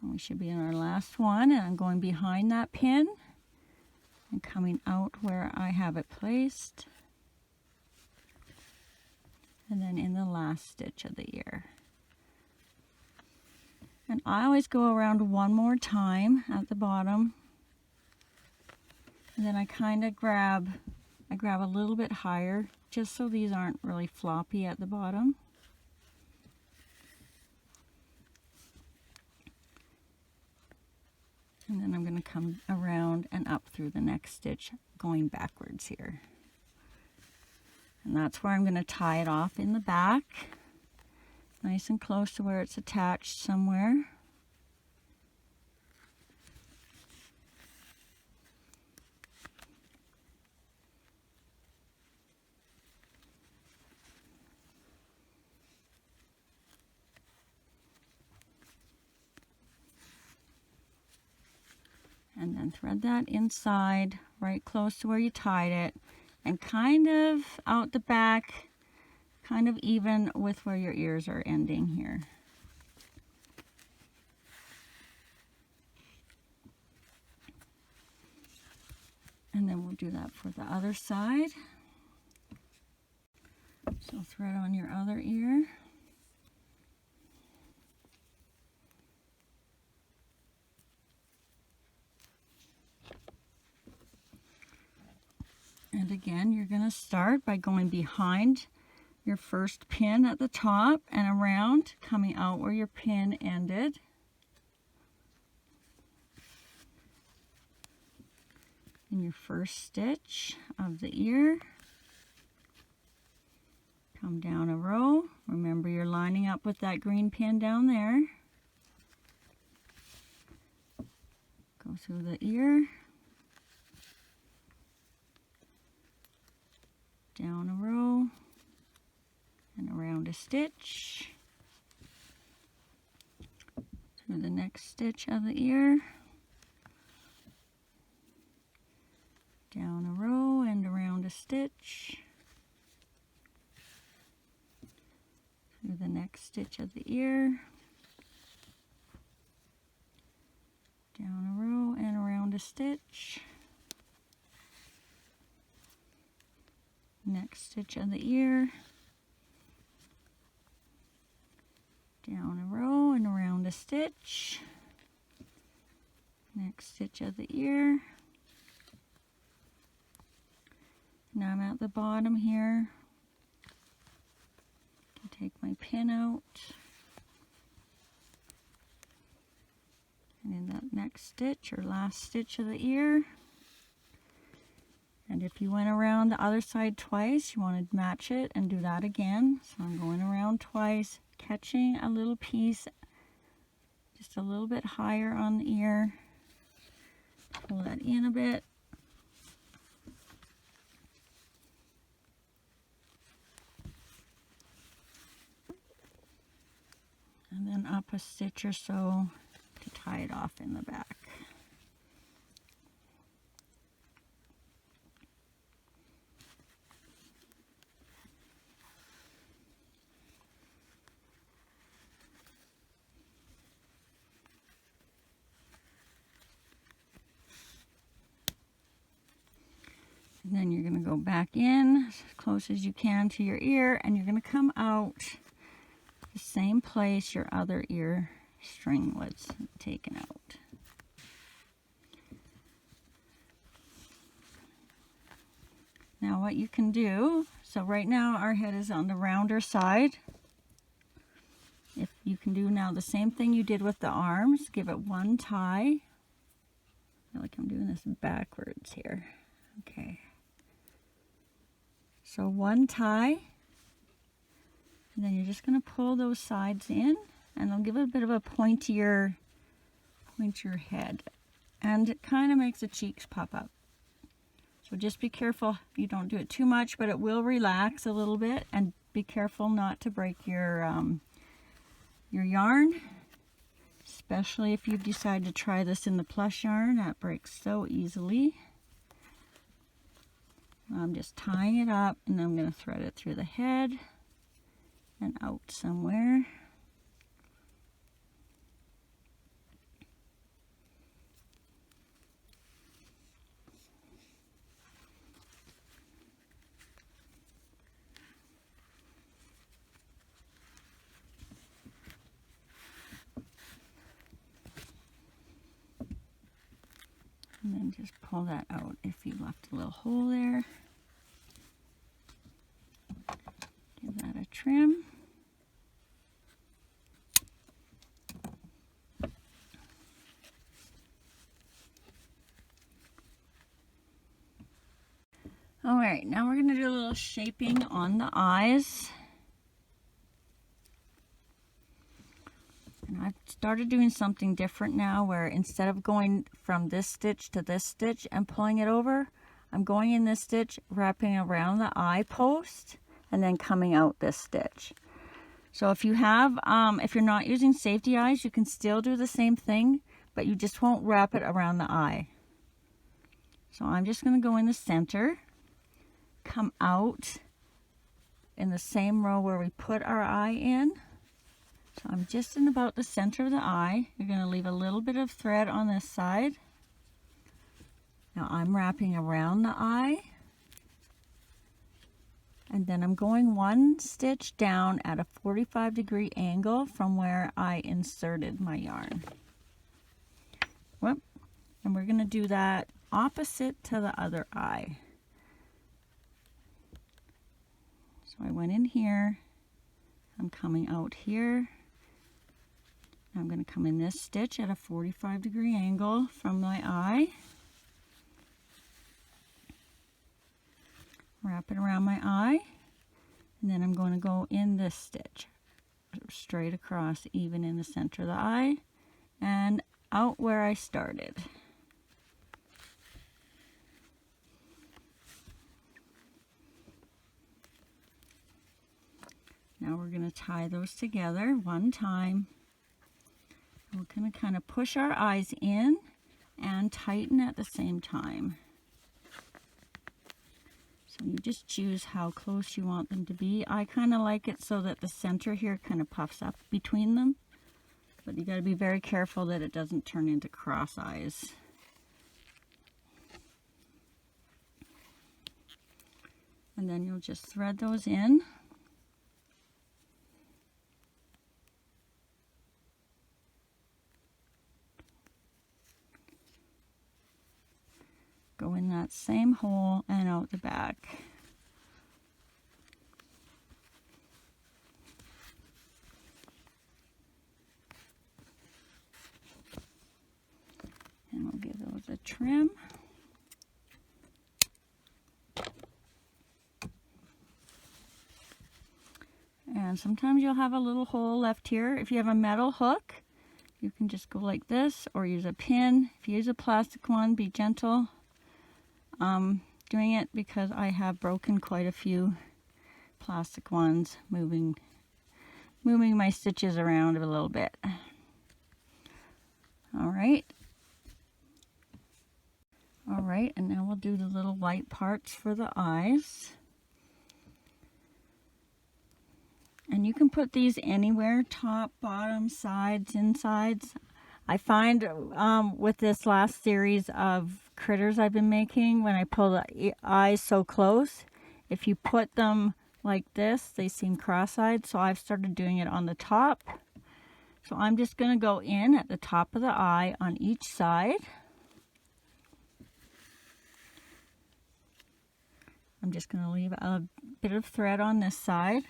And we should be in our last one, and I'm going behind that pin and coming out where I have it placed, and then in the last stitch of the ear. And I always go around one more time at the bottom, and then I kind of grab a little bit higher just so these aren't really floppy at the bottom. And then I'm going to come around and up through the next stitch, going backwards here. And that's where I'm going to tie it off in the back, nice and close to where it's attached somewhere. And then thread that inside, right close to where you tied it, and kind of out the back, kind of even with where your ears are ending here. And then we'll do that for the other side. So thread on your other ear. And again, you're going to start by going behind your first pin at the top and around, coming out where your pin ended. In your first stitch of the ear. Come down a row. Remember, you're lining up with that green pin down there. Go through the ear. Down a row. And around a stitch. Through the next stitch of the ear. Down a row and around a stitch. Through the next stitch of the ear. Down a row and around a stitch. Next stitch of the ear. Down a row and around a stitch. Next stitch of the ear. Now I'm at the bottom here. I'll take my pin out. And in that next stitch or last stitch of the ear. And if you went around the other side twice, you want to match it and do that again. So I'm going around twice, catching a little piece just a little bit higher on the ear. Pull that in a bit. And then up a stitch or so to tie it off in the back. And then you're going to go back in as close as you can to your ear, and you're going to come out the same place your other ear string was taken out. Now what you can do, so right now our head is on the rounder side. If you can do now the same thing you did with the arms, give it one tie. I feel like I'm doing this backwards here. Okay. So one tie. And then you're just going to pull those sides in, and it'll give it a bit of a pointier head. And it kind of makes the cheeks pop up. So just be careful you don't do it too much, but it will relax a little bit. And be careful not to break your yarn. Especially if you decide to try this in the plush yarn, that breaks so easily. I'm just tying it up, and I'm going to thread it through the head and out somewhere. And then just pull that out if you left a little hole there. Give that a trim. All right, now we're going to do a little shaping on the eyes. And I've started doing something different now, where instead of going from this stitch to this stitch and pulling it over, I'm going in this stitch, wrapping around the eye post, and then coming out this stitch. So if you have, if you're not using safety eyes, you can still do the same thing, but you just won't wrap it around the eye. So I'm just going to go in the center, come out in the same row where we put our eye in. So I'm just in about the center of the eye. You're going to leave a little bit of thread on this side. Now I'm wrapping around the eye. And then I'm going one stitch down at a 45-degree angle from where I inserted my yarn. Whoop. And we're going to do that opposite to the other eye. So I went in here, I'm coming out here. I'm going to come in this stitch at a 45-degree angle from my eye. Wrap it around my eye, and then I'm going to go in this stitch straight across, even in the center of the eye, and out where I started. Now we're going to tie those together one time. We're going to kind of push our eyes in and tighten at the same time. So you just choose how close you want them to be. I kind of like it so that the center here kind of puffs up between them. But you got to be very careful that it doesn't turn into cross eyes. And then you'll just thread those in. Go in that same hole and out the back. And we'll give those a trim. And sometimes you'll have a little hole left here. If you have a metal hook, you can just go like this or use a pin. If you use a plastic one, be gentle. Doing it because I have broken quite a few plastic ones moving my stitches around a little bit. All right, and now we'll do the little white parts for the eyes. And you can put these anywhere, top, bottom, sides, insides. I find with this last series of critters I've been making, when I pull the eyes so close, if you put them like this, they seem cross-eyed, so I've started doing it on the top. So I'm just going to go in at the top of the eye on each side. I'm just going to leave a bit of thread on this side,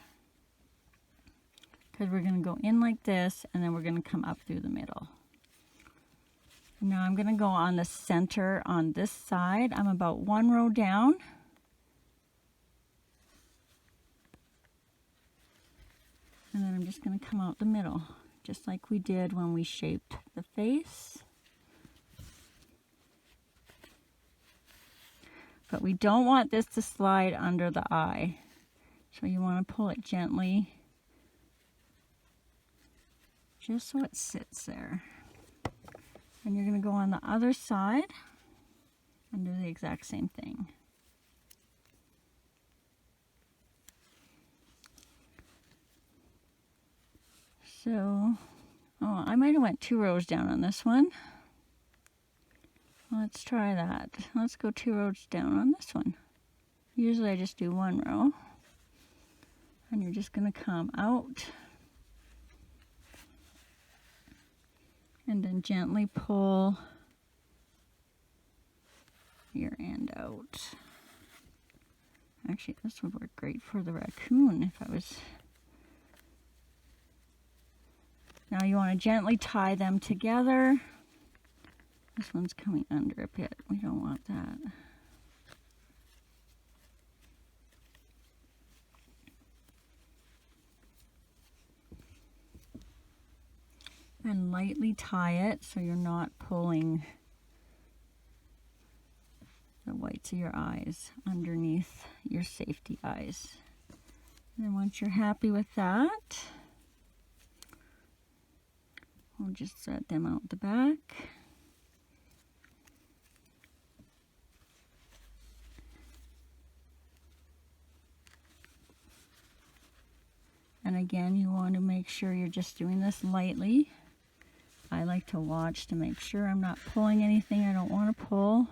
because we're going to go in like this, and then we're going to come up through the middle. Now I'm going to go on the center on this side. I'm about one row down. And then I'm just going to come out the middle, just like we did when we shaped the face. But we don't want this to slide under the eye. So you want to pull it gently, just so it sits there. And you're going to go on the other side and do the exact same thing. So, I might have went 2 rows down on this one. Let's try that. Let's go 2 rows down on this one. Usually I just do 1 row. And you're just going to come out. And then gently pull your end out. Actually, this would work great for the raccoon if I was... Now you want to gently tie them together. This one's coming under a bit. We don't want that. And lightly tie it so you're not pulling the whites of your eyes underneath your safety eyes. And then once you're happy with that, we'll just set them out the back. again, you want to make sure you're just doing this lightly. I like to watch to make sure I'm not pulling anything I don't want to pull.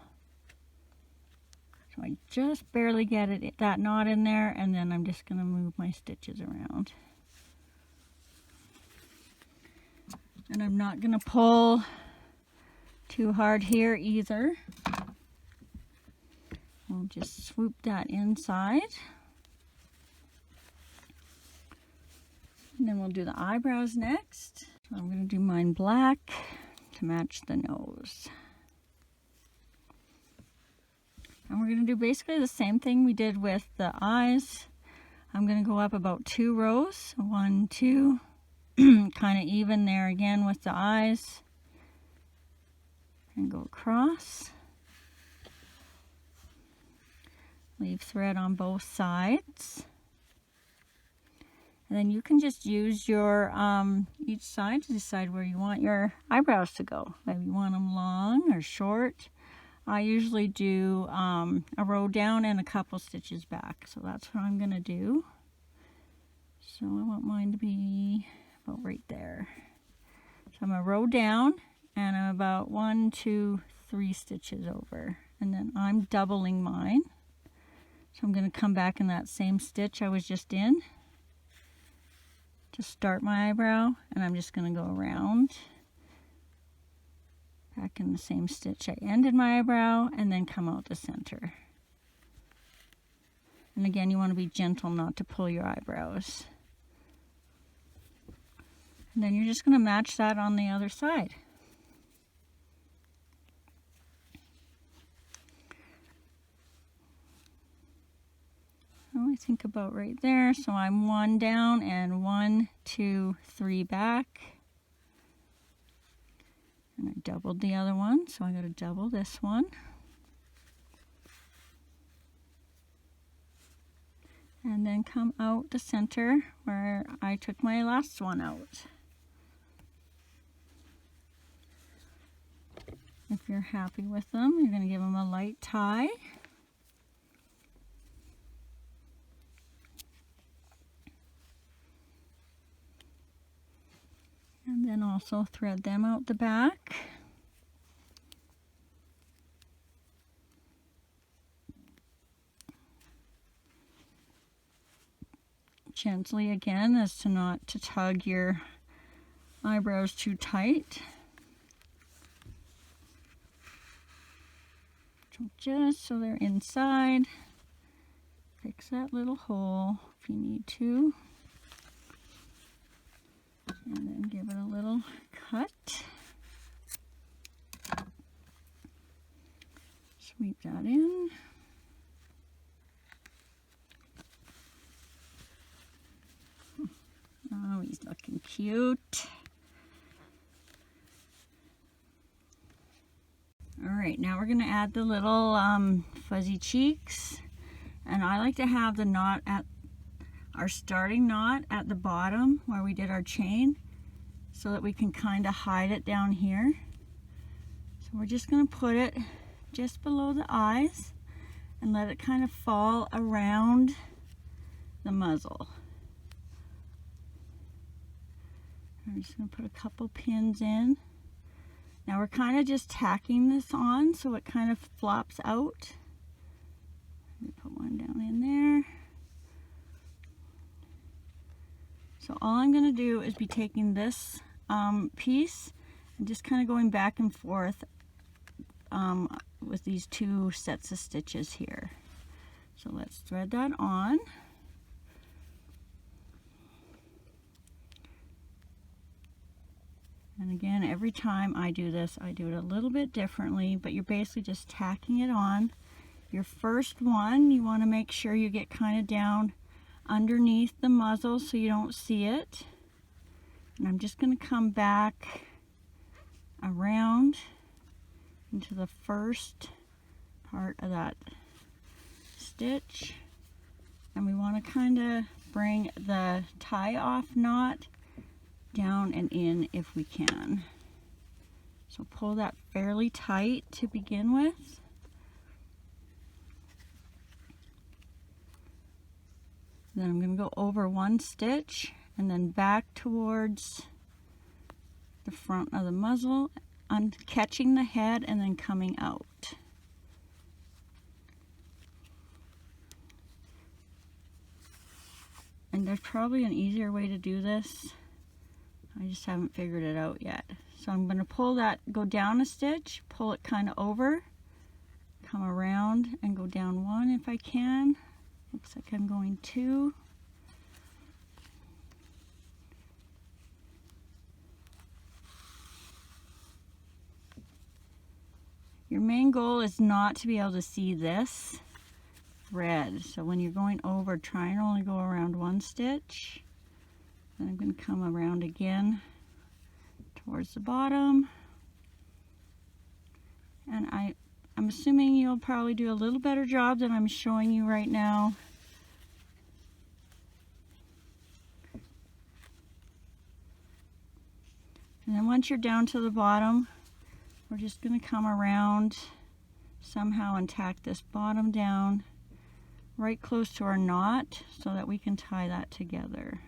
So I just barely get that knot in there, and then I'm just going to move my stitches around. And I'm not going to pull too hard here either. We'll just swoop that inside. And then we'll do the eyebrows next. So I'm going to do mine black to match the nose. And we're going to do basically the same thing we did with the eyes. I'm going to go up about 2 rows. 1, 2, kind of even there again with the eyes. And go across. Leave thread on both sides. And then you can just use your each side to decide where you want your eyebrows to go. Maybe you want them long or short. I usually do a row down and a couple stitches back. So that's what I'm going to do. So I want mine to be about right there. So I'm a row down and I'm about 1, 2, 3 stitches over. And then I'm doubling mine. So I'm going to come back in that same stitch I was just in to start my eyebrow, and I'm just going to go around back in the same stitch I ended my eyebrow, and then come out the center. And again, you want to be gentle not to pull your eyebrows. And then you're just going to match that on the other side. I think about right there. So I'm 1 down and 1, 2, 3 back. And I doubled the other one, so I got to double this one. And then come out the center where I took my last one out. If you're happy with them, you're going to give them a light tie. And then also thread them out the back. Gently again, as to not to tug your eyebrows too tight. So just so they're inside. Fix that little hole if you need to. And then give it a little cut. Sweep that in. Oh, he's looking cute. All right, now we're going to add the little fuzzy cheeks. And I like to have the knot at our starting knot at the bottom where we did our chain, so that we can kind of hide it down here. So we're just going to put it just below the eyes and let it kind of fall around the muzzle. I'm just going to put a couple pins in. Now we're kind of just tacking this on so it kind of flops out. Let me put one down in there. So all I'm going to do is be taking this piece and just kind of going back and forth with these 2 sets of stitches here. So let's thread that on. And again, every time I do this, I do it a little bit differently, but you're basically just tacking it on. Your first one, you want to make sure you get kind of down underneath the muzzle so you don't see it. And I'm just going to come back around into the first part of that stitch, and we want to kind of bring the tie off knot down and in if we can. So pull that fairly tight to begin with. Then I'm going to go over 1 stitch and then back towards the front of the muzzle, catching the head and then coming out. And there's probably an easier way to do this. I just haven't figured it out yet. So I'm going to pull that, go down a stitch, pull it kind of over, come around and go down one if I can. Looks like I'm going two. Your main goal is not to be able to see this thread. So when you're going over, try and only go around one stitch. Then I'm going to come around again towards the bottom. And I'm assuming you'll probably do a little better job than I'm showing you right now. And then once you're down to the bottom, we're just going to come around somehow and tack this bottom down right close to our knot so that we can tie that together.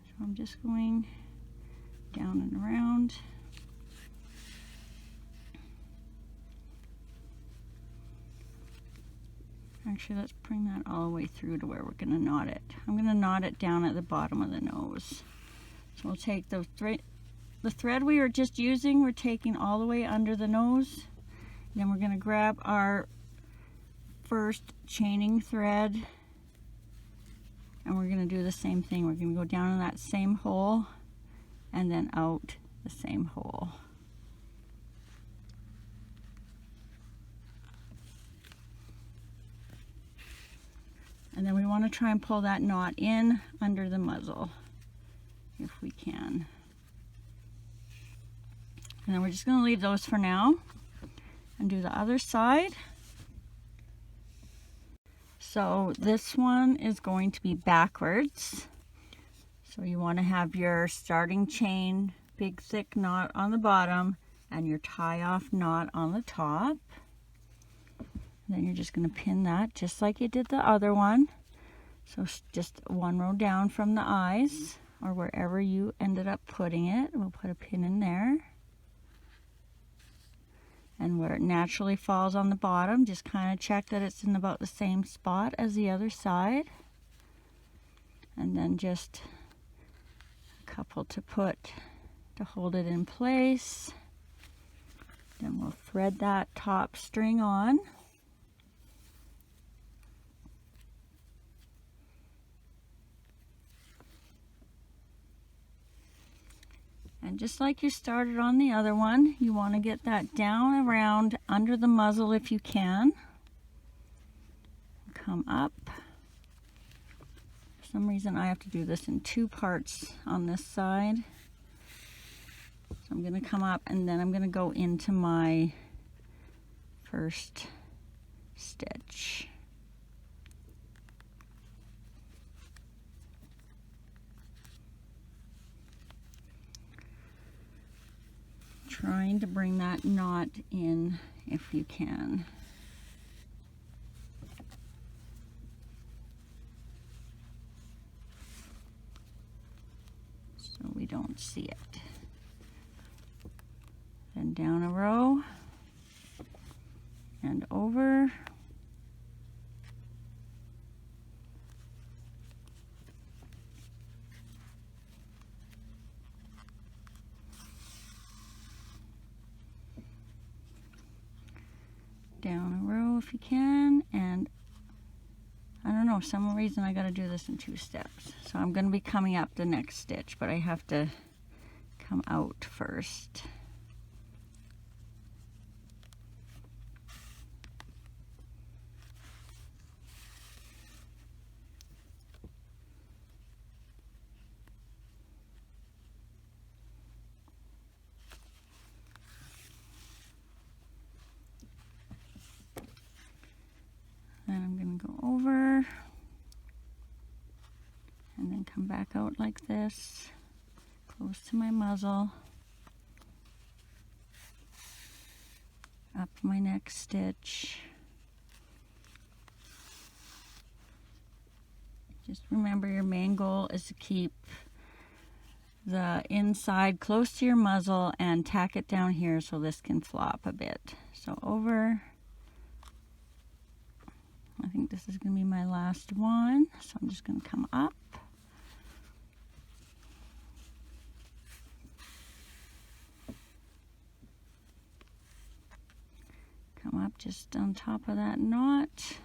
So I'm just going down and around. Actually, let's bring that all the way through to where we're going to knot it. I'm going to knot it down at the bottom of the nose. So we'll take the thread we were just using, we're taking all the way under the nose. Then we're going to grab our first chaining thread and we're going to do the same thing. We're going to go down in that same hole and then out the same hole. And then we want to try and pull that knot in under the muzzle if we can. And then we're just going to leave those for now and do the other side. So this one is going to be backwards. So you want to have your starting chain, big thick knot on the bottom, and your tie-off knot on the top. And then you're just going to pin that just like you did the other one. So just one row down from the eyes, or wherever you ended up putting it. We'll put a pin in there. And where it naturally falls on the bottom, just kind of check that it's in about the same spot as the other side. And then just a couple to hold it in place. Then we'll thread that top string on. And just like you started on the other one, you want to get that down around under the muzzle if you can. Come up. For some reason I have to do this in two parts on this side. So I'm going to come up and then I'm going to go into my first stitch. Trying to bring that knot in if you can. So we don't see it. Then down a row and over. Down a row if you can, and I don't know, some reason I got to do this in two steps. So I'm going to be coming up the next stitch, but I have to come out first. Then I'm going to go over and then come back out like this, close to my muzzle, up my next stitch, Just remember your main goal is to keep the inside close to your muzzle and tack it down here so this can flop a bit. So over. I think this is going to be my last one, so I'm just going to come up. Come up just on top of that knot.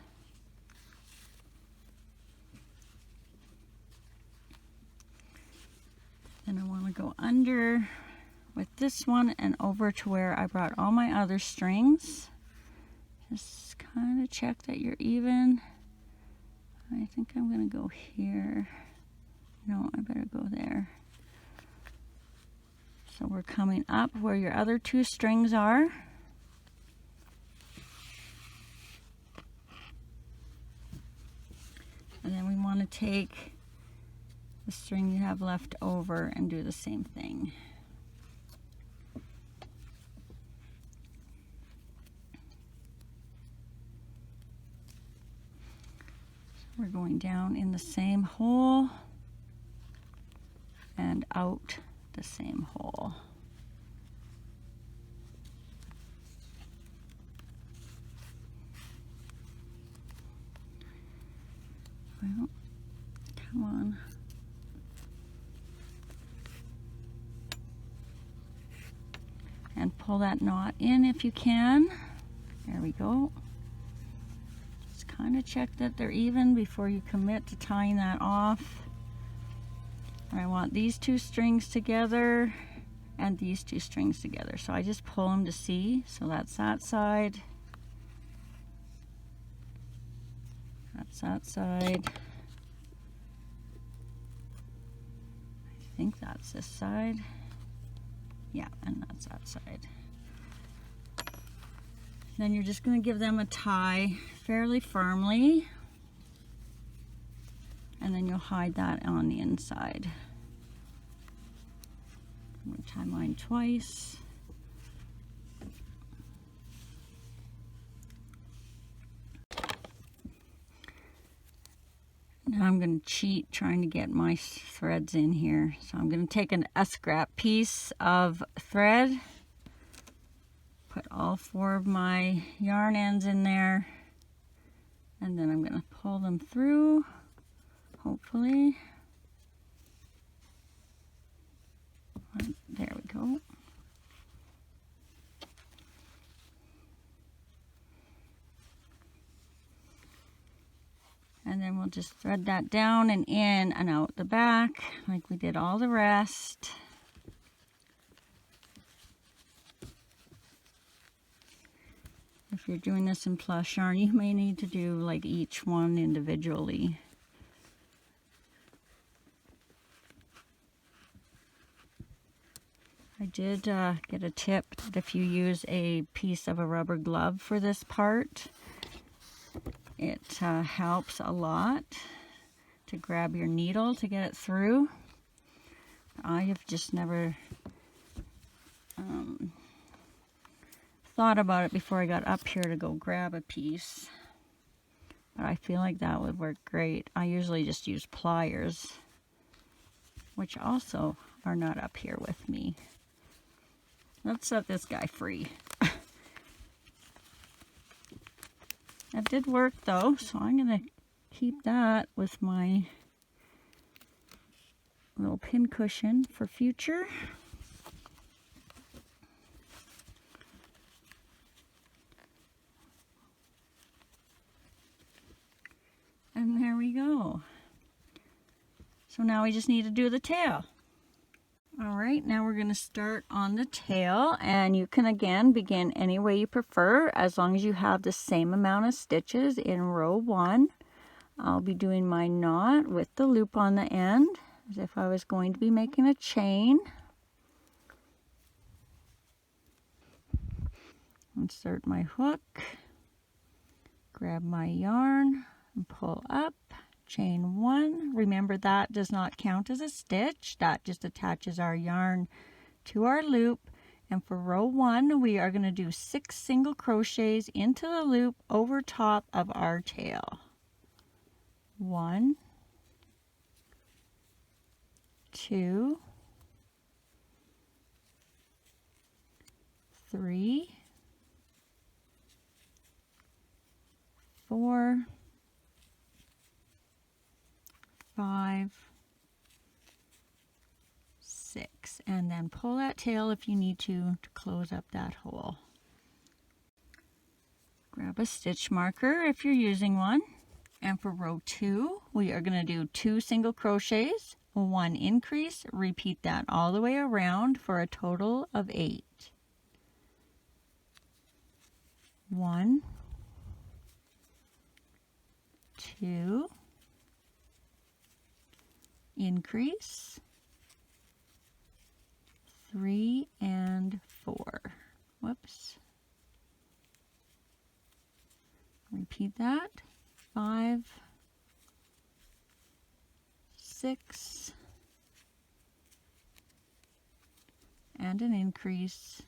Then I want to go under with this one and over to where I brought all my other strings. Just kind of check that you're even. I think I'm going to go here. No, I better go there. So we're coming up where your other two strings are. And then we want to take the string you have left over and do the same thing. We're going down in the same hole and out the same hole. Well, come on. And pull that knot in if you can. There we go. Kind of check that they're even before you commit to tying that off. And I want these two strings together and these two strings together. So I just pull them to see. So that's that side. That's that side. I think that's this side. Yeah, and that's that side. Then you're just going to give them a tie fairly firmly, and then you'll hide that on the inside. I'm going to tie mine twice. Now I'm going to cheat trying to get my threads in here. So I'm going to take a scrap piece of thread. Put all 4 of my yarn ends in there, and then I'm going to pull them through, hopefully. There we go. And then we'll just thread that down and in and out the back like we did all the rest. If you're doing this in plush yarn, you may need to do like each one individually. I did get a tip that if you use a piece of a rubber glove for this part, it helps a lot to grab your needle to get it through. I have just never thought about it before I got up here to go grab a piece, but I feel like that would work great. I usually just use pliers, which also are not up here with me. Let's set this guy free. That did work though, so I'm gonna keep that with my little pin cushion for future. And there we go. So now we just need to do the tail. All right, now we're going to start on the tail, and you can again begin any way you prefer as long as you have the same amount of stitches in row 1. I'll be doing my knot with the loop on the end as if I was going to be making a chain. Insert my hook, grab my yarn, and pull up, chain 1. Remember that does not count as a stitch. That just attaches our yarn to our loop. And for row 1, we are going to do 6 single crochets into the loop over top of our tail. 1, 2, 3, 4, 5, 6, and then pull that tail if you need to close up that hole. Grab a stitch marker if you're using one. And for row 2, we are going to do 2 single crochets, 1 increase, repeat that all the way around for a total of 8. 1, 2, increase, 3 and 4. Whoops. Repeat that. 5, 6, and an increase,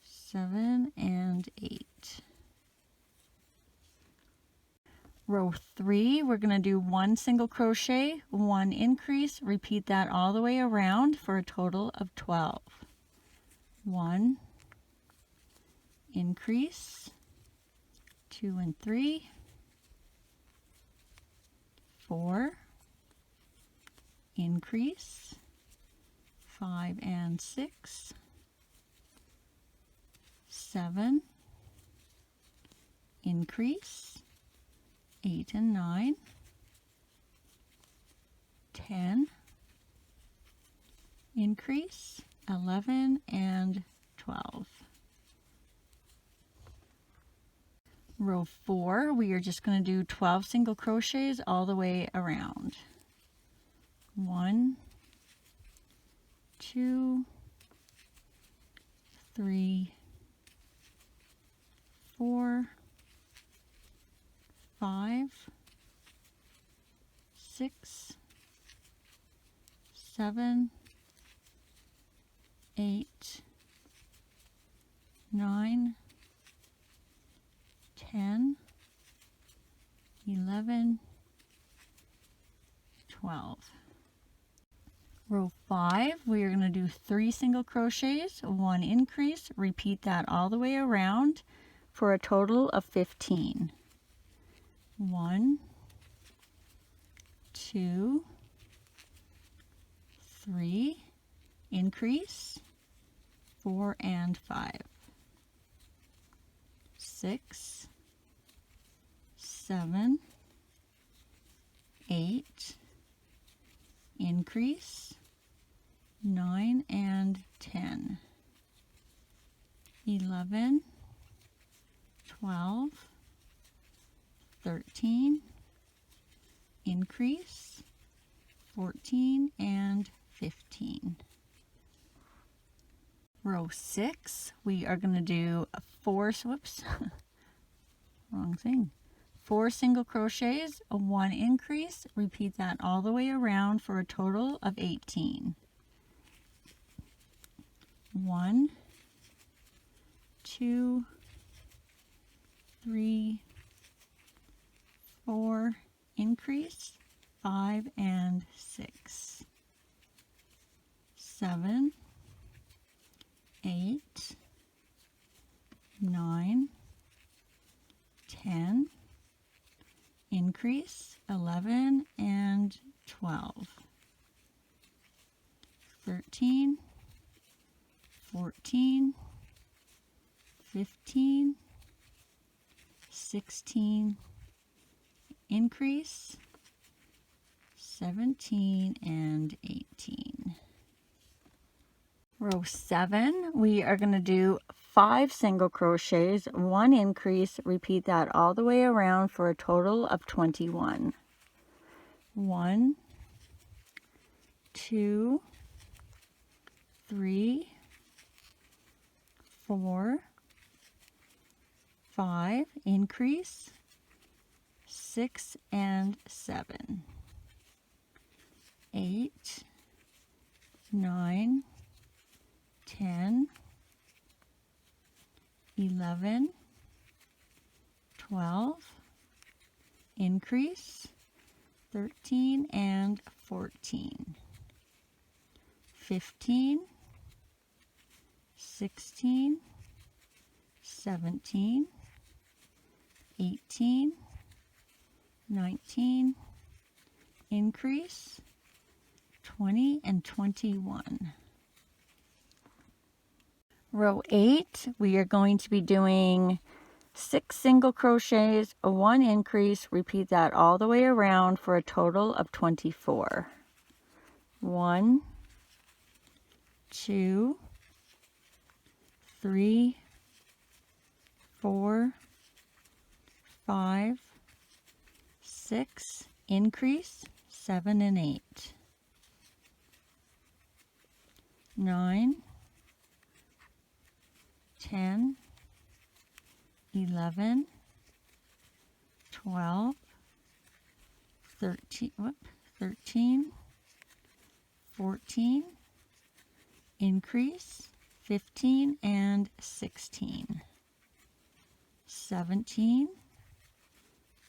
7 and 8. Row 3, we're going to do 1 single crochet, 1 increase, repeat that all the way around for a total of 12. 1, increase, 2 and 3, 4, increase, 5 and 6, 7, increase, 8 and 9, 10, increase, 11 and 12. Row 4, we are just going to do 12 single crochets all the way around. 1, 2, 3, 4, 5, 6, 7, 8, 9, 10, 11, 12. Row 5, we are going to do 3 single crochets, 1 increase, repeat that all the way around for a total of 15. 1, 2, 3, increase, 4 and 5, 6, 7, 8, increase, 9 and 10, 11, 12, 13, increase, 14 and 15. Row 6, we are going to do 4, wrong thing. 4 single crochets, 1 increase, repeat that all the way around for a total of 18. 1, 2, 3, 4, increase, 5 and 6, 7, 8, 9, 10, increase, 11 and 12, 13, 14, 15, 16, increase, 17 and 18. Row 7, we are going to do 5 single crochets, 1 increase, repeat that all the way around for a total of 21. 1, 2, 3, 4, 5, increase, 6 and 7, 8, 9, 10, 11, 12, increase, 13 and 14, 15, 16, 17, 18, 19, increase, 20 and 21. Row 8, we are going to be doing 6 single crochets, 1 increase. Repeat that all the way around for a total of 24. 1, 2, 3, 4, 5, 6, increase, 7 and 8, 9, 10, 11, 12, 13, 14, increase, 15 and 16, 17,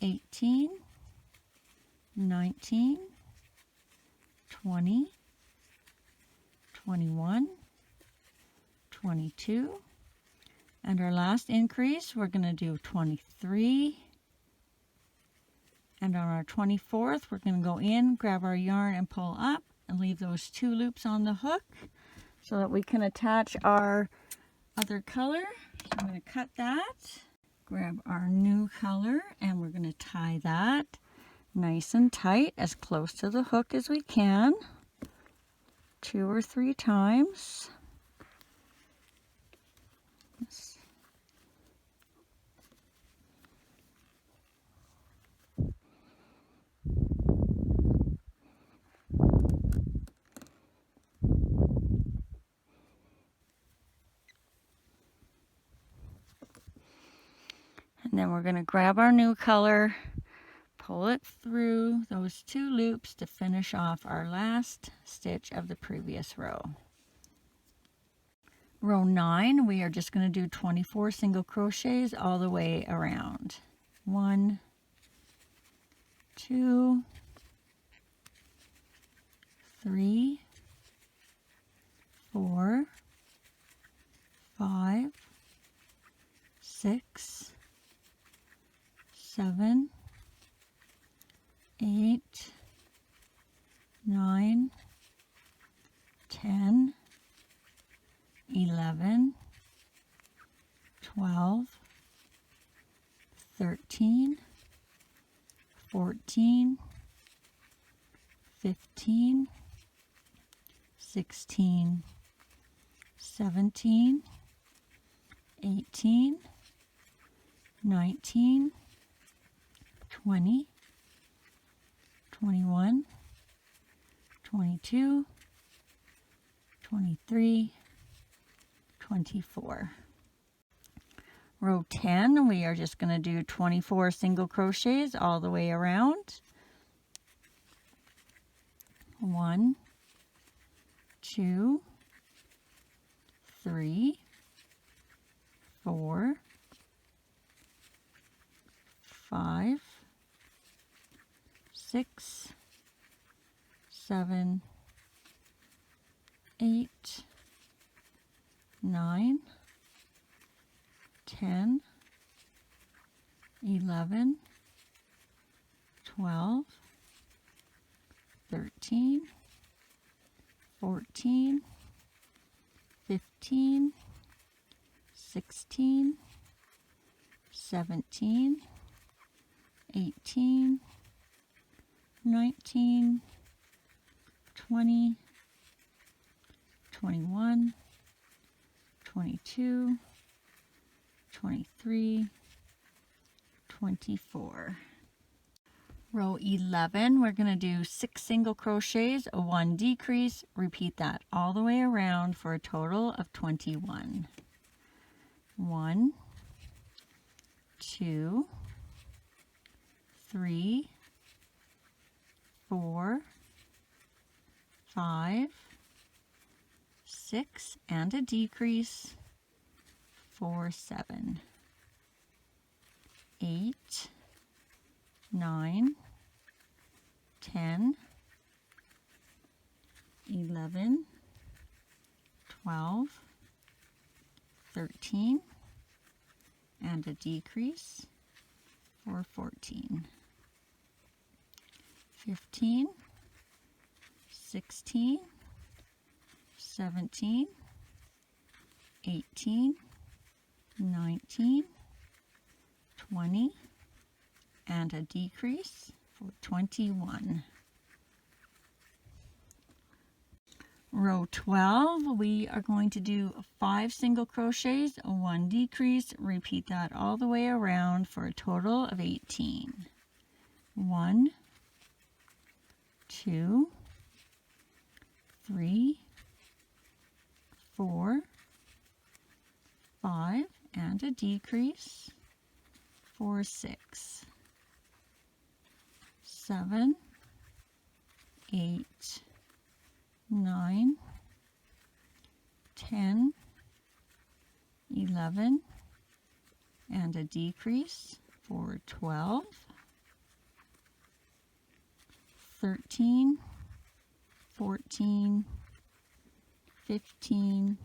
18, 19, 20, 21, 22, and our last increase, we're going to do 23, and on our 24th, we're going to go in, grab our yarn and pull up, and leave those 2 loops on the hook so that we can attach our other color. So I'm going to cut that, grab our new color, and we're going to tie that nice and tight, as close to the hook as we can, 2 or 3 times. And then we're going to grab our new color, pull it through those 2 loops to finish off our last stitch of the previous row. Row 9, we are just going to do 24 single crochets all the way around. 1, 2, 3, 4, 5, 6, 7, 8, 9, 10, 11, 12, 13, 14, 15, 16, 17, 18, 19, 20, 21, 22, 23, 24. Row 10, we are just going to do 24 single crochets all the way around. 1, 2, 3, 4, 5, 6, 7, 8, 9, 10, 11, 12, 13, 14, 15, 16, 17, 18, 19, 20, 21, 22, 23, 24. Row 11, we're going to do 6 single crochets, a 1 decrease. Repeat that all the way around for a total of 21. 1, 2, 3, 4, 5, 6, and a decrease, 4, 7, 8, 9, 10, 11, 12, 13, and a decrease for 14, 15, 16, 17, 18, 19, 20, and a decrease for 21. Row 12, we are going to do 5 single crochets, 1 decrease. Repeat that all the way around for a total of 18. 1, 2, 3, 4, 5, and a decrease for 6, 7, 8, 9, 10, 11, and a decrease for 12, 13, 14, 15,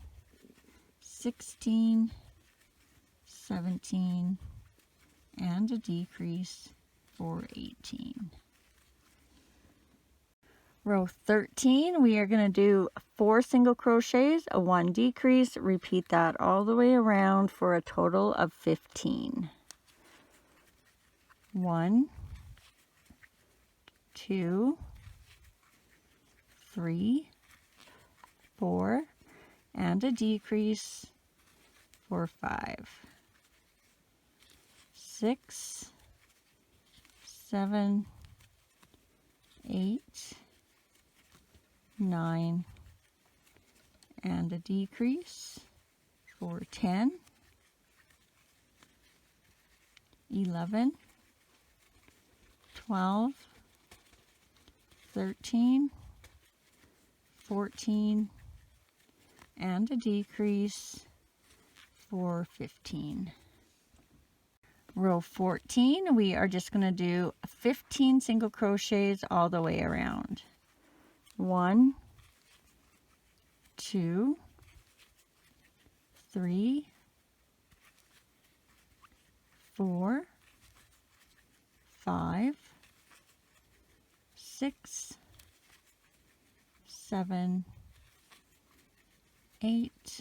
16, 17, and a decrease for 18. Row 13, we are going to do 4 single crochets, a 1 decrease. Repeat that all the way around for a total of 15. 1, 2, 3, 4, and a decrease for 5, 6, 7, 8, 9, and a decrease for 10, 11, 12, 13, 14, and a decrease for 15. Row 14, we are just going to do 15 single crochets all the way around. 1, 2, 3, 4, 5, 6, 7, 8,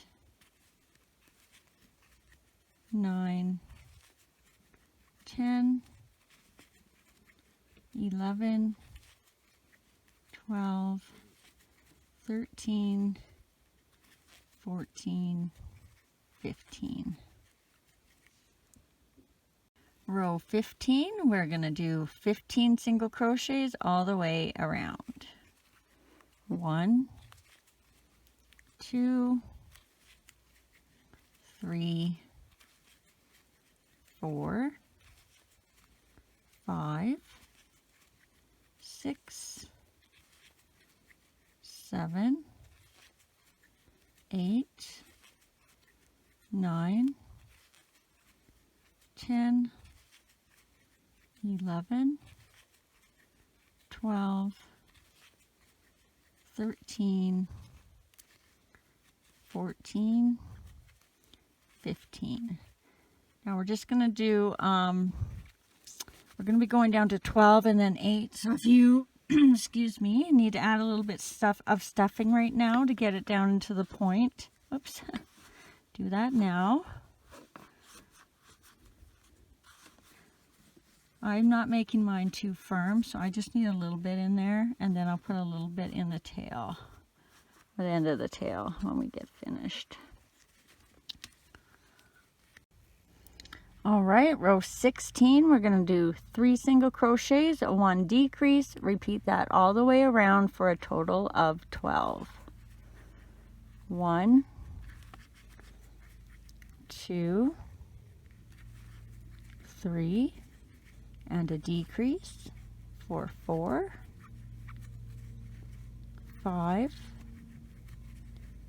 9, 10, 11, 12, 13, 14, 15. Row 15, we're going to do 15 single crochets all the way around. 1, 2, 3, 4, 5, 6, 7, 8, 9, 10, 11, 12, 13, 14, 15. Now we're just going to do, we're going to be going down to 12 and then 8. So if you, excuse me, need to add a little bit of stuffing right now to get it down into the point. Oops. Do that now. I'm not making mine too firm, so I just need a little bit in there, and then I'll put a little bit in the tail, or the end of the tail when we get finished. All right, row 16, we're going to do 3 single crochets, 1 decrease. Repeat that all the way around for a total of 12. 1, 2, 3, and a decrease for 4, 5,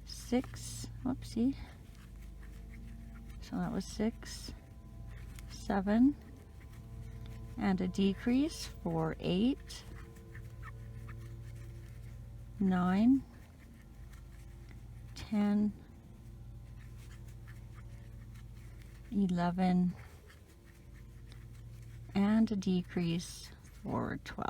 6, whoopsie, so that was 6, 7, and a decrease for 8, 9, 10, 11, and a decrease for 12.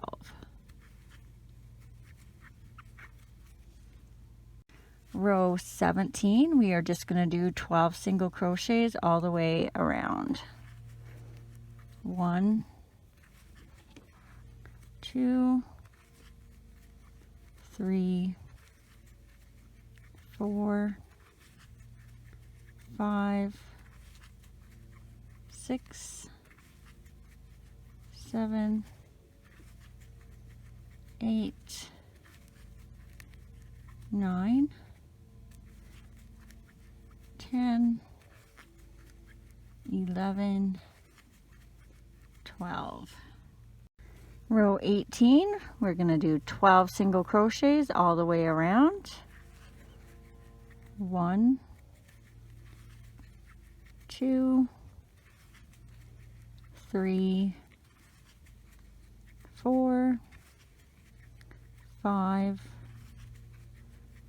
Row 17, we are just going to do 12 single crochets all the way around. 1, 2, 3, 4, 5, 6, 7, 8, 9, 10, 11, 12. Row 18, we're going to do 12 single crochets all the way around. 1, 2, 3, 4, 5,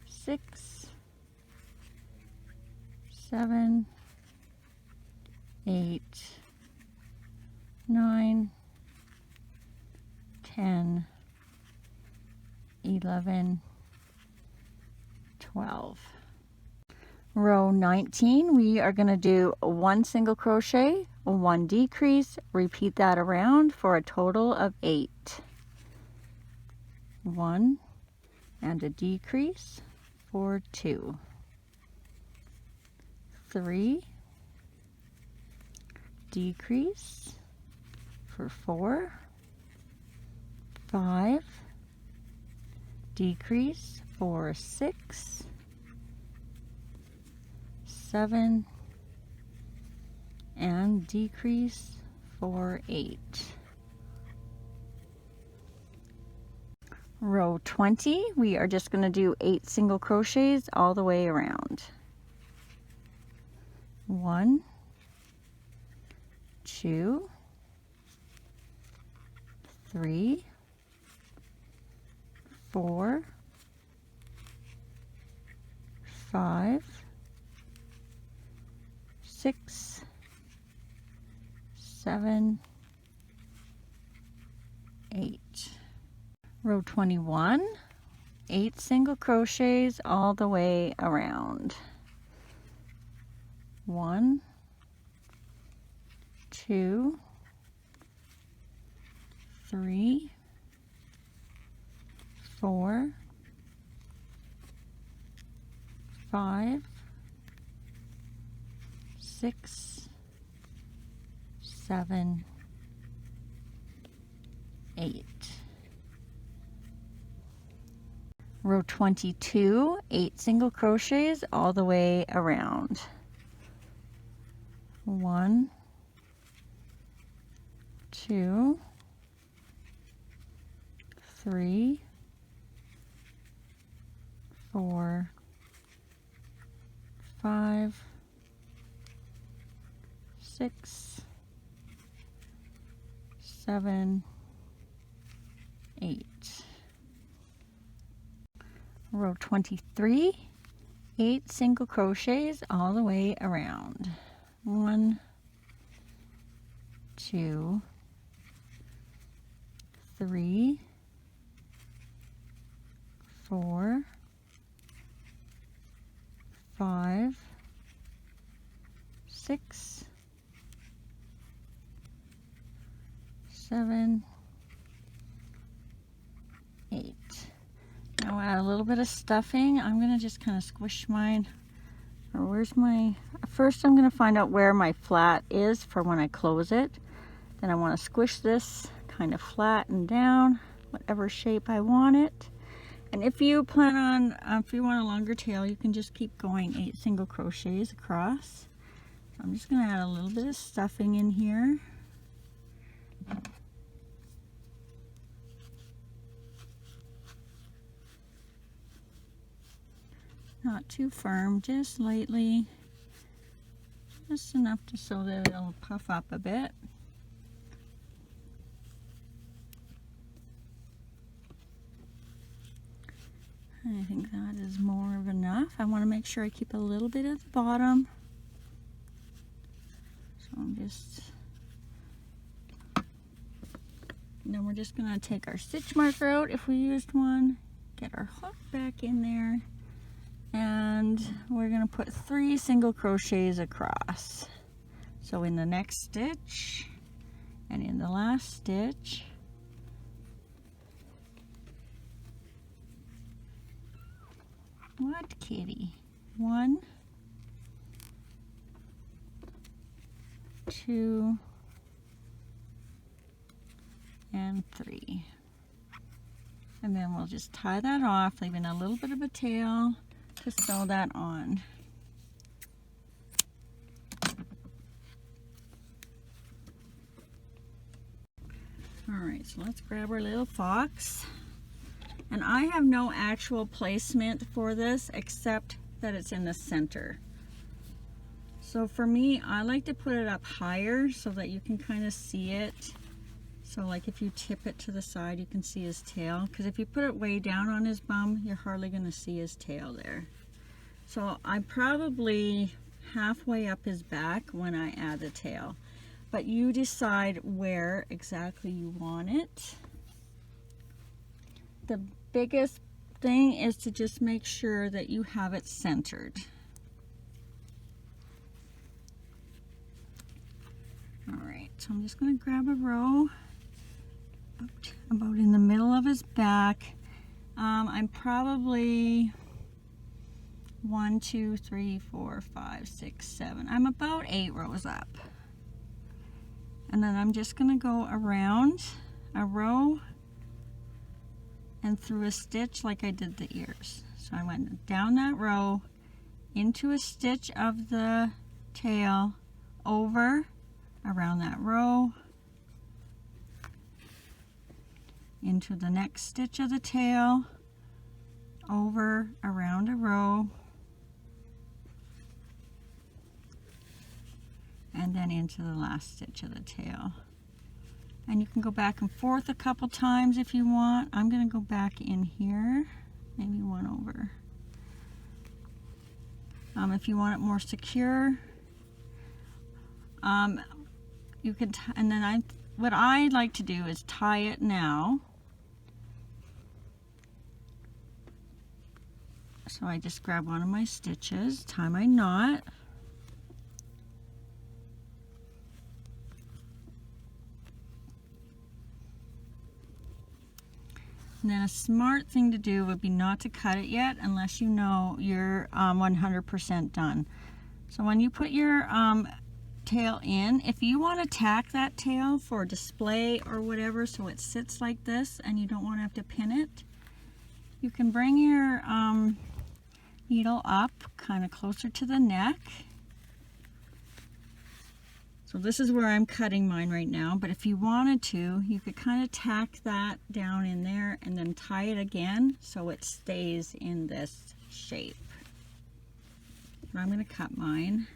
6, 7, 8, 9, 10, 11, 12. Row 19, we are going to do 1 single crochet, 1 decrease, repeat that around for a total of 8. 1 and a decrease for 2. 3, decrease for 4. 5, decrease for 6, 7, and decrease for 8. Row 20, we are just going to do 8 single crochets all the way around. 1, 2, 3, 4, 5, 6, 7, 8. Row 21, 8 single crochets all the way around. 1, 2, 3, 4, 5, 6, 7, 8. Row 22, 8 single crochets all the way around. 1, 2, 3, 4, 5, 6, 7, 8. Row 23, 8 single crochets all the way around. 1, 2, 3, 4, 5, 6, 7, 8. Now add a little bit of stuffing. I'm going to just kind of squish mine. Or where's my... First I'm going to find out where my flat is for when I close it. Then I want to squish this kind of flatten down, whatever shape I want it. And if you plan on, if you want a longer tail, you can just keep going 8 single crochets across. So I'm just going to add a little bit of stuffing in here. Not too firm, just lightly, just enough so that it'll puff up a bit. I think that is more of enough. I want to make sure I keep a little bit at the bottom. So I'm just, then we're just going to take our stitch marker out if we used one, get our hook back in there, and we're going to put 3 single crochets across. So in the next stitch and in the last stitch, what kitty? 1, 2, and 3. And then we'll just tie that off, leaving a little bit of a tail to sew that on. Alright, so let's grab our little fox. And I have no actual placement for this except that it's in the center. So for me, I like to put it up higher so that you can kind of see it. So like if you tip it to the side, you can see his tail. Because if you put it way down on his bum, you're hardly going to see his tail there. So I'm probably halfway up his back when I add the tail. But you decide where exactly you want it. The biggest thing is to just make sure that you have it centered. Alright, so I'm just going to grab a row about in the middle of his back. I'm probably 1, 2, 3, 4, 5, 6, 7. I'm about 8 rows up. And then I'm just going to go around a row and through a stitch like I did the ears. So I went down that row, into a stitch of the tail, over, around that row, into the next stitch of the tail, over, around a row, and then into the last stitch of the tail. And you can go back and forth a couple times if you want. I'm going to go back in here, maybe one over. If you want it more secure, you can, and then what I like to do is tie it now. So I just grab one of my stitches, tie my knot. And then a smart thing to do would be not to cut it yet unless you know you're 100% done. So when you put your tail in, if you want to tack that tail for display or whatever so it sits like this and you don't want to have to pin it, you can bring your needle up kind of closer to the neck. So this is where I'm cutting mine right now, but if you wanted to, you could kind of tack that down in there and then tie it again so it stays in this shape. But I'm going to cut mine.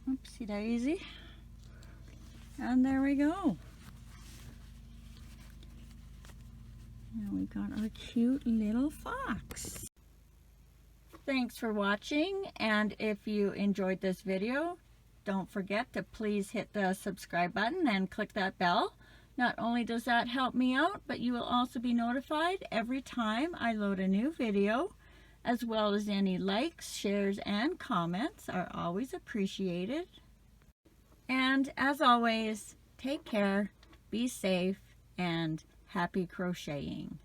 Oopsie daisy. And there we go. Now we got our cute little fox. Thanks for watching, and if you enjoyed this video, don't forget to please hit the subscribe button and click that bell. Not only does that help me out, but you will also be notified every time I load a new video, as well as any likes, shares, and comments are always appreciated. And as always, take care, be safe, and happy crocheting.